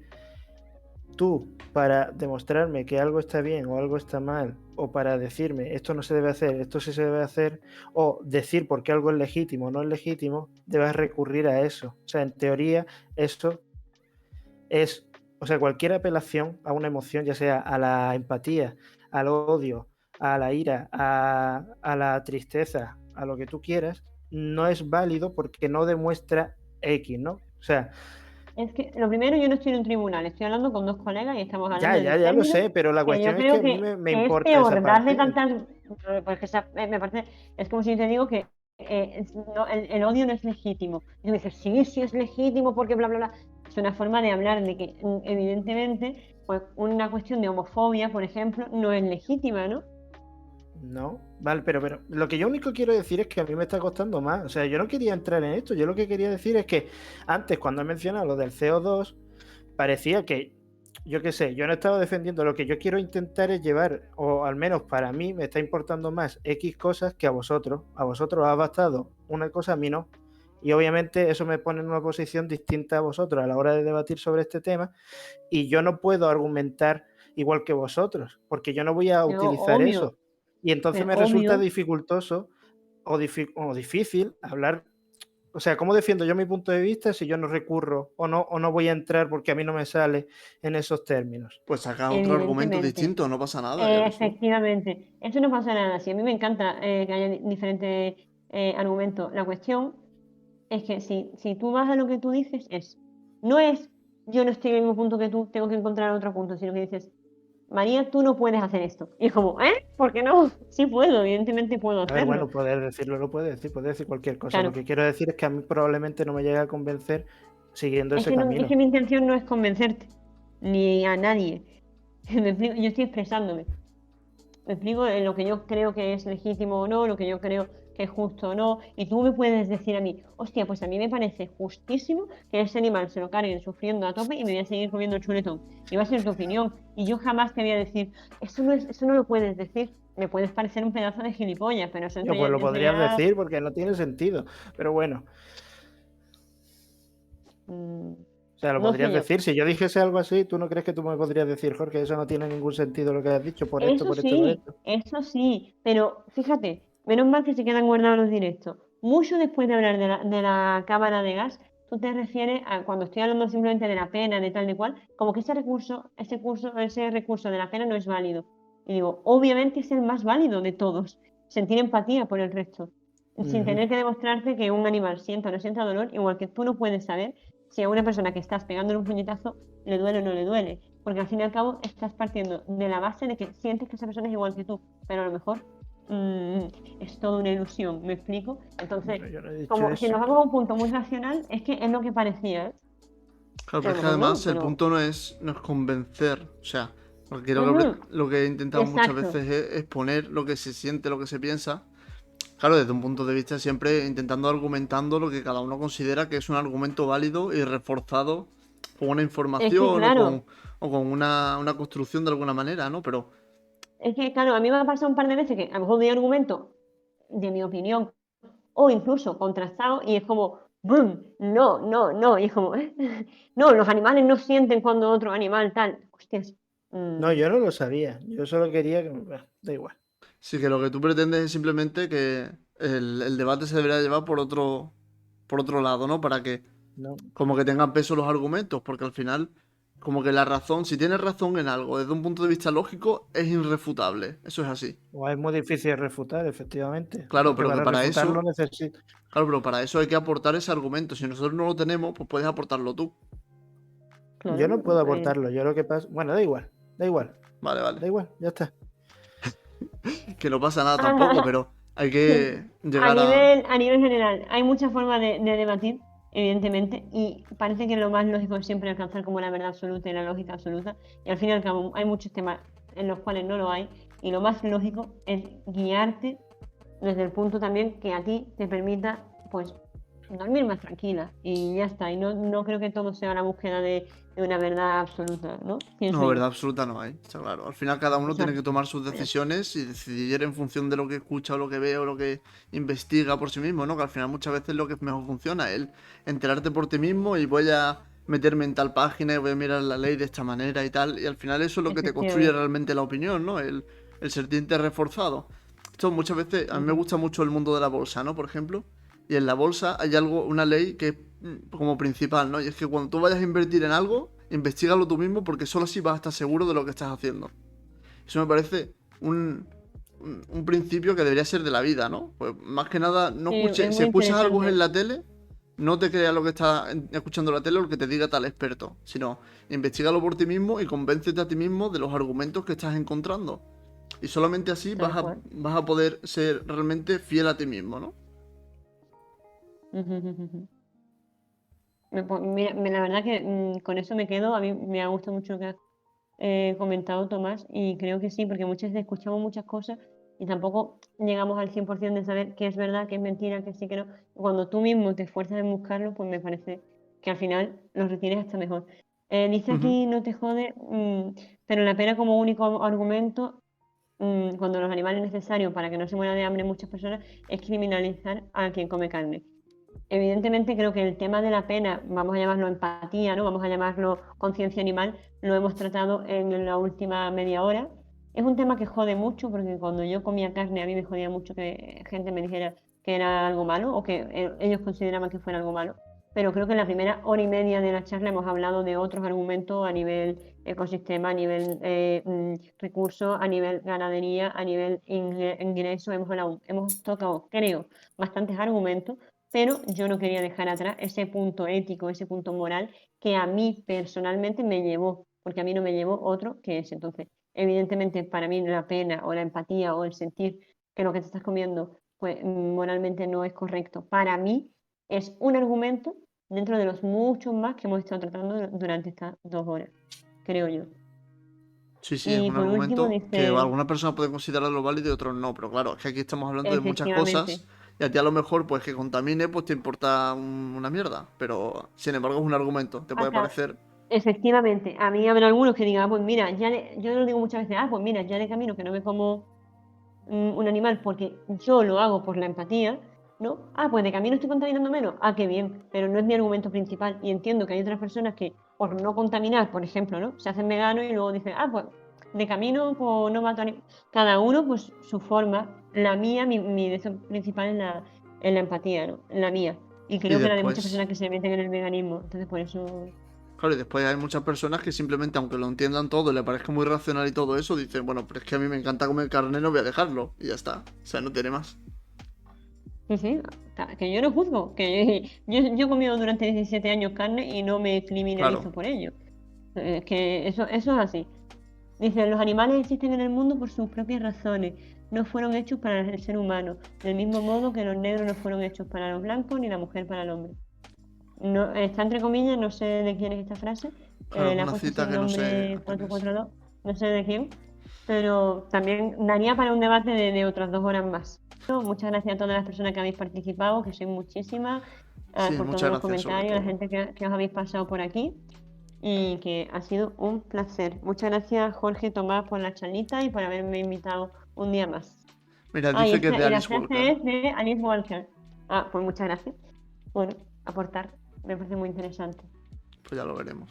tú, para demostrarme que algo está bien o algo está mal, o para decirme esto no se debe hacer, esto sí se debe hacer, o decir por qué algo es legítimo o no es legítimo, debes recurrir a eso. O sea, en teoría, eso es, o sea, cualquier apelación a una emoción, ya sea a la empatía, al odio, a la ira, a la tristeza, a lo que tú quieras, no es válido porque no demuestra X, ¿no? O sea, Es que lo primero, yo no estoy en un tribunal, estoy hablando con dos colegas y estamos hablando Ya, de ya lo términos sé, pero la que yo cuestión es que creo a mí me que es importa esa peor darle parte. tantas. Pues que me parece, es como si yo te digo que el odio no es legítimo. Y tú me dices, sí, sí es legítimo porque bla, bla, bla. Es una forma de hablar de que, evidentemente, pues una cuestión de homofobia, por ejemplo, no es legítima, ¿no? No, vale, pero lo que yo único quiero decir es que a mí me está costando más. O sea, yo no quería entrar en esto. Yo lo que quería decir es que antes, cuando he mencionado lo del CO2, parecía que, yo qué sé, yo no estaba defendiendo. Lo que yo quiero intentar es llevar, o al menos para mí, me está importando más X cosas que a vosotros. A vosotros os ha bastado una cosa, a mí no. Y obviamente eso me pone en una posición distinta a vosotros a la hora de debatir sobre este tema. Y yo no puedo argumentar igual que vosotros, porque yo no voy a Pero utilizar obvio, eso. Y entonces pero me resulta obvio. dificultoso o difícil hablar. O sea, ¿cómo defiendo yo mi punto de vista si yo no recurro o no voy a entrar porque a mí no me sale en esos términos? Pues saca otro argumento Evidentemente. distinto, no pasa nada, ya ves tú. Efectivamente, eso no pasa nada. Sí, a mí me encanta que haya diferentes argumentos. La cuestión es que si tú vas a lo que tú dices, no es yo no estoy en el mismo punto que tú, tengo que encontrar otro punto, sino que dices, María, tú no puedes hacer esto. Y es como, ¿eh? ¿Por qué no? Sí puedo, evidentemente puedo A ver, hacerlo. bueno, poder decirlo lo puede decir cualquier cosa. Lo Claro, que quiero decir es que a mí probablemente no me llegue a convencer siguiendo es ese que, es camino. que mi intención no es convencerte, ni a nadie. Me explico, yo estoy expresándome. Me explico en lo que yo creo que es legítimo o no, lo que yo creo que es justo o no, y tú me puedes decir a mí, hostia, pues a mí me parece justísimo que ese animal se lo carguen sufriendo a tope y me voy a seguir comiendo el chuletón. Y va a ser tu opinión. Y yo jamás te voy a decir, eso no lo puedes decir. Me puedes parecer un pedazo de gilipollas, pero eso, Yo pues lo eso podrías ya. decir porque no tiene sentido. Pero bueno, mm, o sea, lo no podrías sé yo. decir. Si yo dijese algo así, ¿tú no crees que tú me podrías decir, Jorge, eso no tiene ningún sentido lo que has dicho por esto, por esto? Eso sí, pero fíjate, menos mal que se quedan guardados los directos. Mucho después de hablar de la cámara de gas, tú te refieres a cuando estoy hablando simplemente de la pena, de tal, de cual, como que ese recurso de la pena no es válido. Y digo, obviamente es el más válido de todos. Sentir empatía por el resto, sin Ujú. tener que demostrarte que un animal sienta o no sienta dolor, igual que tú no puedes saber si a una persona que estás pegándole un puñetazo le duele o no le duele. Porque al fin y al cabo estás partiendo de la base de que sientes que esa persona es igual que tú, pero a lo mejor mm, es toda una ilusión, ¿me explico? Entonces, Pero yo no he dicho como si eso. nos vamos a un punto muy racional, es que es lo que parecía, ¿eh? Claro, Que a pero lo es que mejor no, además el pero. punto no es convencer. O sea, porque Ujú, lo que he intentado muchas exacto, veces es poner lo que se siente, lo que se piensa. Claro, desde un punto de vista siempre intentando argumentando lo que cada uno considera que es un argumento válido y reforzado con una es que información claro, o con una construcción de alguna manera, ¿no? Pero, a mí me ha pasado un par de veces que a lo mejor doy argumento de mi opinión o incluso contrastado y es como, ¡boom! No, no, no, y es como, no, los animales no sienten cuando otro animal tal, hostias. No, mm, yo no lo sabía. Yo solo quería que... Bah, da igual. sí que lo que tú pretendes es simplemente que el debate se debería llevar por otro lado, ¿no? Para que No. como que tengan peso los argumentos, porque al final, como que la razón, si tienes razón en algo desde un punto de vista lógico, es irrefutable. Eso es así. O es muy difícil de refutar, efectivamente. Claro, Porque pero que para para refutarlo eso, necesito... claro, pero para eso hay que aportar ese argumento. Si nosotros no lo tenemos, pues puedes aportarlo tú. Yo claro, no puedo aportarlo. Yo lo que pasa... Bueno, da igual. Da igual. Vale, vale. Da igual. Ya está. Que no pasa nada tampoco, pero hay que A llegar a... nivel, a nivel general, hay muchas formas de debatir, evidentemente, y parece que lo más lógico es siempre alcanzar como la verdad absoluta y la lógica absoluta, y al fin y al cabo hay muchos temas en los cuales no lo hay, y lo más lógico es guiarte desde el punto también que a ti te permita, pues, dormir más tranquila, y ya está, y no creo que todo sea la búsqueda de una verdad absoluta, ¿no? Pienso No, yo. verdad absoluta no hay, está claro. Al final cada uno tiene que Exacto. tomar sus decisiones y decidir en función de lo que escucha o lo que ve o lo que investiga por sí mismo, ¿no? Que al final muchas veces lo que mejor funciona es el enterarte por ti mismo y voy a meterme en tal página y voy a mirar la ley de esta manera y tal. Y al final eso es lo que te construye Efectivamente. realmente la opinión, ¿no? El sentirte reforzado. Esto muchas veces, a mí me Ujú. gusta mucho el mundo de la bolsa, ¿no? Por ejemplo. Y en la bolsa hay algo, una ley que es como principal, ¿no? Y es que cuando tú vayas a invertir en algo, investigalo tú mismo porque solo así vas a estar seguro de lo que estás haciendo. Eso me parece un principio que debería ser de la vida, ¿no? Pues más que nada, no Sí, escuche, es si muy escuchas algo en interesante. la tele, No te creas lo que estás escuchando en la tele o lo que te diga tal experto, sino investigalo por ti mismo y convéncete a ti mismo de los argumentos que estás encontrando. Y solamente así Tal cual. vas a poder ser realmente fiel a ti mismo, ¿no? Ujú, ujú, ujú. Mira, la verdad que con eso me quedo. A mí me ha gustado mucho lo que has comentado, Tomás, y creo que sí, porque muchas veces escuchamos muchas cosas y tampoco llegamos al 100% de saber qué es verdad, qué es mentira, qué sí, qué no. Cuando tú mismo te esfuerzas en buscarlo, pues me parece que al final lo retienes hasta mejor. Dice Ujú. aquí, no te jode, pero la pena como único argumento, cuando los animales necesarios para que no se mueran de hambre muchas personas, es criminalizar a quien come carne. Evidentemente creo que el tema de la pena, vamos a llamarlo empatía, ¿no? Vamos a llamarlo conciencia animal, lo hemos tratado en la última media hora. Es un tema que jode mucho porque cuando yo comía carne a mí me jodía mucho que gente me dijera que era algo malo o que ellos consideraban que fuera algo malo. Pero creo que en la primera hora y media de la charla hemos hablado de otros argumentos a nivel ecosistema, a nivel recursos, a nivel ganadería, a nivel ingreso. Hemos tocado, creo, bastantes argumentos, pero yo no quería dejar atrás ese punto ético, ese punto moral que a mí personalmente me llevó, porque a mí no me llevó otro que ese. Entonces, evidentemente, para mí la pena o la empatía o el sentir que lo que te estás comiendo pues moralmente no es correcto, para mí es un argumento dentro de los muchos más que hemos estado tratando durante estas 2 horas, creo yo. Sí, sí, es Y un por último argumento que dice, algunas personas pueden considerarlo válido y otros no, pero claro, es que aquí estamos hablando de muchas efectivamente, cosas y a ti a lo mejor pues que contamine pues te importa una mierda, pero sin embargo es un argumento, te puede acá, parecer, efectivamente, a mí habrá algunos que digan, ah, pues mira, yo lo digo muchas veces, ah, pues mira, ya de camino que no me como un animal porque yo lo hago por la empatía, ¿no? Ah, pues de camino estoy contaminando menos, ah, qué bien, pero no es mi argumento principal y entiendo que hay otras personas que por no contaminar, por ejemplo, ¿no? Se hacen veganos y luego dicen, ah, pues de camino pues no mato animales. Cada uno pues su forma, la mía, mi deseo principal es la empatía, ¿no? La mía. Y y creo que la de muchas después, personas que se meten en el veganismo. Entonces, por eso. claro, y después hay muchas personas que simplemente aunque lo entiendan todo y le parezca muy racional y todo eso, dicen, bueno, pero es que a mí me encanta comer carne, no voy a dejarlo y ya está, o sea, no tiene más. Sí, sí, que yo no juzgo, que yo he comido durante 17 años carne y no me Claro, criminalizo por ello. Es que eso es así. Dicen, los animales existen en el mundo por sus propias razones, no fueron hechos para el ser humano, del mismo modo que los negros no fueron hechos para los blancos ni la mujer para el hombre. No, está entre comillas, no sé de quién es esta frase, claro, es le ha una puesto así cita el que no sé nombre a quién es. 442, no sé de quién, pero también daría para un debate de otras 2 horas más. Muchas gracias a todas las personas que habéis participado, que sois muchísimas, Sí, por muchas todos los gracias sobre comentarios, la todo. gente que os habéis pasado por aquí y que ha sido un placer. Muchas gracias, Jorge Tomás, por la charlita y por haberme invitado un día más. Mira, Ah, dice que es de y la Alice frase Walker, es de Alice Walker. Ah, pues muchas gracias por aportar. Me parece muy interesante. pues ya lo veremos.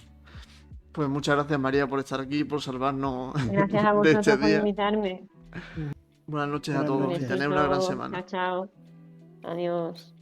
Pues muchas gracias María por estar aquí, por salvarnos Gracias a de este vosotros por día. invitarme. Buenas noches a Buenas Un todos y noches. tenéis una gran besito. Chao, semana. chao. Adiós.